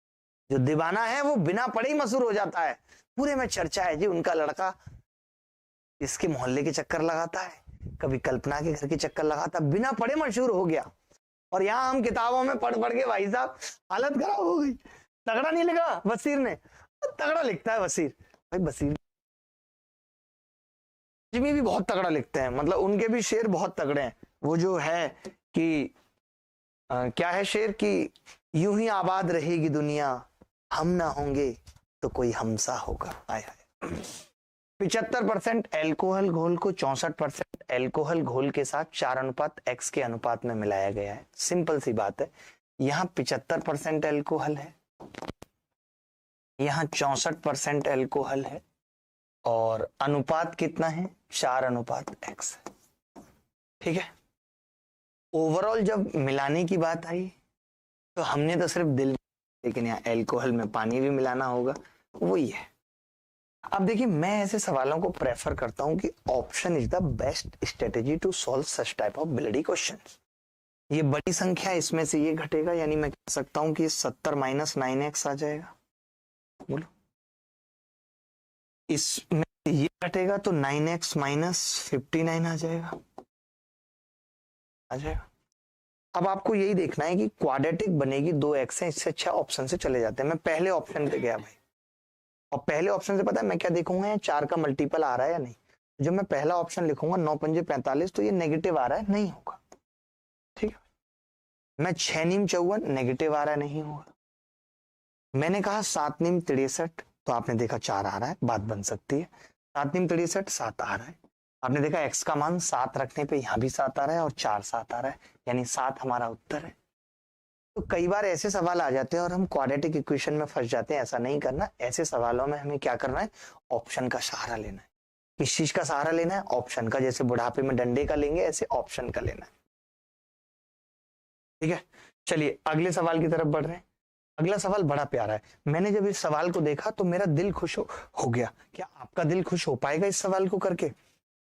जो दीवाना है वो बिना पढ़े ही मशहूर हो जाता है। पूरे में चर्चा है जी, उनका लड़का इसके मोहल्ले के चक्कर लगाता है, कभी कल्पना के घर के चक्कर लगाता, बिना पढ़े मशहूर हो गया। और यहाँ हम किताबों में पढ़ पढ़ के भाई साहब हालत खराब हो गई। तगड़ा नहीं लिखा बशीर ने, तगड़ा लिखता है बशीर भाई। बशीर जिमी भी बहुत तगड़ा लिखते हैं, मतलब उनके भी शेर बहुत तगड़े हैं। वो जो है कि क्या है शेर कि यूं ही आबाद रहेगी दुनिया, हम ना होंगे तो कोई हमसा होगा। आय हाय। 75% एल्कोहल घोल को 64% एल्कोहल घोल के साथ 4:X के अनुपात में मिलाया गया है। सिंपल सी बात है, यहां 75% एल्कोहल है, यहां 64% एल्कोहल है और अनुपात कितना है? 4:X है। ठीक है, ओवरऑल जब मिलाने की बात आई तो हमने तो सिर्फ दिल, लेकिन यहाँ एल्कोहल में पानी भी मिलाना होगा, वही है। अब देखिए, मैं ऐसे सवालों को प्रेफर करता हूं कि option is the best strategy to solve such type of bloody questions. ये बड़ी संख्या, इसमें से ये घटेगा, यानी मैं कह सकता हूं कि 70 - 9x आ जाएगा। बोलो, इसमें ये घटेगा तो 9x - 59 आ जाएगा, आ जाएगा। अब आपको यही देखना है कि क्वाड्रेटिक बनेगी 2x है, इससे अच्छा ऑप्शन से चले जाते हैं। मैं पहले ऑप्शन पे गया भाई, और पहले ऑप्शन से पता है मैं क्या देखूंगा? 4 का मल्टीपल आ रहा है या नहीं। जब मैं पहला ऑप्शन लिखूंगा 9 × 5 = 45, तो ये नेगेटिव आ रहा है, नहीं होगा। ठीक है, मैं 6 × 9 = 54, नेगेटिव आ रहा है, नहीं होगा। मैंने कहा 7 × 9 = 63, तो आपने देखा 4 आ रहा है, बात बन सकती है। 7 × 9 = 63, 7 आ रहा है। आपने देखा x का मान 7 रखने पे यहां भी 7 आ रहा है और 4 7 आ रहा है, यानी 7 हमारा उत्तर है। तो कई बार ऐसे सवाल आ जाते हैं और हम क्वाड्रेटिक इक्वेशन में फंस जाते हैं। ऐसा नहीं करना। ऐसे सवालों में हमें क्या करना है? ऑप्शन का सहारा लेना है। किस चीज का सहारा लेना है? ऑप्शन का। जैसे बुढ़ापे में डंडे का लेंगे, ऐसे ऑप्शन का लेना है। ठीक है, चलिए अगले सवाल की तरफ बढ़ रहे हैं। अगला सवाल बड़ा प्यारा है। मैंने जब इस सवाल को देखा तो मेरा दिल खुश हो गया। क्या आपका दिल खुश हो पाएगा इस सवाल को करके?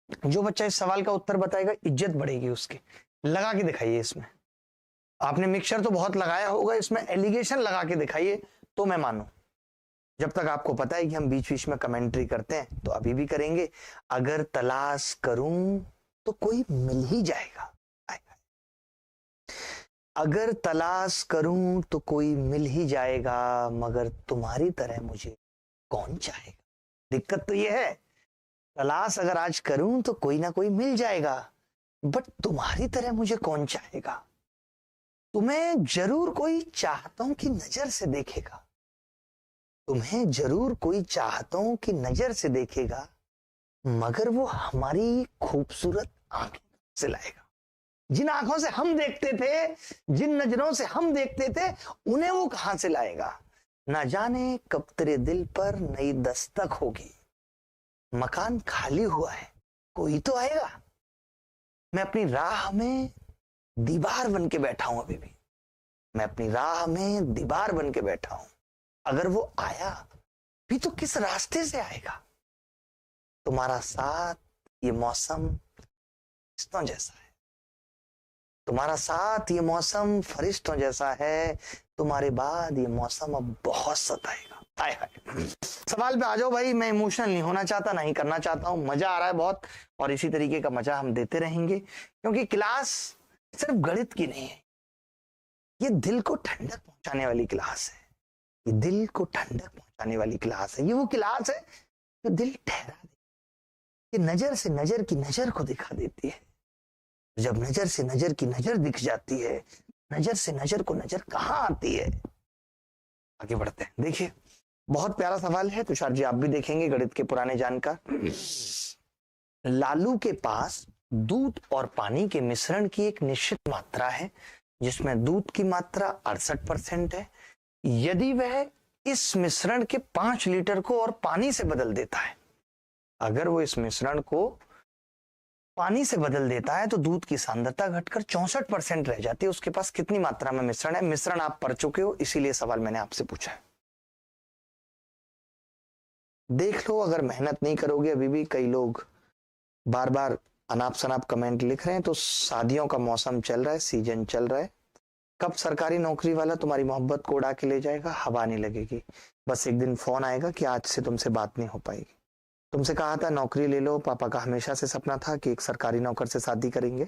जो बच्चा इस सवाल का उत्तर बताएगा, इज्जत बढ़ेगी उसकी। लगा के दिखाइए। इसमें आपने मिक्सचर तो बहुत लगाया होगा, इसमें एलिगेशन लगा के दिखाइए तो मैं मानूं। जब तक आपको पता है कि हम बीच बीच में कमेंट्री करते हैं, तो अभी भी करेंगे। अगर तलाश करूं तो कोई मिल ही जाएगा। अगर तलाश करूं तो कोई मिल ही जाएगा, मगर तुम्हारी तरह मुझे कौन चाहेगा। दिक्कत तो यह है, तलाश अगर आज करूं तो कोई ना कोई मिल जाएगा, बट तुम्हारी तरह मुझे कौन चाहेगा। तुम्हें जरूर कोई चाहतों की नजर से देखेगा, तुम्हें जरूर कोई चाहतों की नजर से देखेगा, मगर वो हमारी खूबसूरत आंखें से लाएगा। जिन आंखों से हम देखते थे, जिन नजरों से हम देखते थे, उन्हें वो कहां से लाएगा। ना जाने कब तेरे दिल पर नई दस्तक होगी। मकान खाली हुआ है, कोई तो आएगा। मैं अपनी राह में दीवार बन के बैठा हूं। अभी भी मैं अपनी राह में दीवार बन के बैठा हूं। अगर वो आया भी तो किस रास्ते से आएगा। तुम्हारा साथ ये मौसम फरिश्तों जैसा है, तुम्हारा साथ ये मौसम फरिश्तों जैसा है। तुम्हारे बाद ये मौसम अब बहुत सताएगा। हाय हाय। सवाल पे आ जाओ भाई। मैं इमोशनल नहीं होना चाहता, नहीं करना चाहता हूं। मजा आ रहा है बहुत, और इसी तरीके का मजा हम देते रहेंगे, क्योंकि क्लास सिर्फ गणित की नहीं है, ये दिल को ठंडक पहुंचाने वाली क्लास है। ये दिल को ठंडक पहुंचाने वाली क्लास है। ये वो क्लास है जो दिल ठहरा दे, ये नजर से नजर की नजर को दिखा देती है। जब नजर से नजर की नजर दिख जाती है, नजर से नजर को नजर कहां आती है। आगे बढ़ते हैं। देखिए, बहुत प्यारा सवाल है। तुषार जी आप भी देखेंगे, गणित के पुराने जानकार। लालू के पास दूध और पानी के मिश्रण की एक निश्चित मात्रा है, जिसमें दूध की मात्रा 68% है। यदि वह इस मिश्रण के 5 लीटर को और पानी से बदल देता है, अगर वो इस मिश्रण को पानी से बदल देता है, तो दूध की सांद्रता घटकर 64% रह जाती है। उसके पास कितनी मात्रा में मिश्रण है? मिश्रण आप पढ़ चुके हो, इसीलिए सवाल मैंने आपसे पूछा है। देख लो, अगर मेहनत नहीं करोगे, अभी भी कई लोग बार बार अनाप शनाप कमेंट लिख रहे हैं। तो शादियों का मौसम चल रहा है, सीजन चल रहा है। कब सरकारी नौकरी वाला तुम्हारी मोहब्बत को उड़ा के ले जाएगा? हवा नहीं लगेगी। बस एक दिन फोन आएगा कि आज से तुमसे बात नहीं हो पाएगी। तुमसे कहा था नौकरी ले लो, पापा का हमेशा से सपना था कि एक सरकारी नौकर से शादी करेंगे,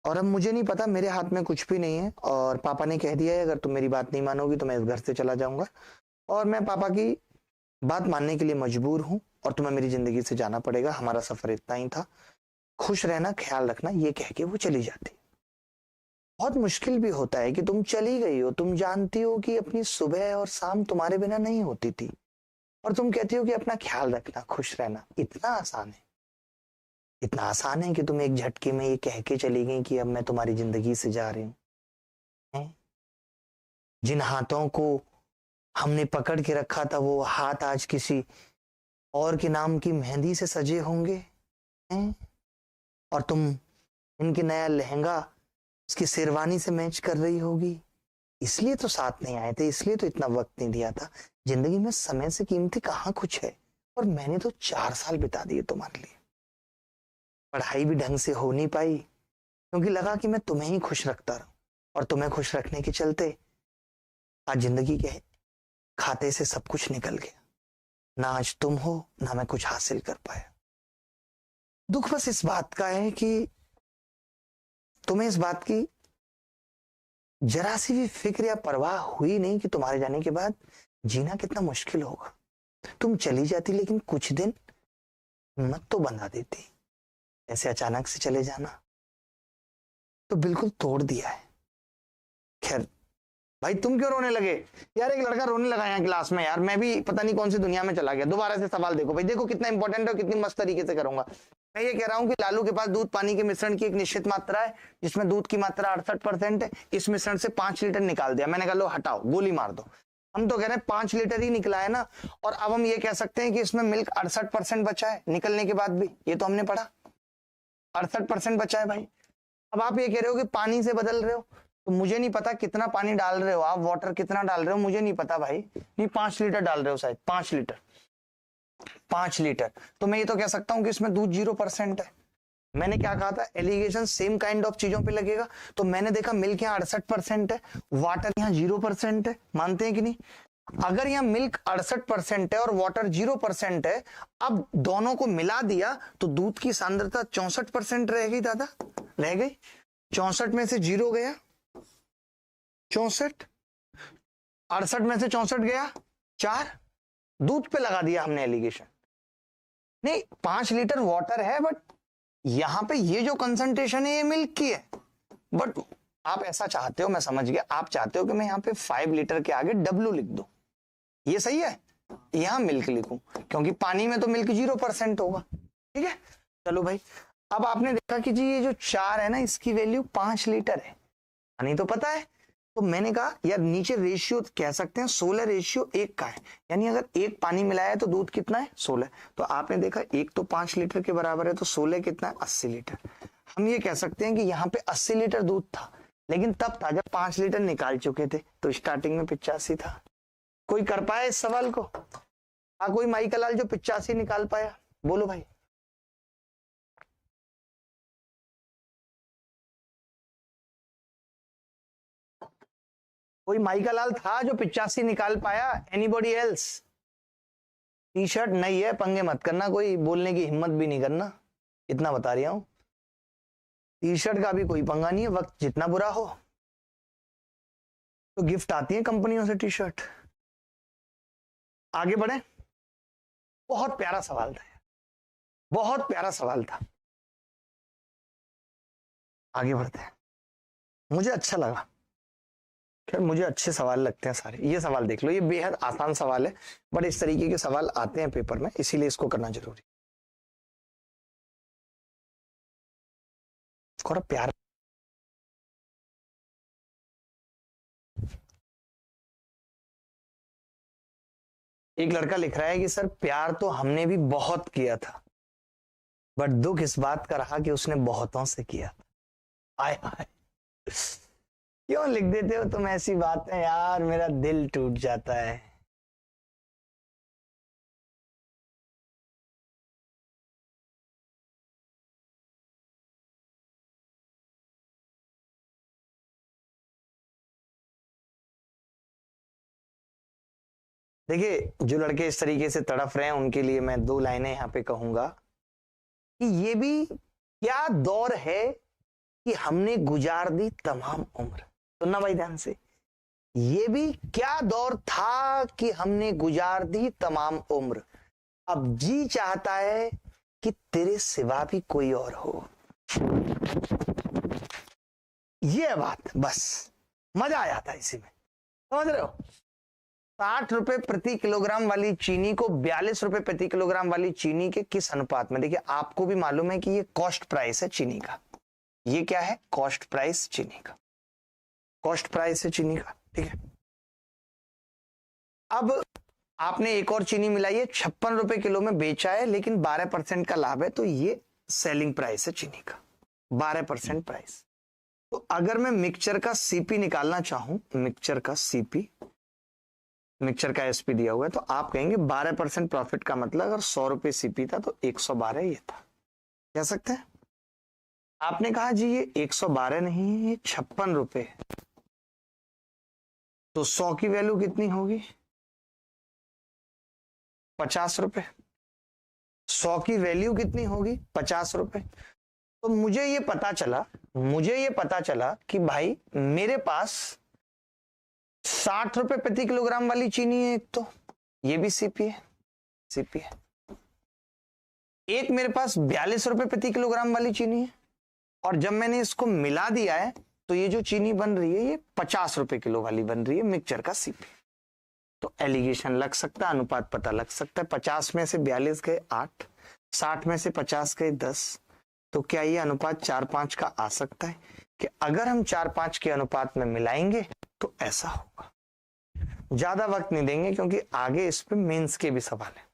और अब मुझे नहीं पता, मेरे हाथ में कुछ भी नहीं है, और पापा ने कह दिया है अगर तुम मेरी बात नहीं मानोगी तो मैं इस घर से चला जाऊंगा, और मैं पापा की बात मानने के लिए मजबूर हूं, और तुम्हें मेरी जिंदगी से जाना पड़ेगा। हमारा सफर इतना ही था, खुश रहना, ख्याल रखना, ये कह के वो चली जाती। बहुत मुश्किल भी होता है कि तुम चली गई हो, तुम जानती हो कि अपनी सुबह और शाम तुम्हारे बिना नहीं होती थी, और तुम कहती हो कि अपना ख्याल रखना, खुश रहना। इतना आसान है, इतना आसान है कि तुम एक झटके में ये कह के चली गई कि अब मैं तुम्हारी जिंदगी से जा रही हूं। जिन हाथों को हमने पकड़ के रखा था वो हाथ आज किसी और के नाम की मेहंदी से सजे होंगे हैं? और तुम इनके नया लहंगा उसकी शेरवानी से मैच कर रही होगी। इसलिए तो साथ नहीं आए थे, इसलिए तो इतना वक्त नहीं दिया था। जिंदगी में समय से कीमती कहाँ कुछ है। और मैंने तो 4 साल बिता दिए तुम्हारे लिए। पढ़ाई भी ढंग से हो नहीं पाई क्योंकि लगा कि मैं तुम्हें ही खुश रखता रहूं, और तुम्हें खुश रखने के चलते आज जिंदगी के खाते से सब कुछ निकल गया। ना आज तुम हो, ना मैं कुछ हासिल कर पाया। दुख बस इस बात का है कि तुम्हें इस बात की जरा सी भी फिक्र या परवाह हुई नहीं कि तुम्हारे जाने के बाद जीना कितना मुश्किल होगा। तुम चली जाती लेकिन कुछ दिन हिम्मत तो बंधा देती। ऐसे अचानक से चले जाना तो बिल्कुल तोड़ दिया है। खैर भाई, तुम क्यों रोने लगे यार? एक लड़का रोने लगा यहाँ क्लास में यार, मैं भी पता नहीं कौन सी दुनिया में चला गया। दोबारा से सवाल देखो भाई, देखो कितना इंपॉर्टेंट है और कितनी मस्त तरीके से करूंगा। मैं ये कह रहा हूँ कि लालू के पास दूध पानी के मिश्रण की एक निश्चित मात्रा है, जिसमें दूध की मात्रा 68% है। इस मिश्रण से 5 लीटर निकाल दिया। मैंने कहा लो हटाओ, गोली मार दो। हम तो कह रहे हैं 5 लीटर ही निकला है ना, और अब हम ये कह सकते हैं कि इसमें मिल्क 68% बचा है निकलने के बाद भी। ये तो हमने पढ़ा, 68% बचा है भाई। अब आप ये कह रहे हो कि पानी से बदल रहे हो, तो मुझे नहीं पता कितना पानी डाल रहे हो आप, वाटर कितना डाल रहे हो मुझे नहीं पता भाई। नहीं 5 लीटर डाल रहे हो शायद, 5 लीटर। 5 लीटर तो मैं ये तो कह सकता हूं कि इसमें दूध 0% है। मैंने क्या कहा था, एलिगेशन सेम काइंड ऑफ चीजों पे लगेगा। तो मैंने देखा मिल्क यहाँ 68% है, वाटर यहाँ 0% है। मानते हैं कि नहीं? अगर यहाँ मिल्क 68% है और वाटर 0% है, अब दोनों को मिला दिया तो दूध की सांद्रता 64% रह गई। दादा रह गई 64 में से 0 गया 64, 68 में से 64 गया 4, दूध पे लगा दिया हमने एलिगेशन। नहीं 5 लीटर वाटर है, बट यहां पे ये जो कंसंट्रेशन है ये मिल्क की है। बट आप ऐसा चाहते हो, मैं समझ गया, आप चाहते हो कि मैं यहाँ पे 5 लीटर के आगे W लिख दूं। ये सही है, यहां मिल्क लिखूं क्योंकि पानी में तो मिल्क 0% होगा। ठीक है, चलो भाई। अब आपने देखा कि जी ये जो 4 है ना, इसकी वैल्यू 5 लीटर है। पानी तो पता है, तो मैंने कहा यार नीचे रेशियो कह सकते हैं 16:1 का है, यानी अगर 1 पानी मिलाया है तो दूध कितना है 16। तो आपने देखा 1 तो 5 लीटर के बराबर है, तो 16 कितना है 80 लीटर। हम ये कह सकते हैं कि यहाँ पे 80 लीटर दूध था, लेकिन तब था जब 5 लीटर निकाल चुके थे, तो स्टार्टिंग में 85 था। कोई कर पाया इस सवाल को? हाँ, कोई माई का लाल जो 85 निकाल पाया, बोलो भाई। कोई माई का लाल था जो 85 निकाल पाया? Anybody else? टी शर्ट नहीं है, पंगे मत करना, कोई बोलने की हिम्मत भी नहीं करना, इतना बता रहा हूं। टी शर्ट का भी कोई पंगा नहीं है, वक्त जितना बुरा हो तो गिफ्ट आती है कंपनियों से टी शर्ट। आगे बढ़े, बहुत प्यारा सवाल था, बहुत प्यारा सवाल था। आगे बढ़ते हैं, मुझे अच्छा लगा। खैर मुझे अच्छे सवाल लगते हैं सारे। ये सवाल देख लो, ये बेहद आसान सवाल है, बट इस तरीके के सवाल आते हैं पेपर में, इसीलिए इसको करना जरूरी। थोड़ा प्यार। एक लड़का लिख रहा है कि सर प्यार तो हमने भी बहुत किया था, बट दुख इस बात का रहा कि उसने बहुतों से किया था। आय हाय, क्यों लिख देते हो तुम ऐसी बातें यार, मेरा दिल टूट जाता है। देखिए, जो लड़के इस तरीके से तड़फ रहे हैं उनके लिए मैं 2 लाइनें यहाँ पे कहूंगा कि ये भी क्या दौर है कि हमने गुजार दी तमाम उम्र। सुनना भाई ध्यान से, ये भी क्या दौर था कि हमने गुजार दी तमाम उम्र, अब जी चाहता है कि तेरे सिवा भी कोई और हो। ये बात बस मजा आ जाता है इसी में, समझ रहे हो? 60 रुपए प्रति किलोग्राम वाली चीनी को 42 रुपए प्रति किलोग्राम वाली चीनी के किस अनुपात में? देखिए आपको भी मालूम है कि ये कॉस्ट प्राइस है चीनी का। ये क्या है? कॉस्ट प्राइस चीनी का, कॉस्ट प्राइस है चीनी का, ठीक है। अब आपने एक और चीनी मिलाई है, 56 रुपए किलो में बेचा है, लेकिन 12% का लाभ है, तो ये सेलिंग प्राइस है चीनी का, 12% प्राइस। तो अगर मैं मिक्सचर का सीपी निकालना चाहूं, मिक्सचर का सीपी, मिक्सचर का एसपी दिया हुआ है, तो आप कहेंगे 12% प्रॉफिट का मतलब अगर 100 रुपए सीपी था तो 112 ये था, कह सकते हैं। आपने कहा जी ये 112 नहीं है, ये 56 रुपए है, तो 100 की वैल्यू कितनी होगी? 50 रुपए। 100 की वैल्यू कितनी होगी? 50 रुपए। तो मुझे ये पता चला कि भाई मेरे पास 60 रुपए प्रति किलोग्राम वाली चीनी है, एक तो ये भी सीपी है। एक मेरे पास 42 रुपए प्रति किलोग्राम वाली चीनी है, और जब मैंने इसको मिला दिया है तो ये जो चीनी बन रही है ये 50 रुपए किलो वाली बन रही है, मिक्सचर का सीपी। तो एलिगेशन लग सकता है, अनुपात पता लग सकता है। 50 में से 42 गए 8, 60 में से 50 गए 10, तो क्या ये अनुपात 4-5 का आ सकता है कि अगर हम 4-5 के अनुपात में मिलाएंगे तो ऐसा होगा। ज्यादा वक्त नहीं देंगे क्योंकि आगे इस पे मेंस के भी सवाल है।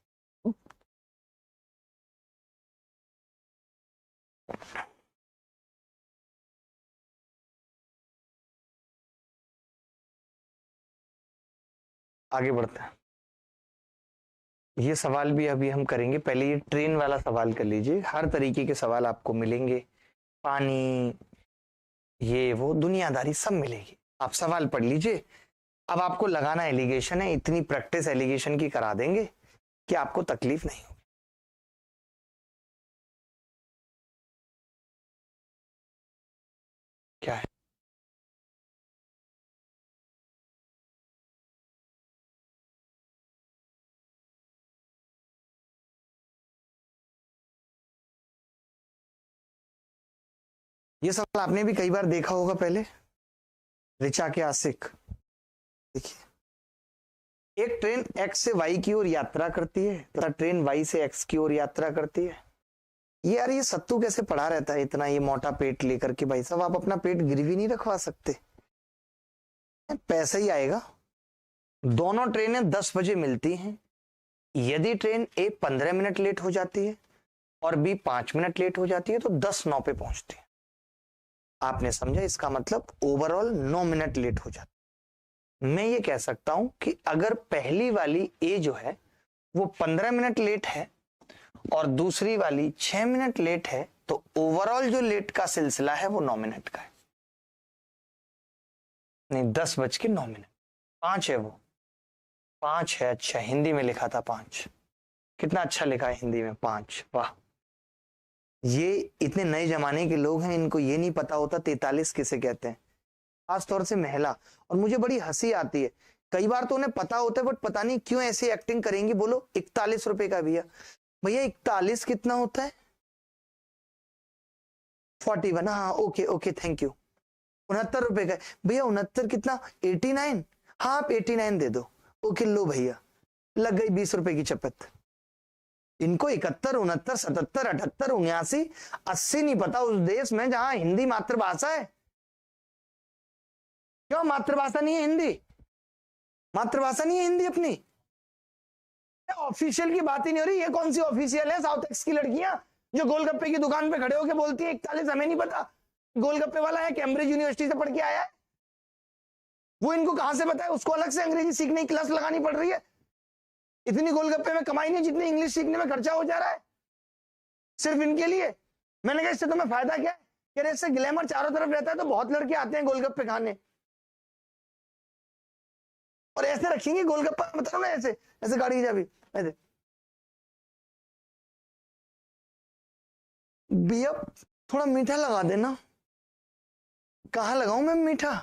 आगे बढ़ते हैं। ये सवाल भी अभी हम करेंगे, पहले ये ट्रेन वाला सवाल कर लीजिए। हर तरीके के सवाल आपको मिलेंगे, पानी, ये वो दुनियादारी सब मिलेगी। आप सवाल पढ़ लीजिए। अब आपको लगाना एलिगेशन है, इतनी प्रैक्टिस एलिगेशन की करा देंगे कि आपको तकलीफ नहीं होगी। क्या है? ये सवाल आपने भी कई बार देखा होगा पहले, ऋचा के आशिक। देखिए, एक ट्रेन एक्स से वाई की ओर यात्रा करती है तथा ट्रेन वाई से एक्स की ओर यात्रा करती है। ये यार ये सत्तू कैसे पड़ा रहता है इतना ये मोटा पेट लेकर के? भाई साहब आप अपना पेट गिरवी नहीं रखवा सकते, पैसा ही आएगा। दोनों ट्रेनें 10 बजे मिलती हैं। यदि ट्रेन ए 15 मिनट लेट हो जाती है और बी 5 मिनट लेट हो जाती है तो 10:09 पे पहुंचती है। आपने समझा? इसका मतलब ओवरऑल 9 मिनट लेट हो जाती है। मैं ये कह सकता हूं कि अगर पहली वाली ए जो है वो 15 मिनट लेट है और दूसरी वाली 6 मिनट लेट है, तो ओवरऑल जो लेट का सिलसिला है वो 9 मिनट का है। नहीं, 10:09। 5 है, वो 5 है। अच्छा, हिंदी में लिखा था 5। कितना अच्छा लिखा है हिंदी में 5। वाह, ये इतने नए जमाने के लोग हैं, इनको ये नहीं पता होता 43 किसे कहते हैं, खासतौर से महिला। और मुझे बड़ी हंसी आती है, कई बार तो उन्हें पता होता है बट पता नहीं क्यों ऐसी एक्टिंग करेंगी। बोलो 41 रुपए का भैया, भैया 41 कितना होता है? 41। हाँ ओके ओके थैंक यू। 69 रुपए का भैया, 69 कितना? 89। हाँ आप 89 दे दो। ओके लो भैया, लग गई 20 रुपए की चपत। इनको 71, 69, 77, 78, 79, 80 नहीं पता उस देश में जहां हिंदी मातृभाषा है। क्यों मातृभाषा नहीं है हिंदी? मातृभाषा नहीं है हिंदी अपनी? ऑफिशियल की बात ही नहीं हो रही। ये कौन सी ऑफिशियल है? साउथ एक्स की लड़कियां जो गोलगप्पे की दुकान पे खड़े होकर बोलती है 41, हमें नहीं पता। गोलगप्पे वाला है, कैम्ब्रिज यूनिवर्सिटी से पढ़ के आया है, वो इनको कहां से पता है? उसको अलग से अंग्रेजी सीखने की क्लास लगानी पड़ रही है। इतनी गोलगप्पे में कमाई नहीं जितनी इंग्लिश सीखने में खर्चा हो जा रहा है सिर्फ इनके लिए। मैंने कहा इससे तुम्हें फायदा क्या है? कह रहे इससे ग्लैमर चारों तरफ रहता है तो बहुत लड़के आते हैं गोलगप्पे खाने। और ऐसे रखेंगे गोलगप्पा, मतलब ना ऐसे ऐसे गाड़ी की चाबी ऐसे। भैया थोड़ा मीठा लगा देना। कहाँ लगाऊं मैं मीठा?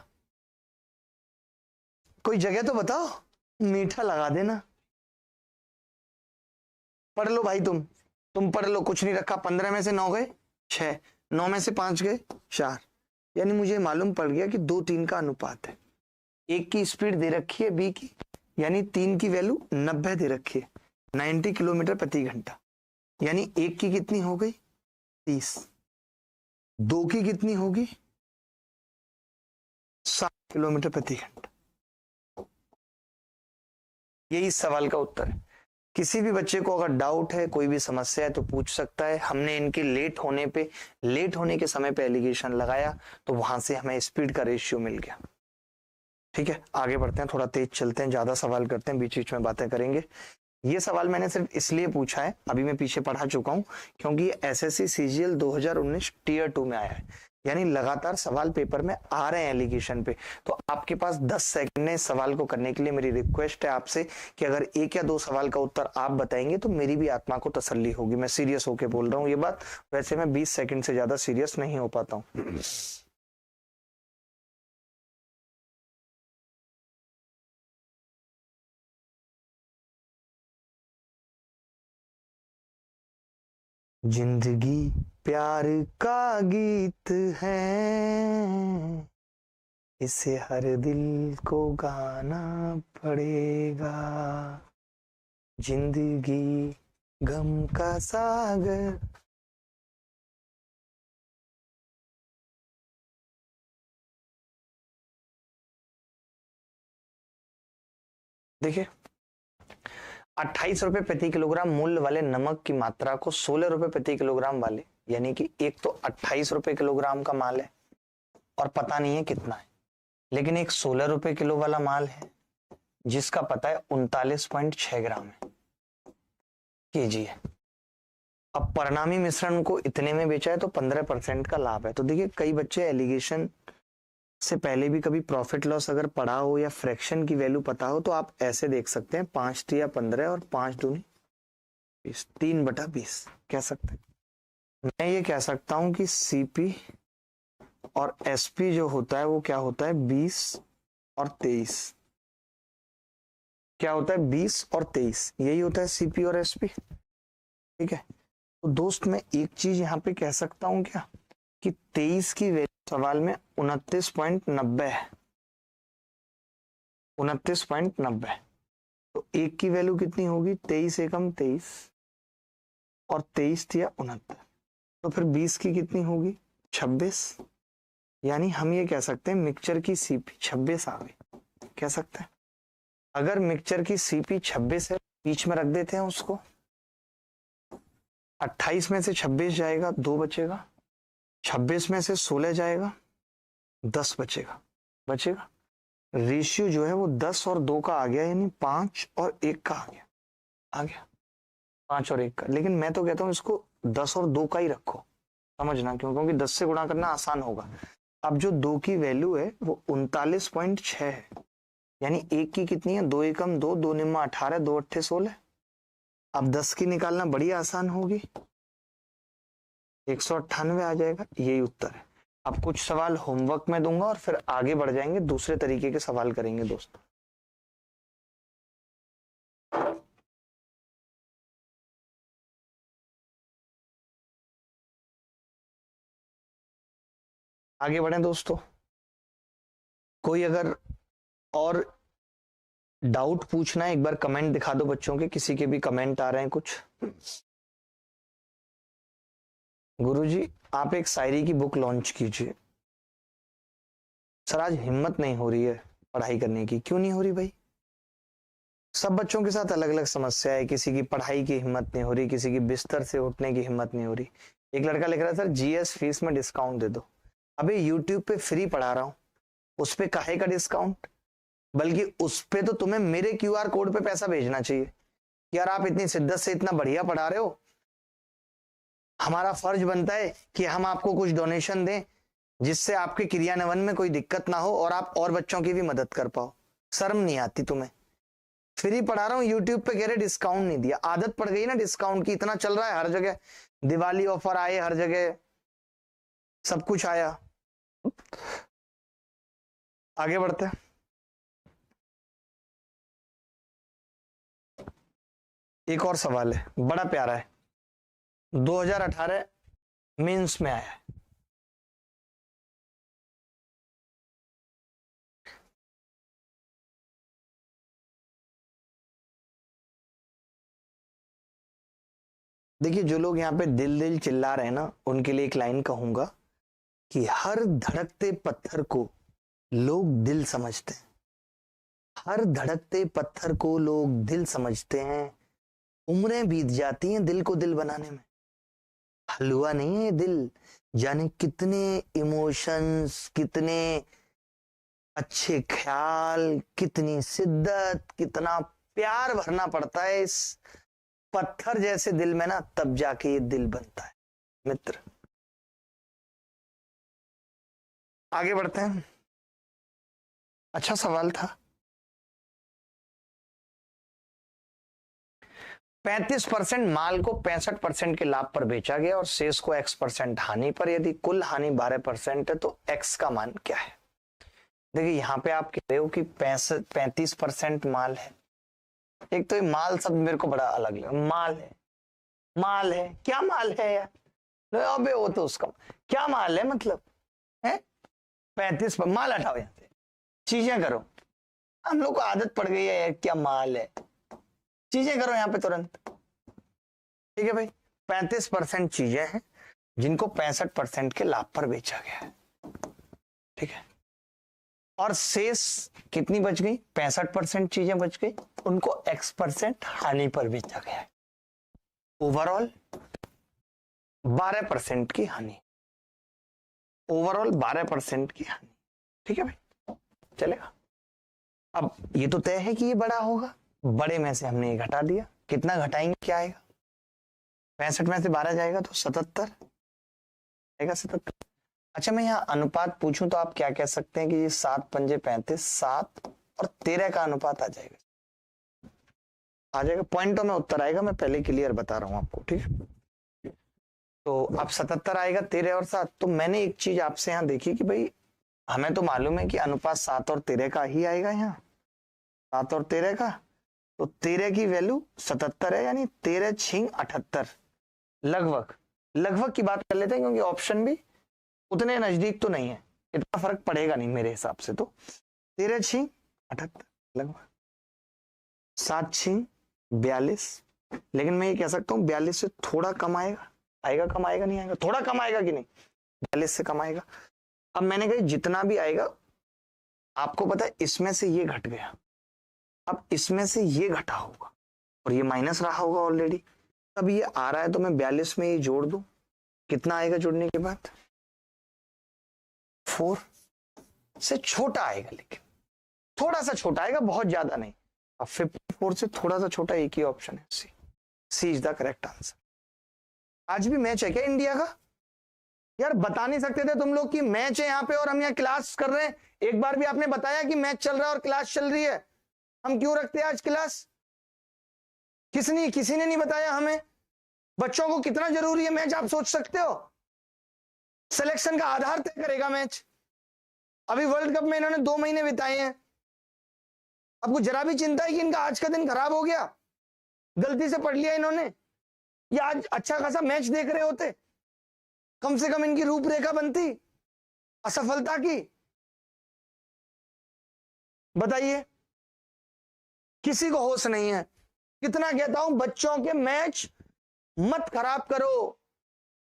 कोई जगह तो बताओ, मीठा लगा देना। पढ़ लो भाई, तुम पढ़ लो, कुछ नहीं रखा। 15 में से 9 गए 6, 9 में से 5 गए 4, यानी मुझे मालूम पड़ गया कि 2-3 का अनुपात है। एक की स्पीड दे रखी है बी की, यानी 3 की वैल्यू 90 दे रखी है, 90 किलोमीटर प्रति घंटा, यानी 1 की कितनी हो गई 30, 2 की कितनी होगी 60 किलोमीटर प्रति घंटा। यही इस सवाल का उत्तर है। किसी भी बच्चे को अगर डाउट है, कोई भी समस्या है तो पूछ सकता है। हमने इनके लेट होने के समय पे एलिगेशन लगाया तो वहां से हमें स्पीड का रेशियो मिल गया। ठीक है, आगे बढ़ते हैं, थोड़ा तेज चलते हैं, ज्यादा सवाल करते हैं, बीच बीच में बातें करेंगे। ये सवाल मैंने सिर्फ इसलिए पूछा है, अभी मैं पीछे पढ़ा चुका हूं, क्योंकि एसएससी सीजीएल 2019 टीयर 2 में आया है, यानी लगातार सवाल पेपर में आ रहे हैं एलिगेशन पे। तो आपके पास 10 सेकंड है सवाल को करने के लिए। मेरी रिक्वेस्ट है आपसे कि अगर 1 या 2 सवाल का उत्तर आप बताएंगे तो मेरी भी आत्मा को तसल्ली होगी। मैं सीरियस होके बोल रहा हूँ ये बात, वैसे मैं 20 सेकंड से ज्यादा सीरियस नहीं हो पाता हूँ। जिंदगी प्यार का गीत है, इसे हर दिल को गाना पड़ेगा। जिंदगी गम का सागर। देखिए, 28 रुपए प्रति किलोग्राम मूल्य वाले नमक की मात्रा को 16 रुपए प्रति किलोग्राम वाले, यानी कि एक तो 28 रुपए किलोग्राम का माल है और पता नहीं है कितना है, लेकिन एक 16 रुपए किलो वाला माल है जिसका पता है 39.6 ग्राम है, केजी है। अब परिणामी मिश्रण को इतने में बेचा है तो 15% का लाभ है। तो देखिए, कई बच्चे एलिगेशन से पहले भी कभी प्रॉफिट लॉस अगर पढ़ा हो या फ्रैक्शन की वैल्यू पता हो तो आप ऐसे देख सकते हैं, 5 तिया 15 और 5 दूनी 20, 3/20 कह सकते हैं। मैं ये कह सकता हूं कि सीपी और एसपी जो होता है वो क्या होता है 20 और 23, क्या होता है 20 और 23, यही होता है सीपी और एसपी। ठीक है, तो दोस्त मैं एक चीज यहां पे कह सकता हूं क्या, कि 23 की वैल्यू सवाल में 29.90 है, 29.90। तो एक की वैल्यू कितनी होगी 23 एकम 23 और 23 तिया 69, तो फिर 20 की कितनी होगी 26, यानी हम ये कह सकते हैं मिक्सचर की सीपी 26 आ गई, कह सकते हैं। अगर मिक्सचर की सीपी 26 है, बीच में रख देते हैं उसको, 28 में से 26 जाएगा 2 बचेगा, 26 में से 16 जाएगा 10 बचेगा। रेशियो जो है वो 10 और 2 का आ गया, यानी 5 और 1 का आ गया 5 और 1 का। लेकिन मैं तो कहता हूं इसको 10 और 2 का ही रखो, समझना क्यों, क्योंकि 10 से गुणा करना आसान होगा। अब जो 2 की वैल्यू है वो 39.6 है, यानी 1 की कितनी है 2 एकम 2, 2 निम्मा 18, 2 अट्ठे 16। अब 10 की निकालना बड़ी आसान होगी, 198 आ जाएगा, यही उत्तर है। अब कुछ सवाल होमवर्क में दूंगा और फिर आगे बढ़ जाएंगे, दूसरे तरीके के सवाल करेंगे दोस्तों। आगे बढ़े दोस्तों, कोई अगर और डाउट पूछना है एक बार कमेंट दिखा दो बच्चों के, किसी के भी कमेंट आ रहे हैं कुछ। गुरुजी आप एक शायरी की बुक लॉन्च कीजिए। सर आज हिम्मत नहीं हो रही है पढ़ाई करने की। क्यों नहीं हो रही भाई? सब बच्चों के साथ अलग अलग समस्या है, किसी की पढ़ाई की हिम्मत नहीं हो रही, किसी की बिस्तर से उठने की हिम्मत नहीं हो रही। एक लड़का लिख रहा है सर जीएस फीस में डिस्काउंट दे दो। अबे यूट्यूब पे फ्री पढ़ा रहा हूं, उस पे काहे का डिस्काउंट, बल्कि उस पे तो तुम्हें मेरे क्यूआर कोड पे पैसा भेजना चाहिए। यार आप इतनी शिद्दत से इतना बढ़िया पढ़ा रहे हो, हमारा फर्ज बनता है कि हम आपको कुछ डोनेशन दें जिससे आपके क्रियान्वयन में कोई दिक्कत ना हो और आप और बच्चों की भी मदद कर पाओ। शर्म नहीं आती तुम्हें? फ्री पढ़ा रहा हूं, यूट्यूब पे कह रहे डिस्काउंट नहीं दिया। आदत पड़ गई ना डिस्काउंट की, इतना चल रहा है हर जगह, दिवाली ऑफर आए, हर जगह सब कुछ आया। आगे बढ़ते हैं। एक और सवाल है, बड़ा प्यारा है, 2018 मेंस में आया है। देखिए, जो लोग यहाँ पे दिल दिल चिल्ला रहे हैं ना, उनके लिए एक लाइन कहूंगा कि हर धड़कते पत्थर को लोग दिल समझते हैं। हर धड़कते पत्थर को लोग दिल समझते हैं। उम्रें बीत जाती हैं दिल को दिल बनाने में। हलवा नहीं है दिल, जाने कितने इमोशंस, कितने अच्छे ख्याल, कितनी शिद्दत, कितना प्यार भरना पड़ता है इस पत्थर जैसे दिल में ना, तब जाके ये दिल बनता है मित्र। आगे बढ़ते हैं। अच्छा सवाल था। 35% माल को 65% के लाभ पर बेचा गया और शेष को X% हानि पर। यदि कुल हानि 12% है तो X का मान क्या है? देखिए, यहां पे आप कह रहे हो कि 35% माल है। एक तो ये माल शब्द मेरे को बड़ा अलग लगा। माल है, माल है, क्या माल है यार? अबे वो तो उसका क्या माल है मतलब है? 35 माल हटाओ यहां से, चीजें करो। हम लोग को आदत पड़ गई है यार, क्या माल है, चीजें करो यहां पे तुरंत। ठीक है भाई, 35% चीजें हैं जिनको 65% के लाभ पर बेचा गया है। ठीक है, और शेष कितनी बच गई? 65% चीजें बच गई, उनको X% हानि पर बेचा गया है। ओवरऑल 12% की हानि। ओवरऑल 12% की हानि। ठीक है भाई, चलेगा। अब ये तो तय है कि ये बड़ा होगा, बड़े में से हमने ये घटा दिया। कितना घटाएंगे, क्या आएगा? 65 में से 12 जाएगा तो 77 आएगा, 77। अच्छा, मैं यहाँ अनुपात पूछूं तो आप क्या कह सकते हैं कि ये 7 पंजे 35, 7 और 13 का अनुपात आ जाएगा। आ जाएगा, पॉइंटों में उत्तर आएगा, मैं पहले क्लियर बता रहा हूं आपको। ठीक है, तो अब 77 आएगा, 13 और 7। तो मैंने एक चीज आपसे यहाँ देखी कि भाई हमें तो मालूम है कि अनुपात 7 और 13 का ही आएगा, यहाँ 7 और 13 का। तो 13 की वैल्यू 77 है, यानी 13 छिंग 78। लगभग लगभग की बात कर लेते हैं, क्योंकि ऑप्शन भी उतने नजदीक तो नहीं है, इतना फर्क पड़ेगा नहीं मेरे हिसाब से। तो 13 छिंग 78 लगभग, 7 छिंग 42। लेकिन मैं ये कह सकता हूँ 42 से थोड़ा कम आएगा। आएगा कम, आएगा नहीं आएगा? थोड़ा कम आएगा कि नहीं? 42 से कम आएगा। अब मैंने कहा जितना भी आएगा, आपको पता है इसमें से ये घट गया, अब इसमें से ये घटा होगा और ये माइनस रहा होगा ऑलरेडी। अब ये आ रहा है तो मैं 42 में ये जोड़ दूं, कितना आएगा जोड़ने के बाद? 4 से छोटा आएगा, लेकिन थोड़ा सा छोटा आएगा, बहुत ज्यादा नहीं। अब 54 से थोड़ा सा छोटा एक ही ऑप्शन है, सी। सी इज द करेक्ट आंसर। आज भी मैच है क्या इंडिया का? यार बता नहीं सकते थे तुम लोग कि मैच है यहाँ पे और हम यहाँ क्लास कर रहे हैं? एक बार भी आपने बताया कि मैच चल रहा है और क्लास चल रही है? हम क्यों रखते हैं आज क्लास? किसी ने नहीं बताया हमें। बच्चों को कितना जरूरी है मैच, आप सोच सकते हो? सिलेक्शन का आधार तय करेगा मैच। अभी वर्ल्ड कप में इन्होंने 2 महीने बिताए हैं। आपको जरा भी चिंता है कि इनका आज का दिन खराब हो गया, गलती से पढ़ लिया इन्होंने, या आज अच्छा खासा मैच देख रहे होते? कम से कम इनकी रूपरेखा बनती असफलता की। बताइए, किसी को होश नहीं है। कितना कहता हूं, बच्चों के मैच मत खराब करो।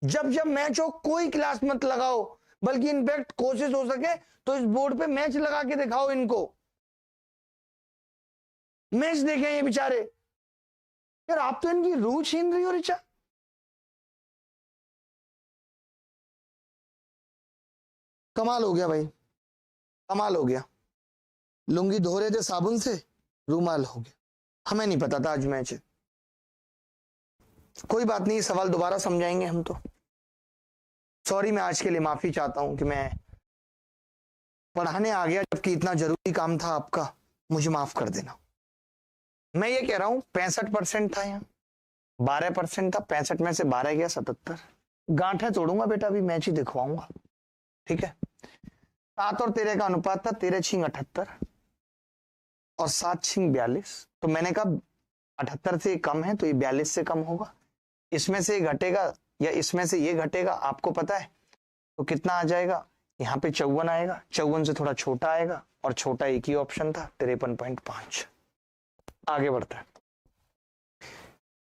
जब जब मैच हो कोई क्लास मत लगाओ, बल्कि इनफैक्ट कोशिश हो सके तो इस बोर्ड पे मैच लगा के दिखाओ इनको, मैच देखें ये बेचारे। यार आप तो इनकी रूह छीन रही हो रिचा। कमाल हो गया भाई, कमाल हो गया। लुंगी धो रहे थे साबुन से, रूमाल हो गया। हमें नहीं पता था आज मैच है। कोई बात नहीं, सवाल दोबारा समझाएंगे हम तो। सॉरी, मैं आज के लिए माफी चाहता हूं कि मैं पढ़ाने आ गया, जबकि इतना जरूरी काम था आपका। मुझे माफ कर देना। मैं ये कह रहा हूं 65% था, यहाँ 12% था। 65 में से 12 गया 77। गांठे तोड़ूंगा बेटा, अभी मैच ही दिखवाऊंगा। ठीक है, 7 और 13 का अनुपात था 13 छिंग 78 और 7 छिंग 42। तो मैंने कहा 78 से कम है तो ये 42 से कम होगा। इसमें से घटेगा या इसमें से ये घटेगा, आपको पता है, तो कितना आ जाएगा? यहाँ पे 54 आएगा। 54 से थोड़ा छोटा आएगा और छोटा एक ही ऑप्शन था, 53.5। आगे बढ़ता है।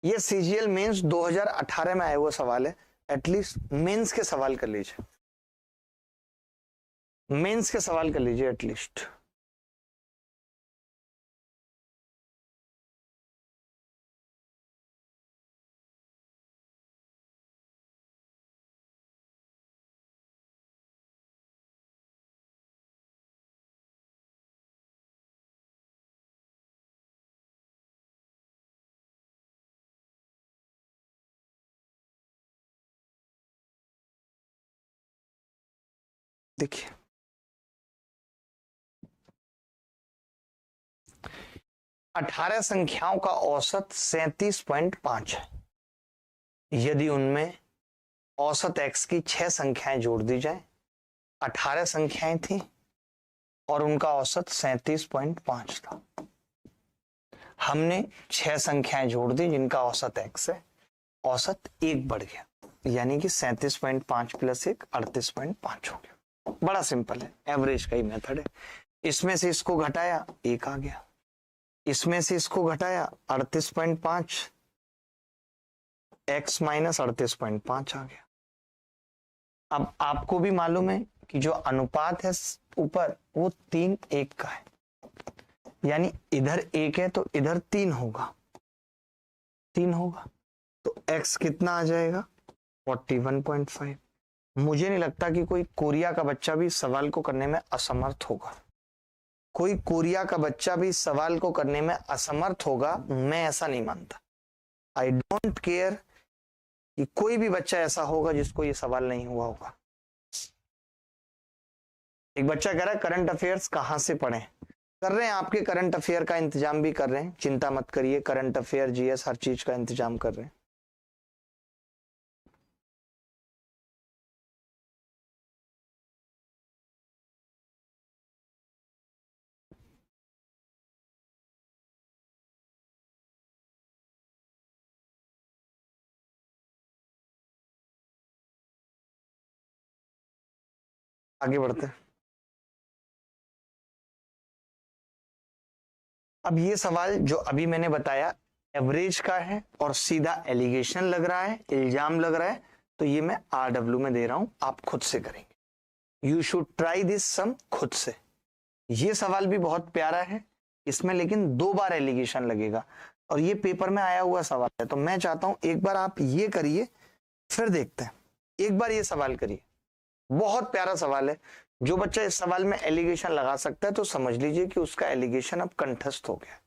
ये सीजीएल मेंस 2018 में आया हुआ सवाल है, एटलीस्ट मेंस के सवाल कर लीजिए, मेंस के सवाल कर लीजिए एटलीस्ट। देखिए 18 संख्याओं का औसत 37.5 है। यदि उनमें औसत x की 6 संख्याएं जोड़ दी जाए, 18 संख्याएं थी और उनका औसत 37.5 था। हमने 6 संख्याएं जोड़ दी जिनका औसत x है, औसत 1 बढ़ गया, यानी कि 37.5 प्लस 1 38.5 हो गया। बड़ा सिंपल है, एवरेज का ही मेथड है। इसमें से इसको घटाया 1 आ गया, इसमें से इसको घटाया 38.5, x माइनस 38.5 आ गया। अब आपको भी मालूम है कि जो अनुपात है ऊपर वो 3:1 का है, यानी इधर 1 है तो इधर 3 होगा, 3 होगा, तो x कितना आ जाएगा 41.5। मुझे नहीं लगता कि कोई कोरिया का बच्चा भी सवाल को करने में असमर्थ होगा, कोई कोरिया का बच्चा भी सवाल को करने में असमर्थ होगा, मैं ऐसा नहीं मानता। आई डोंट केयर कि कोई भी बच्चा ऐसा होगा जिसको ये सवाल नहीं हुआ होगा। एक बच्चा कह रहा है करंट अफेयर्स कहां से पढ़ें? कर रहे हैं, आपके करंट अफेयर का इंतजाम भी कर रहे हैं, चिंता मत करिए, करंट अफेयर जीएस हर चीज का इंतजाम कर रहे हैं। आगे बढ़ते हैं। अब ये सवाल जो अभी मैंने बताया एवरेज का है और सीधा एलिगेशन लग रहा है, इल्जाम लग रहा है, तो ये मैं RW में दे रहा हूं, आप खुद से करेंगे। यू शुड ट्राई दिस सम खुद से। ये सवाल भी बहुत प्यारा है, इसमें लेकिन 2 बार एलिगेशन लगेगा और ये पेपर में आया हुआ सवाल है, तो मैं चाहता हूं एक बार आप ये करिए फिर देखते हैं। एक बार ये सवाल करिए, बहुत प्यारा सवाल है। जो बच्चा इस सवाल में एलिगेशन लगा सकता है तो समझ लीजिए कि उसका एलिगेशन अब कंठस्थ हो गया।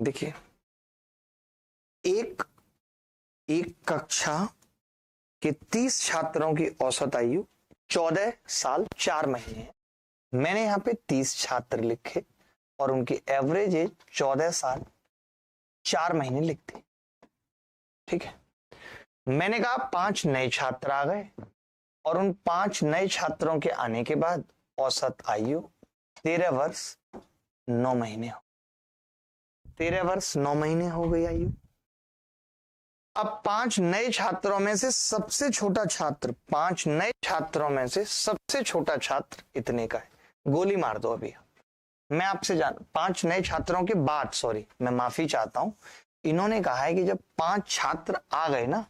देखिए एक कक्षा के 30 छात्रों की औसत आयु 14 साल 4 महीने है। मैंने यहाँ पे 30 छात्र लिखे और उनकी एवरेज एज 14 साल 4 महीने लिख दी। ठीक है, मैंने कहा 5 नए छात्र आ गए और उन 5 नए छात्रों के आने के बाद औसत आयु 13 वर्ष 9 महीने हो, 13 वर्ष 9 महीने हो गई आयु। अब 5 नए छात्रों में से सबसे छोटा छात्र, 5 नए छात्रों में से सबसे छोटा छात्र इतने का है। गोली मार दो अभी। मैं आपसे 5 नए छात्रों के बाद, सॉरी मैं माफी चाहता हूं, इन्होंने कहा है कि जब 5 छात्र आ गए ना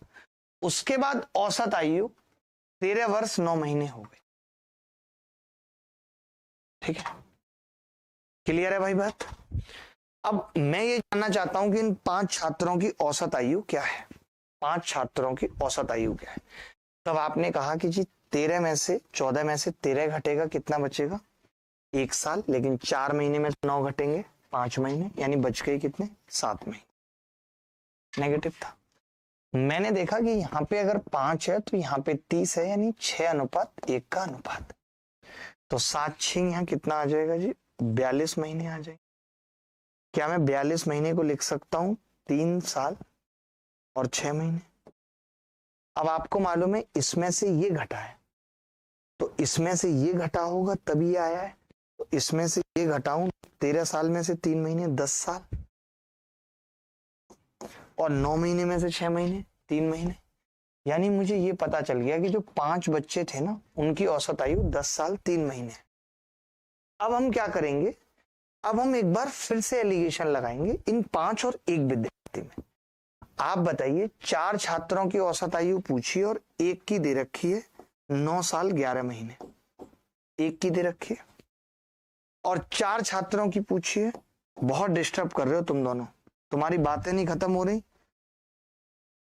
उसके बाद औसत आयु 13 वर्ष 9 महीने हो गए। ठीक है, क्लियर है भाई बात? अब मैं ये जानना चाहता हूं कि इन 5 छात्रों की औसत आयु क्या है, 5 छात्रों की औसत आयु क्या है। तब आपने कहा कि जी 13 में से 14 में से 13 घटेगा, कितना बचेगा 1 साल, लेकिन 4 महीने में 9 घटेंगे 5 महीने, यानी बच गए कितने 7 महीने। नेगेटिव था। मैंने देखा कि यहाँ पे अगर 5 है तो यहाँ पे 30 है, यानी 6:1 का अनुपात, तो 7×6 यहाँ कितना आ जाएगा जी 42 महीने आ जाएंगे। क्या मैं 42 महीने को लिख सकता हूं 3 साल और 6 महीने? अब आपको मालूम है इसमें से ये घटा है, तो इसमें से ये घटा होगा तभी आया है, तो इसमें से ये घटाऊं 13 साल में से 3 महीने 10 साल और 9 महीने में से 6 महीने 3 महीने। यानी मुझे ये पता चल गया कि जो 5 बच्चे थे ना, उनकी औसत आयु 10 साल 3 महीने। अब हम क्या करेंगे, अब हम एक बार फिर से एलिगेशन लगाएंगे इन 5 और 1 विद्यार्थी में। आप बताइए, 4 छात्रों की औसत आयु पूछिए और एक की दे रखी है 9 साल 11 महीने, एक की दे रखी है, और 4 छात्रों की पूछिए। बहुत डिस्टर्ब कर रहे हो तुम दोनों, तुम्हारी बातें नहीं खत्म हो रही।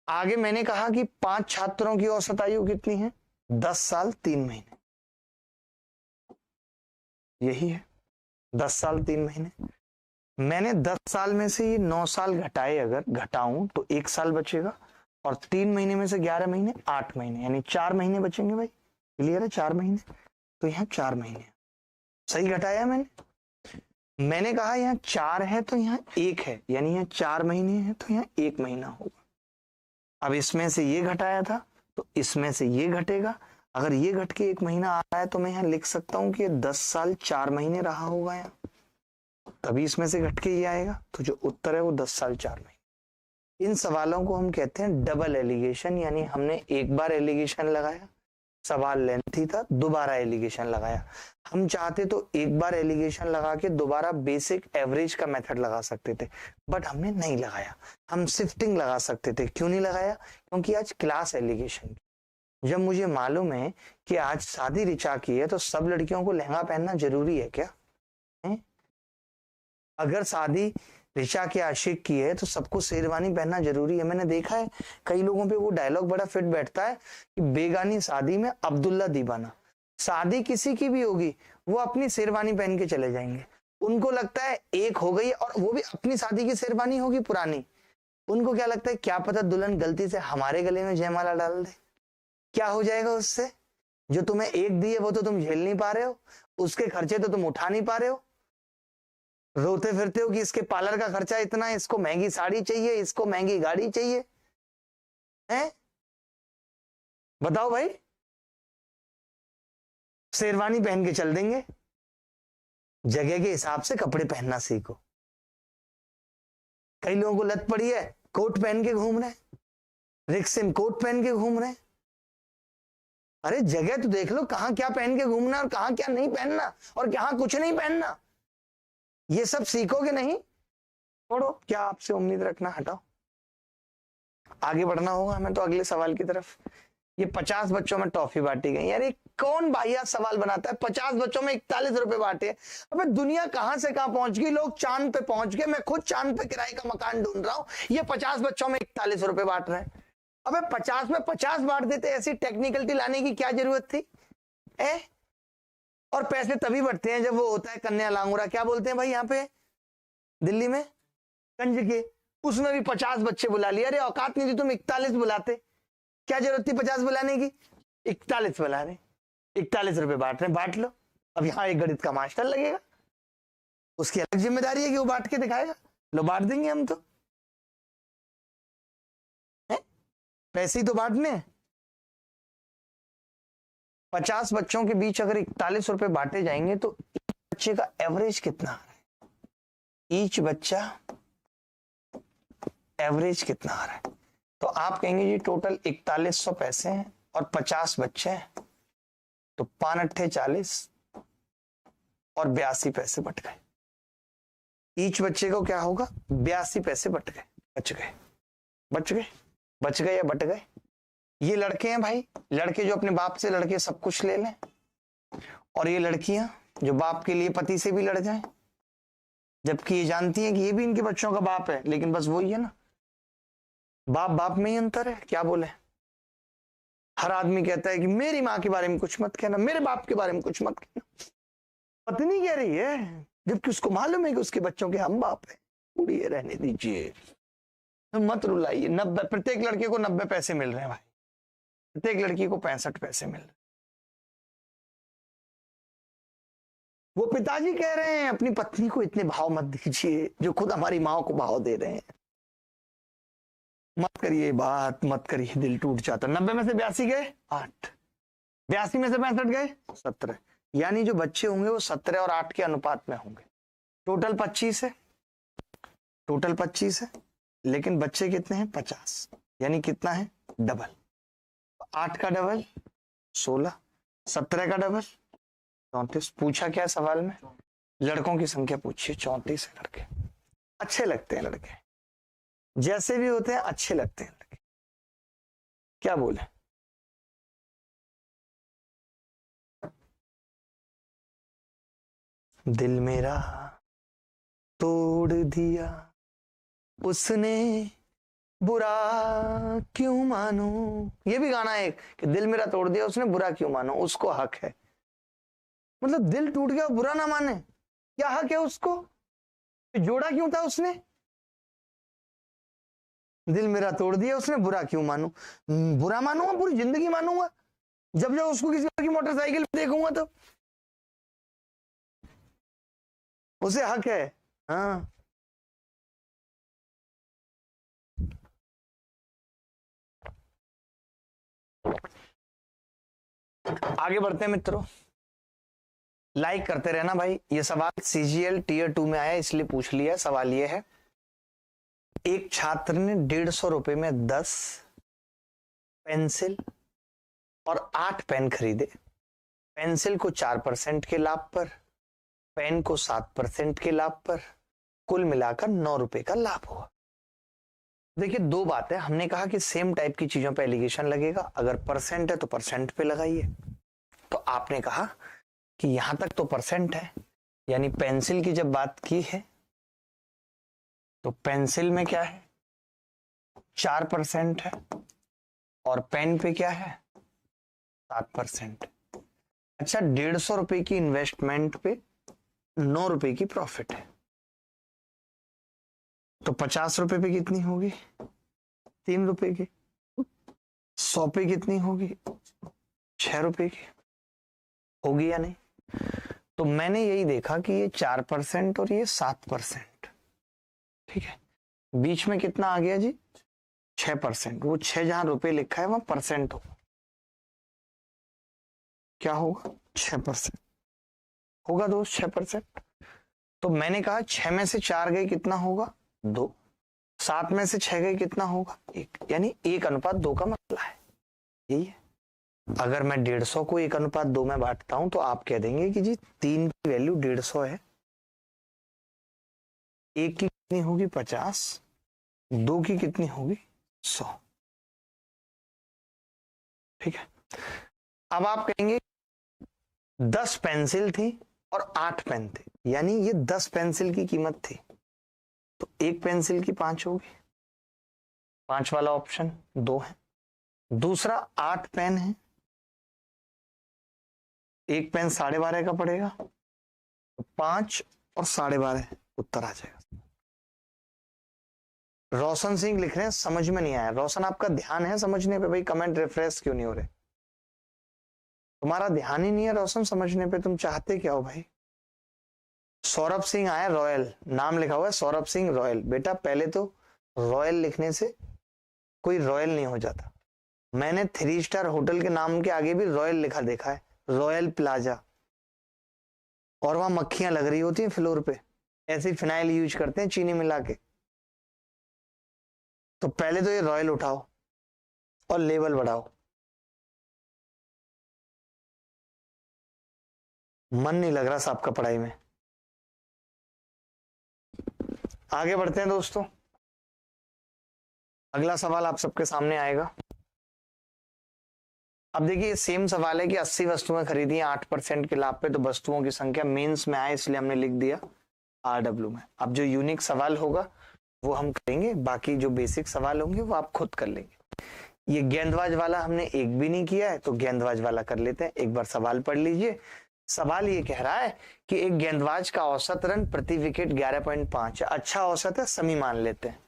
आगे मैंने कहा कि 5 छात्रों की औसत आयु कितनी है, 10 साल 3 महीने, यही है 10 साल 3 महीने। मैंने 10 साल में से ये 9 साल घटाए, अगर घटाऊं तो 1 साल बचेगा, और 3 महीने में से 11 महीने 8 महीने, यानी 4 महीने बचेंगे भाई। क्लियर है, 4 महीने, तो यहाँ 4 महीने सही घटाया मैंने कहा यहाँ 4 है तो यहाँ 1 है, यानी यहाँ 4 महीने है तो यहाँ 1 महीना होगा। अब इसमें से ये घटाया था तो इसमें से ये घटेगा। अगर ये घट के 1 महीना आ रहा है तो मैं यहाँ लिख सकता हूं कि 10 साल 4 महीने रहा होगा यहाँ, तभी इसमें से घट के ये आएगा। तो जो उत्तर है वो 10 साल 4 महीने। इन सवालों को हम कहते हैं डबल एलिगेशन, यानी हमने एक बार एलिगेशन लगाया, सवाल लेंथी था, दोबारा एलिगेशन लगाया। हम चाहते तो एक बार एलिगेशन लगा के दोबारा बेसिक एवरेज का मेथड लगा सकते थे, बट हमने नहीं लगाया। हम शिफ्टिंग लगा सकते थे, क्यों नहीं लगाया, क्योंकि आज क्लास एलिगेशन की। जब मुझे मालूम है कि आज शादी ऋचा की है तो सब लड़कियों को लहंगा पहनना जरूरी है क्या है? अगर शादी ऋचा के आशिक की है तो सबको शेरवानी पहनना जरूरी है। मैंने देखा है कई लोगों पे वो डायलॉग बड़ा फिट बैठता है कि बेगानी शादी में अब्दुल्ला दीवाना। शादी किसी की भी होगी, वो अपनी शेरवानी पहन के चले जाएंगे। उनको लगता है एक हो गई, और वो भी अपनी शादी की शेरवानी होगी पुरानी। उनको क्या लगता है, क्या पता दुल्हन गलती से हमारे गले में जयमाला डाल दे, क्या हो जाएगा उससे? जो तुम्हें एक दी है वो तो तुम झेल नहीं पा रहे हो, उसके खर्चे तो तुम उठा नहीं पा रहे हो, रोते फिरते हो कि इसके पार्लर का खर्चा इतना है, इसको महंगी साड़ी चाहिए, इसको महंगी गाड़ी चाहिए, हैं? बताओ भाई। शेरवानी पहन के चल देंगे। जगह के हिसाब से कपड़े पहनना सीखो। कई लोगों को लत पड़ी है, कोट पहन के घूम रहे, रिक्सिन कोट पहन के घूम रहे। अरे जगह तो देख लो, कहां क्या पहन के घूमना और कहां क्या नहीं पहनना, और कहां कुछ नहीं पहनना। ये सब सीखोगे नहीं, छोड़ो, क्या आपसे उम्मीद रखना, हटाओ। आगे बढ़ना होगा हमें तो अगले सवाल की तरफ। ये 50 बच्चों में टॉफी बांटी गई। यार कौन बाहिया सवाल बनाता है, 50 बच्चों में 41 रुपए बांटे। अबे दुनिया कहां से कहां पहुंच गई, लोग चांद पे पहुंच गए, मैं खुद चांद पे किराए का मकान ढूंढ रहा हूं, ये 50 बच्चों में 41 रुपए बांट रहे हैं। अबे 50 में 50 बांट देते, ऐसी टेक्निकलिटी लाने की क्या जरूरत थी? और पैसे तभी बढ़ते हैं जब वो होता है कन्या लांगुरा, क्या बोलते हैं भाई यहाँ पे दिल्ली में, कंज के, उसमें भी 50 बच्चे बुला लिया। अरे औकात नहीं थी तुम 41 बुलाते, क्या जरूरत थी 50 बुलाने की? 41 बुला रहे, 41 रुपए बांट रहे, बांट लो। अब यहाँ एक गणित का मास्टर लगेगा, उसकी अलग जिम्मेदारी है कि वो बांट के दिखाएगा। लो बांट देंगे हम तो, पैसे ही तो बांटने हैं। 50 बच्चों के बीच अगर 41 रुपए बांटे जाएंगे तो बच्चे का एवरेज कितना आ रहा है? ईच बच्चा एवरेज कितना आ रहा है? तो आप कहेंगे जी टोटल 4100 पैसे हैं और 50 बच्चे हैं, तो 5 अट्ठे 40 और 82 पैसे बट गए। ईच बच्चे को क्या होगा? 82 पैसे बट गए, बच गए, बच गए, बच गए या बट गए। ये लड़के हैं भाई, लड़के जो अपने बाप से लड़के सब कुछ ले लें, और ये लड़कियां जो बाप के लिए पति से भी लड़ जाएं, जबकि ये जानती हैं कि ये भी इनके बच्चों का बाप है, लेकिन बस वही है ना, बाप बाप में ही अंतर है। क्या बोले, हर आदमी कहता है कि मेरी माँ के बारे में कुछ मत कहना, मेरे बाप के बारे में कुछ मत कहना। पत्नी कह रही है, जबकि उसको मालूम है कि उसके बच्चों के हम बाप है। उड़िए, रहने दीजिए, मत रुलाइए। 90, प्रत्येक लड़के को 90 पैसे मिल रहे हैं भाई, प्रत्येक लड़की को 65 पैसे मिल रहे। वो पिताजी कह रहे हैं अपनी पत्नी को इतने भाव मत दीजिए जो खुद हमारी माँ को भाव दे रहे हैं। मत करिए बात, मत करिए, दिल टूट जाता। 90 में से 82 गए 8, 82 में से 65 गए 17, यानी जो बच्चे होंगे वो 17 और 8 के अनुपात में होंगे। टोटल 25 है, टोटल 25 है, लेकिन बच्चे कितने हैं? 50, यानी कितना है? डबल, 8 का डबल 16, 17 का डबल 34। पूछा क्या सवाल में? लड़कों की संख्या पूछिए, 34 है लड़के। अच्छे लगते हैं लड़के, जैसे भी होते हैं अच्छे लगते हैं लड़के। क्या बोले? दिल मेरा तोड़ दिया उसने, बुरा क्यों मानो। ये भी गाना है एक कि दिल मेरा तोड़ दिया उसने, बुरा क्यों मानो, उसको हक है। मतलब दिल टूट गया, बुरा ना माने, क्या हक है उसको? जोड़ा क्यों था उसने? दिल मेरा तोड़ दिया उसने, बुरा क्यों मानू? बुरा मानूंगा, पूरी जिंदगी मानूंगा, जब जब उसको किसी की मोटरसाइकिल पे देखूंगा तो उसे हक है। हाँ, आगे बढ़ते हैं मित्रों, लाइक करते रहना भाई। ये सवाल सीजीएल टीयर 2 में आया इसलिए पूछ लिया। सवाल ये है, एक छात्र ने 150 रुपए में 10 पेंसिल और 8 पेन खरीदे। पेंसिल को 4% के लाभ पर, पेन को 7% के लाभ पर, कुल मिलाकर 9 रुपए का लाभ हुआ। देखिए दो बातें, हमने कहा कि सेम टाइप की चीजों पे एलिगेशन लगेगा, अगर परसेंट है तो परसेंट पे लगाइए। तो आपने कहा कि यहां तक तो परसेंट है, यानी पेंसिल की जब बात की है तो पेंसिल में क्या है, 4% है, और पेन पे क्या है, 7%। अच्छा, 150 रुपए की इन्वेस्टमेंट पे 9 रुपए की प्रॉफिट है, तो 50 रुपए पे कितनी होगी, 3 रुपए की। 100 पे कितनी होगी, 6 रुपए की होगी या नहीं? तो मैंने यही देखा कि ये 4% और ये 7%, ठीक है, बीच में कितना आ गया जी, 6%। वो 6 जहां रुपए लिखा है वहां परसेंट होगा, क्या होगा, 6% होगा दोस्त, 6%। तो मैंने कहा 6 में से 4 गए कितना होगा, 2, 7 में से 6 गए कितना होगा, 1, यानी 1:2 का मतलब है, यही है। अगर मैं 150 को 1:2 में बांटता हूं तो आप कह देंगे कि जी 3 की वैल्यू 150 है, 1 की कितनी होगी 50, 2 की कितनी होगी 100, ठीक है। अब आप कहेंगे 10 पेंसिल थी और 8 पेन थे, यानी ये 10 पेंसिल की कीमत थी, तो एक पेंसिल की 5 होगी, 5 वाला ऑप्शन 2 है। दूसरा 8 पेन है, एक पेन 12.5 का पड़ेगा, तो 5 और 12.5 उत्तर आ जाएगा। रोशन सिंह लिख रहे हैं समझ में नहीं आया। रोशन, आपका ध्यान है समझने पे? भाई कमेंट रिफ्रेश क्यों नहीं हो रहे? तुम्हारा ध्यान ही नहीं है रोशन समझने पे, तुम चाहते क्या हो भाई? सौरभ सिंह आया, रॉयल नाम लिखा हुआ है, सौरभ सिंह रॉयल। बेटा पहले तो रॉयल लिखने से कोई रॉयल नहीं हो जाता। मैंने 3 स्टार होटल के नाम के आगे भी रॉयल लिखा देखा है, रॉयल प्लाजा, और वहां मक्खियां लग रही होती हैं फ्लोर पे, ऐसे फिनाइल यूज करते हैं चीनी मिला के। तो पहले तो ये रॉयल उठाओ और लेवल बढ़ाओ। मन नहीं लग रहा साहब का पढ़ाई में। आगे बढ़ते हैं दोस्तों, अगला सवाल आप सबके सामने आएगा। अब देखिए सेम सवाल है कि 80 वस्तुएं खरीदी हैं 8% के लाभ पे, तो वस्तुओं की संख्या मेंस में आए इसलिए हमने लिख दिया RW में। अब जो यूनिक सवाल होगा वो हम करेंगे, बाकी जो बेसिक सवाल होंगे वो आप खुद कर लेंगे। ये गेंदबाज वाला हमने एक भी नहीं किया है, तो गेंदबाज वाला कर लेते हैं। एक बार सवाल पढ़ लीजिए। सवाल ये कह रहा है कि एक गेंदबाज का औसत रन प्रति विकेट 11.5 है। अच्छा औसत है, समी मान लेते हैं।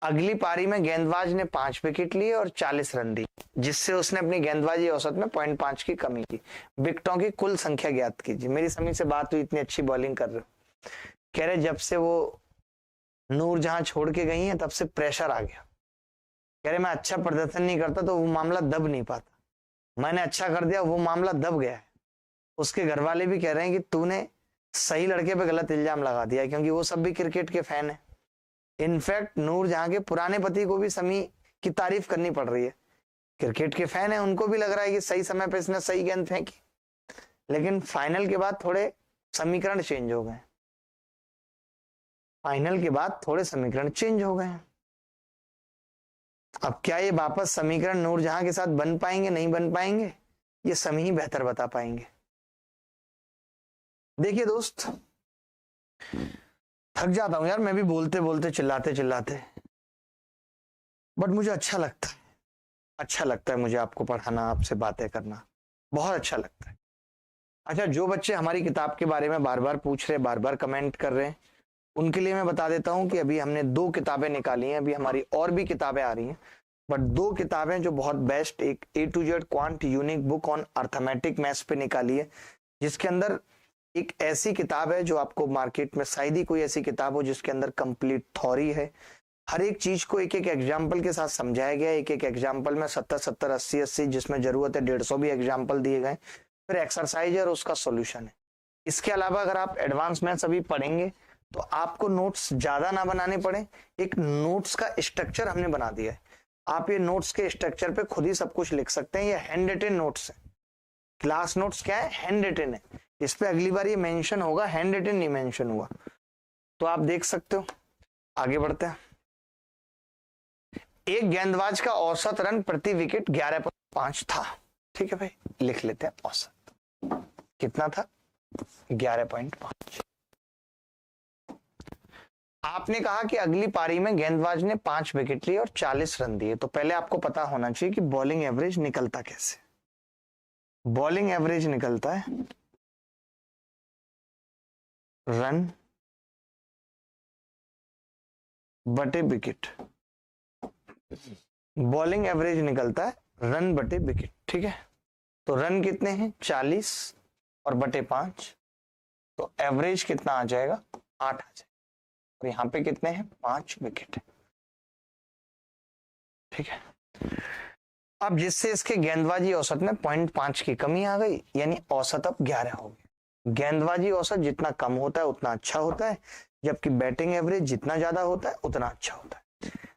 अगली पारी में गेंदबाज ने 5 विकेट लिए और 40 रन दिए, जिससे उसने अपनी गेंदबाजी औसत में 0.5 की कमी की। विकेटों की कुल संख्या ज्ञात कीजिए। मेरी समी से बात हुई, इतनी अच्छी बॉलिंग कर रहे हो। कह रहे जब से वो नूरजहां छोड़ के गई है तब से प्रेशर आ गया। कह रहे मैं अच्छा प्रदर्शन नहीं करता तो वो मामला दब नहीं पाता, मैंने अच्छा कर दिया वो मामला दब गया है। उसके घर वाले भी कह रहे हैं कि तूने सही लड़के पे गलत इल्जाम लगा दिया, क्योंकि वो सब भी क्रिकेट के फैन है। इनफैक्ट नूरजहां के पुराने पति को भी समी की तारीफ करनी पड़ रही है क्रिकेट के फैन है, उनको भी लग रहा है कि सही समय पे इसने सही गेंद फेंकी, लेकिन फाइनल के बाद थोड़े समीकरण चेंज हो गए। फाइनल के बाद थोड़े समीकरण चेंज हो गए। अब क्या ये वापस समीकरण नूरजहां के साथ बन पाएंगे, नहीं बन पाएंगे, ये समय ही बेहतर बता पाएंगे। देखिए दोस्त, थक जाता हूं यार मैं भी बोलते बोलते, चिल्लाते चिल्लाते, बट मुझे अच्छा लगता है। अच्छा लगता है मुझे आपको पढ़ाना, आपसे बातें करना, बहुत अच्छा लगता है। अच्छा, जो बच्चे हमारी किताब के बारे में बार बार पूछ रहे, बार बार कमेंट कर रहे हैं, उनके लिए मैं बता देता हूं कि अभी हमने 2 किताबें निकाली हैं। अभी हमारी और भी किताबें आ रही हैं, बट 2 किताबें जो बहुत बेस्ट, एक A to Z quant unique book on arithmetic maths पे निकाली है, जिसके अंदर एक ऐसी किताब है जो आपको मार्केट में शायद ही कोई ऐसी किताब हो जिसके अंदर कंप्लीट थ्योरी है। हर एक चीज को एक एक एग्जाम्पल के साथ समझाया गया है। एक एक एग्जाम्पल में 70-70, 80-80, जिसमें जरूरत है 150 भी एग्जाम्पल दिए गए, फिर एक्सरसाइज और उसका सॉल्यूशन है। इसके अलावा अगर आप एडवांस मैथ्स अभी पढ़ेंगे तो आपको नोट्स ज्यादा ना बनाने पड़े, एक नोट्स का स्ट्रक्चर हमने बना दिया है। आप ये नोट्स के स्ट्रक्चर पे खुद ही सब कुछ लिख सकते हैं। ये हैंड रिटन नोट्स है। क्लास नोट्स क्या है? हैंड रिटन है। इस पे अगली बार ये मेंशन होगा, हैंड रिटन नहीं मेंशन हुआ, तो आप देख सकते हो। आगे बढ़ते हैं। एक गेंदबाज का औसत रन प्रति विकेट 11.5 था। ठीक है भाई, लिख लेते हैं औसत कितना था, 11.5। आपने कहा कि अगली पारी में गेंदबाज ने 5 विकेट लिए और 40 रन दिए, तो पहले आपको पता होना चाहिए कि बॉलिंग एवरेज निकलता कैसे। बॉलिंग एवरेज निकलता है रन बटे विकेट। बॉलिंग एवरेज निकलता है रन बटे विकेट। ठीक है, तो रन कितने हैं? 40 और बटे 5, तो एवरेज कितना आ जाएगा? 8 आ जाएगा। और यहां पे कितने हैं? 5 विकेट। ठीक है, अब जिससे इसके गेंदबाजी औसत में 0.5 की कमी आ गई, यानी औसत अब 11 हो गया। गेंदबाजी औसत जितना कम होता है उतना अच्छा होता है, जबकि बैटिंग एवरेज जितना ज्यादा होता है उतना अच्छा होता है।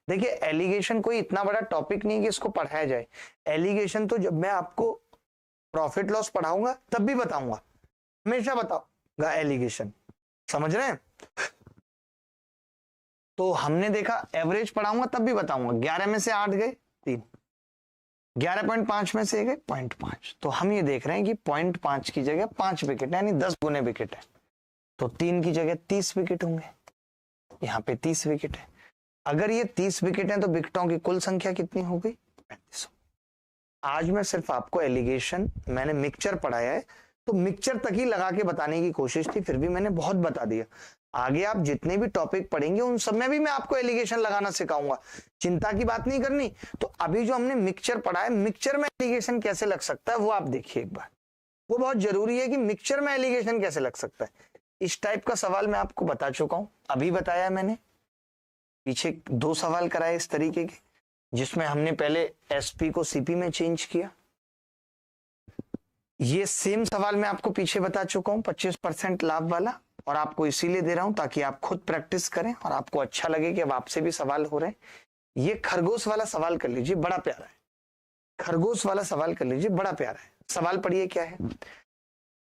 देखिए, एलिगेशन कोई इतना बड़ा टॉपिक नहीं कि इसको पढ़ाया जाए। एलिगेशन तो जब मैं आपको प्रॉफिट लॉस पढ़ाऊंगा तब भी बताऊंगा, हमेशा बताऊंगा एलिगेशन। समझ रहे हैं? तो हमने देखा एवरेज पढ़ाऊंगा तब भी बताऊंगा। 11 में से 8 गए 3, 11.5 में से गए 0.5, तो हम ये देख रहे हैं कि 0.5 की जगह 5 विकेट है, यानी 10 गुने विकेट है, तो 3 की जगह 30 विकेट होंगे। यहाँ पे 30 विकेट है। अगर ये 30 विकेट है तो विकेटों की कुल संख्या कितनी हो गई? 35। आज मैं सिर्फ आपको एलिगेशन, मैंने मिक्सचर पढ़ाया है तो मिक्सचर तक ही लगा के बताने की कोशिश थी, फिर भी मैंने बहुत बता दिया। आगे आप जितने भी टॉपिक पढ़ेंगे उन सब में भी मैं आपको एलिगेशन लगाना सिखाऊंगा, चिंता की बात नहीं करनी। तो अभी जो हमने मिक्सचर पढ़ा है, मिक्सचर में एलिगेशन कैसे लग सकता है वो आप देखिए एक बार। वो बहुत जरूरी है कि मिक्सचर में एलिगेशन कैसे लग सकता है। इस टाइप का सवाल मैं आपको बता चुका हूं, अभी बताया मैंने। पीछे 2 सवाल कराए इस तरीके के, जिसमें हमने पहले एसपी को सीपी में चेंज किया। ये सेम सवाल मैं आपको पीछे बता चुका हूं, 25% लाभ वाला, और आपको इसीलिए दे रहा हूं ताकि आप खुद प्रैक्टिस करें और आपको अच्छा लगे कि अब आपसे भी सवाल हो रहे हैं। ये खरगोश वाला सवाल कर लीजिए, बड़ा प्यारा है। खरगोश वाला सवाल कर लीजिए, बड़ा प्यारा है। सवाल पढ़िए क्या है।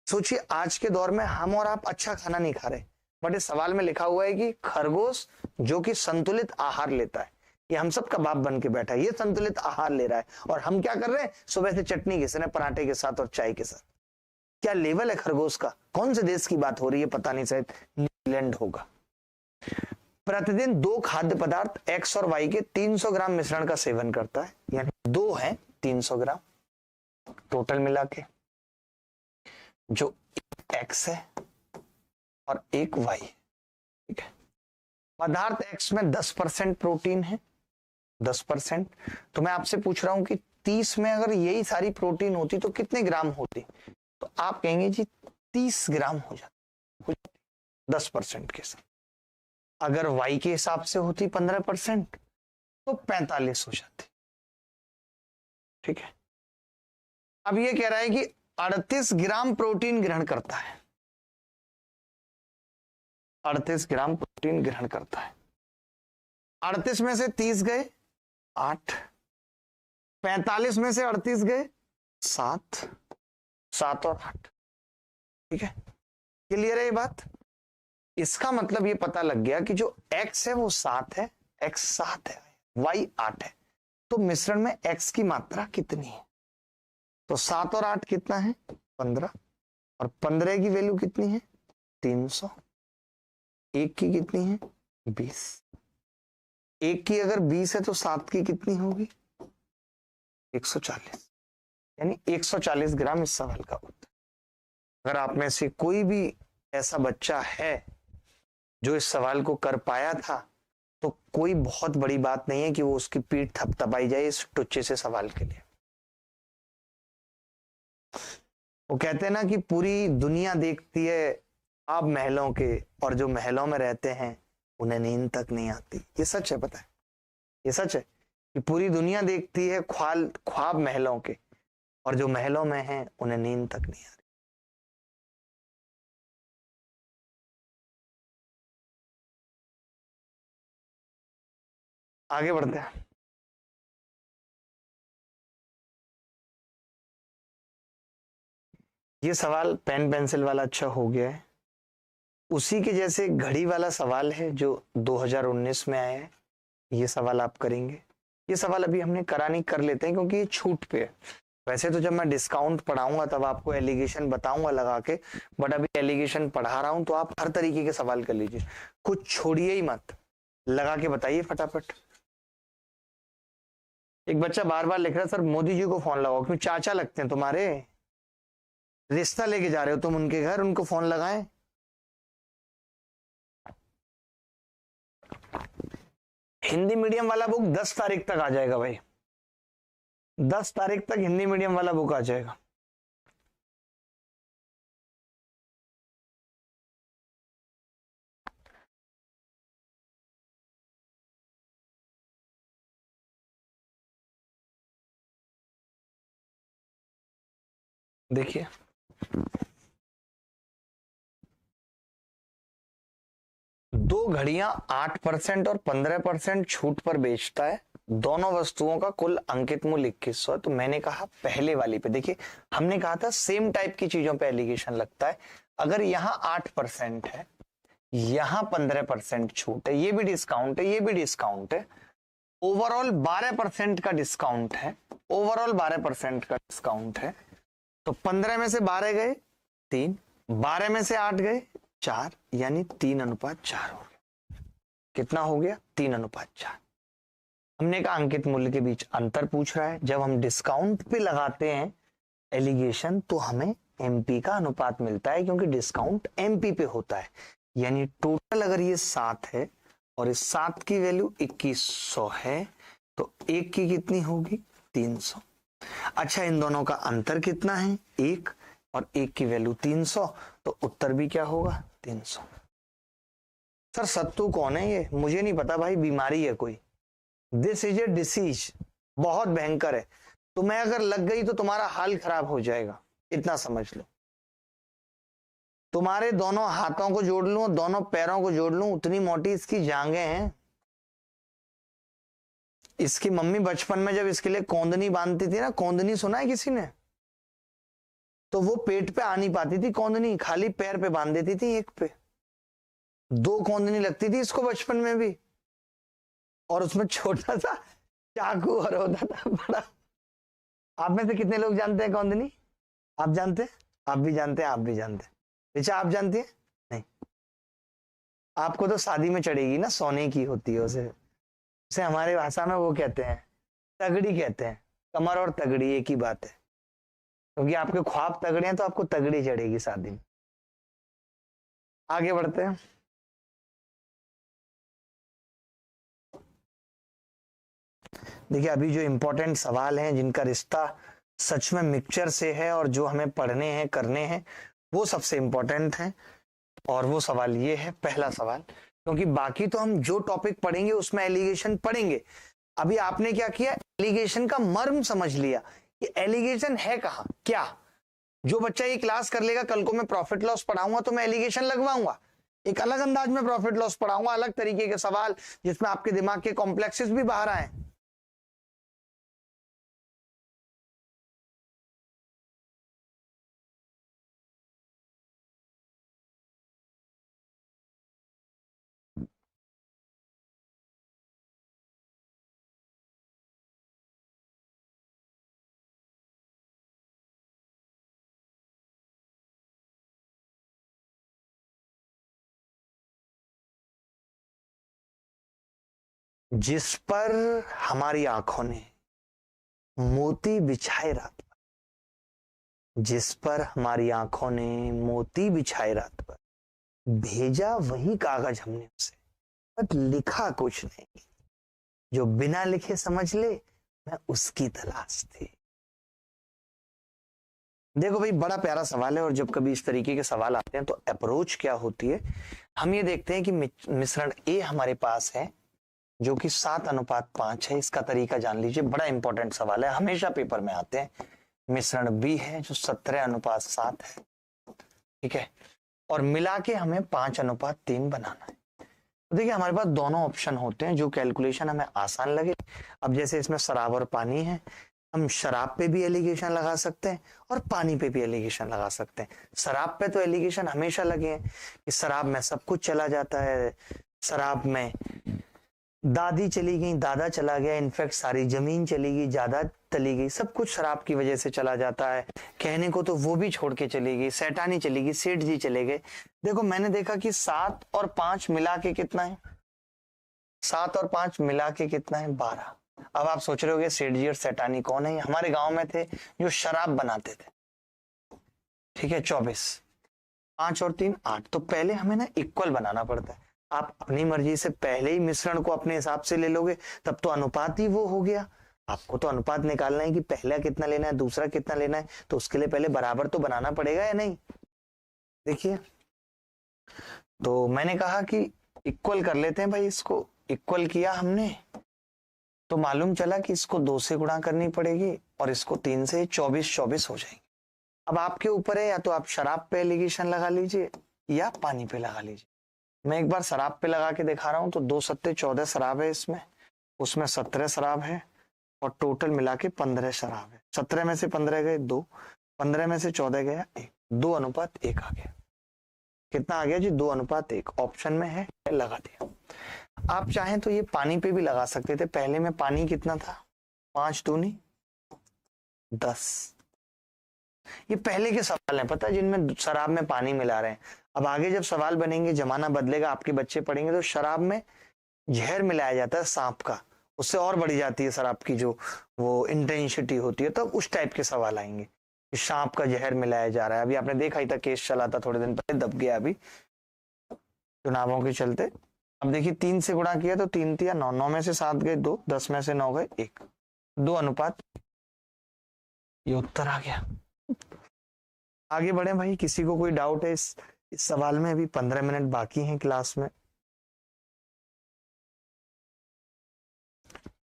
सोचिए, आज के दौर में हम और आप अच्छा खाना नहीं खा रहे, बट इस सवाल में लिखा हुआ है कि खरगोश जो कि संतुलित आहार लेता है, ये हम सब का बाप बन के बैठा है, ये संतुलित आहार ले रहा है, और हम क्या कर रहे हैं? सुबह से चटनी घिस रहे हैं, पराठे के साथ और चाय के साथ। क्या लेवल है खरगोश का? कौन से देश की बात हो रही है पता नहीं, शायद न्यूजीलैंड होगा। प्रतिदिन 2 खाद्य पदार्थ एक्स और वाई के 300 ग्राम मिश्रण का सेवन करता है, यानी 2 है 300 ग्राम टोटल मिला के, जो एक्स है और 1 वाई। ठीक है, पदार्थ एक्स में 10% प्रोटीन है, 10%। तो मैं आपसे पूछ रहा हूं कि 30 में अगर यही सारी प्रोटीन होती तो कितने ग्राम होती? तो आप कहेंगे जी 30 ग्राम हो जाती 10% के साथ। अगर वाई के हिसाब से होती 15% तो 45 हो जाती। ठीक है, अब ये कह रहा है कि 38 ग्राम प्रोटीन ग्रहण करता है, 38 ग्राम प्रोटीन ग्रहण करता है। 38 में से 30 गए 8, 45 में से 38 गए 7, 7 और 8। ठीक है, क्लियर है ये बात? इसका मतलब ये पता लग गया कि जो x है वो 7 है, x 7 है, y 8 है, तो मिश्रण में x की मात्रा कितनी है? तो 7 और 8 कितना है? 15, और 15 की वैल्यू कितनी है? 300। एक की कितनी है? 20। एक की अगर 20 है तो 7 की कितनी होगी? 140, यानी 140 ग्राम इस सवाल का उत्तर। अगर आप में से कोई भी ऐसा बच्चा है जो इस सवाल को कर पाया था, तो कोई बहुत बड़ी बात नहीं है कि वो उसकी पीठ थपथपाई जाए इस टुच्चे से सवाल के लिए। वो कहते हैं ना कि पूरी दुनिया देखती है ख्वाब महलों के, और जो महलों में रहते हैं उन्हें नींद तक नहीं आती। ये सच है, पता है, ये सच है कि पूरी दुनिया देखती है ख्वाब महलों के, और जो महलों में हैं उन्हें नींद तक नहीं आती। आगे बढ़ते हैं। ये सवाल पेन पेंसिल वाला अच्छा हो गया है। उसी के जैसे घड़ी वाला सवाल है जो 2019 में आया है, ये सवाल आप करेंगे। ये सवाल अभी हमने करा नहीं, कर लेते हैं क्योंकि ये छूट पे है। वैसे तो जब मैं डिस्काउंट पढ़ाऊंगा तब आपको एलिगेशन बताऊंगा लगा के, बट अभी एलिगेशन पढ़ा रहा हूं तो आप हर तरीके के सवाल कर लीजिए, कुछ छोड़िए ही मत, लगा के बताइए फटाफट। एक बच्चा बार बार लिख रहा है सर मोदी जी को फोन लगाओ, क्यों? चाचा लगते हैं तुम्हारे, रिश्ता लेके जा रहे हो तुम उनके घर, उनको फोन लगाएं। हिंदी मीडियम वाला बुक 10 तारीख तक आ जाएगा भाई, 10 तारीख तक हिंदी मीडियम वाला बुक आ जाएगा। देखिए दो घड़ियां 8% और 15% छूट पर बेचता है, दोनों वस्तुओं का कुल अंकित मूल्य 2100 है। तो मैंने कहा पहले वाली पे, देखिए हमने कहा था सेम टाइप की चीजों पे एलिगेशन लगता है। अगर यहाँ 8% है, यहाँ 15% छूट है, ये भी डिस्काउंट है, ये भी डिस्काउंट है, ओवरऑल 12% का डिस्काउंट है, ओवरऑल 12% का डिस्काउंट है। तो 15 में से 12 गए 3, 12 में से 8 गए 4, यानी 3:4 हो गया। कितना हो गया? 3:4। हमने कहा अंकित मूल्य के बीच अंतर पूछ रहा है। जब हम डिस्काउंट पे लगाते हैं एलिगेशन तो हमें एमपी का अनुपात मिलता है, क्योंकि डिस्काउंट एमपी पे होता है। यानी टोटल अगर ये 7 है और इस 7 की वैल्यू 2100 है, तो एक की कितनी होगी? 300। अच्छा, इन दोनों का अंतर कितना है? 1, और 1 की वैल्यू 300, तो उत्तर भी क्या होगा? 300। सर सत्तू कौन है? ये मुझे नहीं पता भाई, बीमारी है कोई, दिस इज ए डिसीज, बहुत भयंकर है। तुम्हें अगर लग गई तो तुम्हारा हाल खराब हो जाएगा, इतना समझ लो। तुम्हारे दोनों हाथों को जोड़ लूं, दोनों पैरों को जोड़ लूं, उतनी मोटी इसकी जांघें हैं। इसकी मम्मी बचपन में जब इसके लिए कौंदनी बांधती थी ना, कौंदनी सुना है किसी ने? तो वो पेट पे आ नहीं पाती थी कौंदनी, खाली पैर पे बांध देती थी, एक पे 2 कौंदनी लगती थी इसको बचपन में भी, और उसमें छोटा सा चाकू और होता था बड़ा। आप में से कितने लोग जानते हैं कौंदनी? आप जानते हैं? आप भी जानते हैं, आप भी जानते हैं। रिचा आप जानती है? नहीं, आपको तो शादी में चढ़ेगी ना, सोने की होती है उसे हमारे भाषा में वो कहते हैं तगड़ी कहते हैं। कमर और तगड़ी एक ही बात है, क्योंकि आपके ख्वाब तगड़े हैं तो आपको तगड़ी चढ़ेगी शादी में। आगे बढ़ते हैं। देखिए अभी जो इंपॉर्टेंट सवाल हैं जिनका रिश्ता सच में मिक्सचर से है और जो हमें पढ़ने हैं करने हैं, वो सबसे इंपॉर्टेंट है। और वो सवाल ये है, पहला सवाल, क्योंकि बाकी तो हम जो टॉपिक पढ़ेंगे उसमें एलिगेशन पढ़ेंगे। अभी आपने क्या किया? एलिगेशन का मर्म समझ लिया कि एलिगेशन है कहां, क्या। जो बच्चा ये क्लास कर लेगा, कल को मैं प्रॉफिट लॉस पढ़ाऊंगा तो मैं एलिगेशन लगवाऊंगा, एक अलग अंदाज में प्रॉफिट लॉस पढ़ाऊंगा, अलग तरीके के सवाल जिसमें आपके दिमाग के कॉम्प्लेक्सेस भी बाहर आए। जिस पर हमारी आंखों ने मोती बिछाए रात पर, जिस पर हमारी आंखों ने मोती बिछाए रात पर, भेजा वही कागज हमने उसे, बट लिखा कुछ नहीं, जो बिना लिखे समझ ले मैं उसकी तलाश थी। देखो भाई, बड़ा प्यारा सवाल है, और जब कभी इस तरीके के सवाल आते हैं तो अप्रोच क्या होती है, हम ये देखते हैं कि मिश्रण ए हमारे पास है जो कि 7:5 है। इसका तरीका जान लीजिए, बड़ा इंपॉर्टेंट सवाल है, हमेशा पेपर में आते हैं। मिश्रण बी है जो 17:7 है, ठीक है, और मिला के हमें 5:3 बनाना है। तो देखिए हमारे पास दोनों ऑप्शन होते हैं जो कैलकुलेशन हमें आसान लगे। अब जैसे इसमें शराब और पानी है, हम शराब पे भी एलिगेशन लगा सकते हैं और पानी पे भी एलिगेशन लगा सकते हैं। शराब पे तो एलिगेशन हमेशा लगे हैं कि शराब में सब कुछ चला जाता है, शराब में दादी चली गई, दादा चला गया, इनफैक्ट सारी जमीन चली गई, जायदाद चली गई, सब कुछ शराब की वजह से चला जाता है। कहने को तो वो भी छोड़ के चली गई, सेठानी चली गई, सेठ जी चले गए। देखो मैंने देखा कि 7 और 5 मिला के कितना है, 7 और 5 मिला के कितना है, 12। अब आप सोच रहे होगे सेठ जी और सेठानी कौन है? हमारे गांव में थे जो शराब बनाते थे, ठीक है, 24, 5 और 3 8। तो पहले हमें ना इक्वल बनाना पड़ता है। आप अपनी मर्जी से पहले ही मिश्रण को अपने हिसाब से ले लोगे तब तो अनुपात ही वो हो गया। आपको तो अनुपात निकालना है कि पहला कितना लेना है, दूसरा कितना लेना है, तो उसके लिए पहले बराबर तो बनाना पड़ेगा या नहीं। देखिए, तो मैंने कहा कि इक्वल कर लेते हैं भाई, इसको इक्वल किया हमने तो मालूम चला कि इसको 2 से गुणा करनी पड़ेगी और इसको 3 से, 24 हो जाएंगे। अब आपके ऊपर है, या तो आप शराब पे एलिगेशन लगा लीजिए या पानी पे लगा लीजिए। मैं एक बार शराब पे लगा के दिखा रहा हूं, तो 2 सत्ते 14 शराब है इसमें, उसमें 17 शराब है और टोटल मिला के 15 शराब है। 17 में से 15 गए 2, 15 में से 14 गया 1, 2:1 आ गया। कितना आ गया जी? 2:1। ऑप्शन में है, लगा दिया। आप चाहें तो ये पानी पे भी लगा सकते थे। पहले में पानी कितना था, 5 दूनी 10। ये पहले के सवाल हैं, पता है, जिनमें शराब में पानी मिला रहे हैं। अब आगे जब सवाल बनेंगे, जमाना बदलेगा, आपके बच्चे पढ़ेंगे, तो शराब में जहर मिलाया जाता है सांप का, उससे और बढ़ी जाती है शराब की जो वो इंटेंसिटी होती है, तब उस टाइप के सवाल आएंगे। सांप का जहर मिलाया जा रहा है। अभी आपने देखा ही था, केस चला था थोड़े दिन पहले, दब गया अभी चुनावों के चलते। अब देखिए 3 से गुणा किया तो 3 तिया 9, 9 में से 7 गए 2, 10 में से 9 गए 1, 2:1। ये उत्तर आ गया। आगे बढ़े भाई, किसी को कोई डाउट है इस सवाल में? अभी 15 मिनट बाकी हैं क्लास में,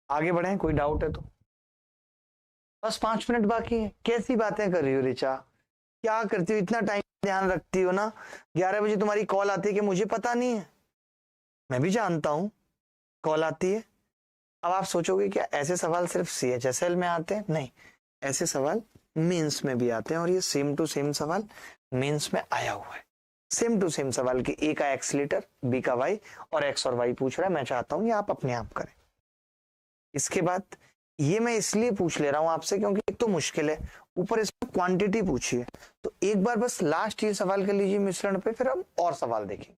आगे बढ़े, कोई डाउट है तो। बस 5 मिनट बाकी है। कैसी बातें कर रही हो रिचा, क्या करती हो, इतना टाइम ध्यान रखती हो ना। 11 बजे तुम्हारी कॉल आती है कि मुझे पता नहीं है, मैं भी जानता हूं कॉल आती है। अब आप सोचोगे क्या ऐसे सवाल सिर्फ CHSL में आते हैं? नहीं, ऐसे सवाल मेंस में भी आते हैं, और ये सेम टू सेम सवाल मेंस में आया हुआ है। सेम टू सेम सवाल कि ए का एक्स लीटर, बी का वाई, और एक्स और वाई पूछ रहा है। मैं चाहता हूं ये आप अपने आप करें। इसके बाद ये मैं इसलिए पूछ ले रहा हूं आपसे क्योंकि एक तो मुश्किल है, ऊपर इसमें क्वांटिटी पूछी है। तो एक बार बस लास्ट ये सवाल कर लीजिए मिश्रण पे, फिर हम और सवाल देखेंगे।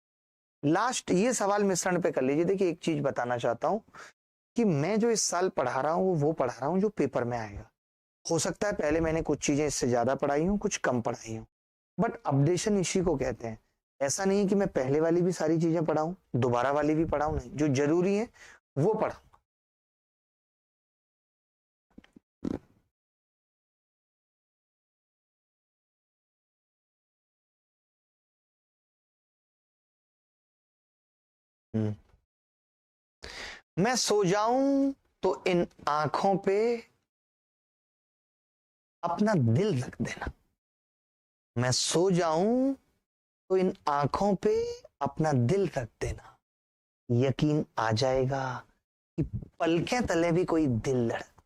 लास्ट ये सवाल मिश्रण पे कर लीजिए। देखिए एक चीज बताना चाहता हूं कि मैं जो इस साल पढ़ा रहा हूं वो पढ़ा रहा हूं जो पेपर में आएगा। हो सकता है पहले मैंने कुछ चीजें इससे ज्यादा पढ़ाई हूं, कुछ कम पढ़ाई हूं, बट अपडेशन इसी को कहते हैं। ऐसा नहीं है कि मैं पहले वाली भी सारी चीजें पढ़ाऊं, दोबारा वाली भी पढ़ाऊं, नहीं, जो जरूरी है वो पढ़ाऊं। मैं सो जाऊं तो इन आंखों पे अपना दिल रख देना। मैं सो जाऊं तो इन आंखों पे अपना दिल रख देना, यकीन आ जाएगा कि पलकें तले भी कोई दिल लड़क।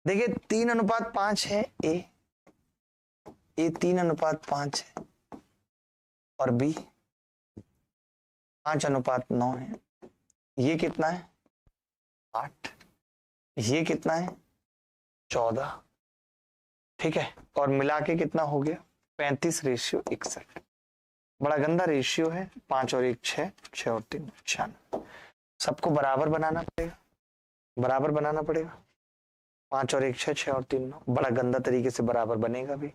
देखिए 3:5 है ए 3:5 है, और बी 5:9 है। ये कितना है? 8। ये कितना है? 14। ठीक है, और मिला के कितना हो गया 35:61। बड़ा गंदा रेशियो है, 5 और 1 6, 6 और 3 96। सबको बराबर बनाना पड़ेगा, बराबर बनाना पड़ेगा। 5 और 1 6, 6 और 3 9, बड़ा गंदा तरीके से बराबर बनेगा भी।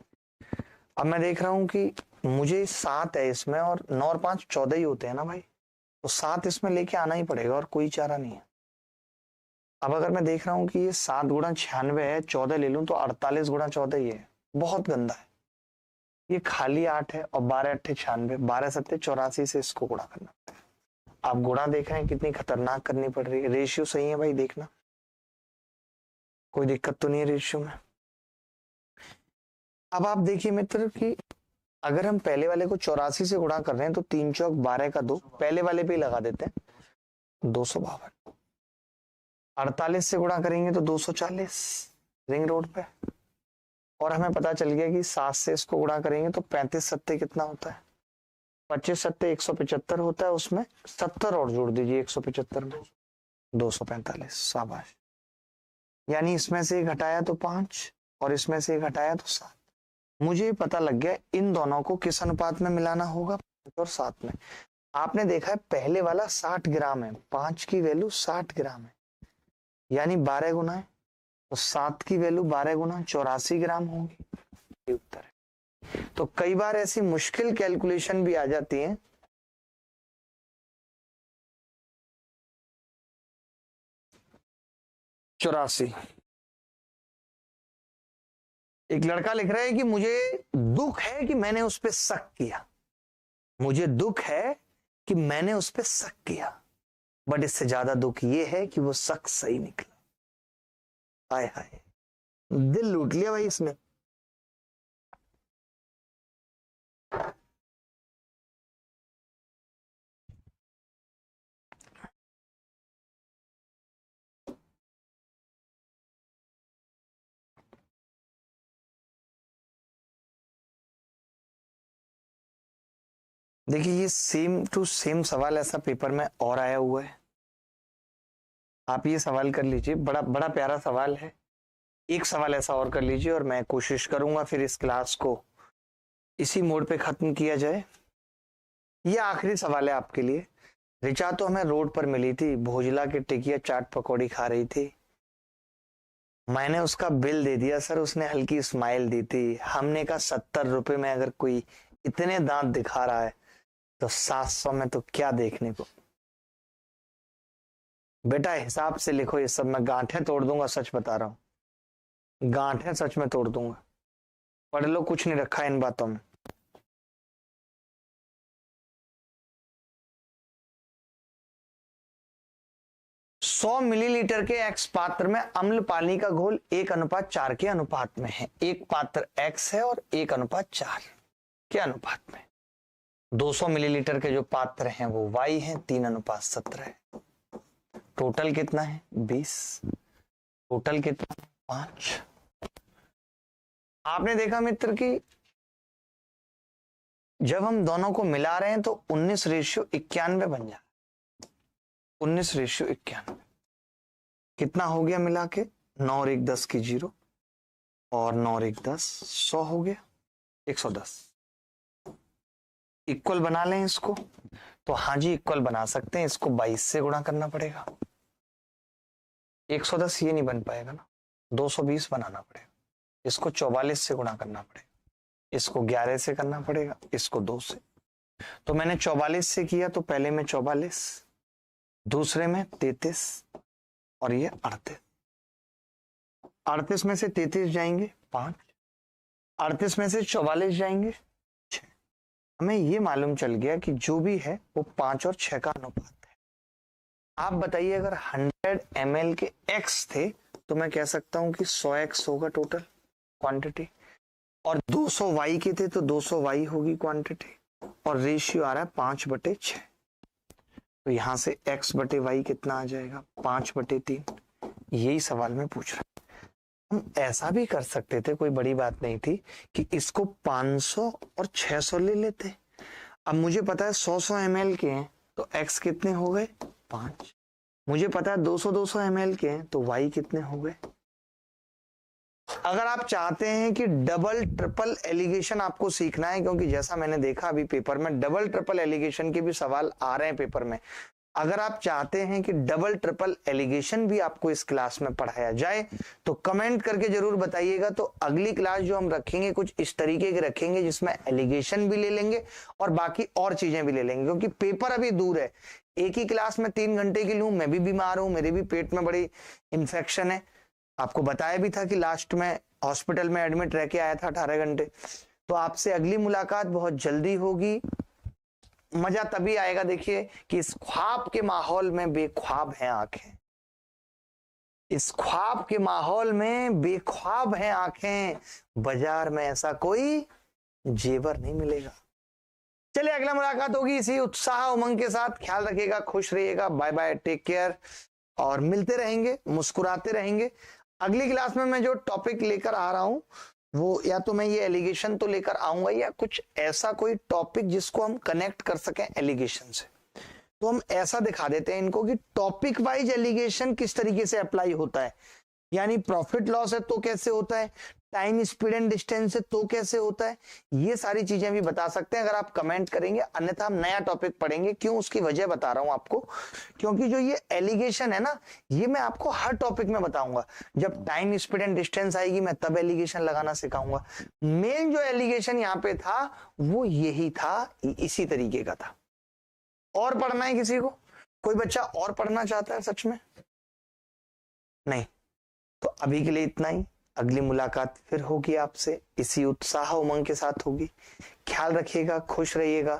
अब मैं देख रहा हूं कि मुझे 7 है इसमें और 9 और 5 14 ही होते हैं ना भाई, तो 7 इसमें लेके आना ही पड़ेगा और कोई चारा नहीं है। अब अगर मैं देख रहा हूं कि ये 7 गुणा 96 है, 14 ले लूं तो 48 गुणा 14 ही है, बहुत गंदा है। ये खाली 8 है और 12 8 96, 12 7 84 से इसको गुणा करना पड़ेगा। आप गुणा देख रहे हैं कितनी खतरनाक करनी पड़ रही है। रेशियो सही है भाई, देखना कोई दिक्कत तो नहीं है रेशियो में। अब आप देखिए मित्र कि अगर हम पहले वाले को 84 से गुणा कर रहे हैं तो 3 चौक 12 का 2, पहले वाले पे ही लगा देते हैं 252। 48 से गुणा करेंगे तो 240 रिंग रोड पे, और हमें पता चल गया कि 7 से इसको गुणा करेंगे तो 35 सत्ते कितना होता है, 25 सत्ते 175 होता है, उसमें 70 और जोड़ दीजिए 175 में 245। शाबाश, यानी इसमें से घटाया तो 5 और इसमें से घटाया तो 7। मुझे पता लग गया इन दोनों को किस अनुपात में मिलाना होगा, 5 और 7 में। आपने देखा है पहले वाला 60 ग्राम है, 5 की वैल्यू 60 ग्राम है, यानी 12 गुना है, तो 7 की वैल्यू 12 गुना 84 ग्राम होगी। ये उत्तर है। तो कई बार ऐसी मुश्किल कैलकुलेशन भी आ जाती है। चौरासी। एक लड़का लिख रहा है कि मुझे दुख है कि मैंने उस पर शक किया, मुझे दुख है कि मैंने उस पर शक किया, बट इससे ज्यादा दुख यह है कि वो शक सही निकला। हाय हाय, दिल लूट लिया भाई इसने। देखिए ये सेम टू सेम सवाल ऐसा पेपर में और आया हुआ है, आप ये सवाल कर लीजिए, बड़ा बड़ा प्यारा सवाल है। एक सवाल ऐसा और कर लीजिए और मैं कोशिश करूंगा फिर इस क्लास को इसी मोड पे खत्म किया जाए। ये आखिरी सवाल है आपके लिए। रिचा तो हमें रोड पर मिली थी, भोजला के टिकिया चाट पकौड़ी खा रही थी, मैंने उसका बिल दे दिया सर, उसने हल्की स्माइल दी थी। हमने कहा 70 रुपए में अगर कोई इतने दांत दिखा रहा है तो 700 में तो क्या देखने को। बेटा हिसाब से लिखो, ये सब मैं गांठें तोड़ दूंगा, सच बता रहा हूं, गांठें सच में तोड़ दूंगा। पढ़ लो, कुछ नहीं रखा इन बातों में। सौ मिलीलीटर के एक्स पात्र में अम्ल पानी का घोल 1:4 के अनुपात में है। एक पात्र एक्स है और 1:4 के अनुपात में। 200 मिलीलीटर के जो पात्र हैं वो वाई हैं, 3:17 है। टोटल कितना है 20, टोटल कितना 5। आपने देखा मित्र कि जब हम दोनों को मिला रहे हैं तो 19:91 बन जाए, 19:91 कितना हो गया मिला के, 9 और 1 10 की 0 और 9 और 1 10, 100 हो गया, 110। इक्वल बना लें इसको तो हाँ जी इक्वल बना सकते हैं। इसको 22 से गुणा करना पड़ेगा, 110 ये नहीं बन पाएगा ना, 220 बनाना पड़ेगा। इसको 44 से गुणा करना पड़ेगा, इसको 11 से करना पड़ेगा, इसको 2 से। तो मैंने 44 से किया तो पहले में 44, दूसरे में 33 और ये 38। 38 में से 33 जाएंगे 5, 38 में से 44 जाएंगे 6। हमें ये मालूम चल गया कि जो भी है वो 5 और 6 का अनुपात है। आप बताइए अगर 100 ml के x थे तो मैं कह सकता हूं कि 100x होगा टोटल क्वांटिटी, और 200 y के थे तो 200 y होगी क्वांटिटी, और रेशियो आ रहा है 5/6। तो यहां से x बटे y कितना आ जाएगा 5/3। यही सवाल में पूछ रहा है। हम ऐसा भी कर सकते थे, कोई बड़ी बात नहीं थी, कि इसको 500 और 600 ले लेते। अब मुझे पता है 100 ml के हैं तो x कितने हो गए 5। मुझे पता है 200 ml के हैं तो y कितने हो गए अगर आप चाहते हैं कि डबल ट्रिपल एलिगेशन आपको सीखना है, क्योंकि जैसा मैंने देखा अभी पेपर में डबल ट्रिपल एलिगेशन के भी सवाल आ रहे हैं पेपर में, अगर आप चाहते हैं कि डबल ट्रिपल एलिगेशन भी आपको इस क्लास में पढ़ाया जाए तो कमेंट करके जरूर बताइएगा। तो अगली क्लास जो हम रखेंगे कुछ इस तरीके की रखेंगे जिसमें एलिगेशन भी ले लेंगे और बाकी और चीजें भी ले लेंगे, क्योंकि पेपर अभी दूर है। एक ही क्लास में 3 घंटे की लूं, मैं भी बीमार हूं, मेरे भी पेट में बड़ी इंफेक्शन है, आपको बताया भी था कि लास्ट में हॉस्पिटल में एडमिट रह के आया था 18 घंटे। तो आपसे अगली मुलाकात बहुत जल्दी होगी। मजा तभी आएगा देखिए कि इस ख्वाब के माहौल में बेख्वाब हैं आंखें, इस ख्वाब के माहौल में बेख्वाब हैं आंखें, बाजार में ऐसा कोई जेवर नहीं मिलेगा। चलिए अगला मुलाकात होगी इसी उत्साह उमंग के साथ। ख्याल रखिएगा, खुश रहिएगा, बाय बाय, टेक केयर, और मिलते रहेंगे, मुस्कुराते रहेंगे। अगली क्लास में मैं जो टॉपिक लेकर आ रहा हूं वो या तो मैं ये एलिगेशन तो लेकर आऊंगा या कुछ ऐसा कोई टॉपिक जिसको हम कनेक्ट कर सकें एलिगेशन से। तो हम ऐसा दिखा देते हैं इनको कि टॉपिक वाइज एलिगेशन किस तरीके से अप्लाई होता है, यानी प्रॉफिट लॉस है तो कैसे होता है, टाइम स्पीड एंड डिस्टेंस है तो कैसे होता है, ये सारी चीजें भी बता सकते हैं अगर आप कमेंट करेंगे। अन्यथा हम नया टॉपिक पढ़ेंगे। क्यों, उसकी वजह बता रहा हूं आपको, क्योंकि जो ये एलिगेशन है ना, ये मैं आपको हर टॉपिक में बताऊंगा। जब टाइम स्पीड एंड डिस्टेंस आएगी मैं तब एलिगेशन लगाना सिखाऊंगा। मेन जो एलिगेशन यहाँ पे था वो यही था, इसी तरीके का था। और पढ़ना है किसी को, कोई बच्चा और पढ़ना चाहता है सच में? नहीं, तो अभी के लिए इतना ही। अगली मुलाकात फिर होगी आपसे, इसी उत्साह उमंग के साथ होगी। ख्याल रखिएगा, खुश रहिएगा,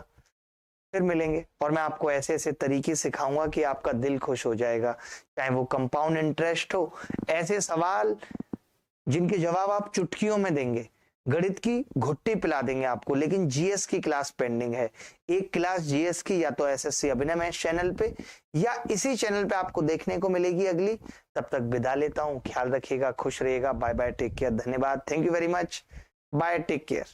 फिर मिलेंगे। और मैं आपको ऐसे ऐसे तरीके सिखाऊंगा कि आपका दिल खुश हो जाएगा। चाहे वो कंपाउंड इंटरेस्ट हो, ऐसे सवाल जिनके जवाब आप चुटकियों में देंगे, गणित की घुट्टी पिला देंगे आपको। लेकिन जीएस की क्लास पेंडिंग है, एक क्लास जीएस की या तो एसएससी अभिनय मैथ चैनल पे या इसी चैनल पे आपको देखने को मिलेगी अगली। तब तक विदा लेता हूं, ख्याल रखिएगा, खुश रहिएगा, बाय बाय, टेक केयर, धन्यवाद, thank you very much, bye, take care.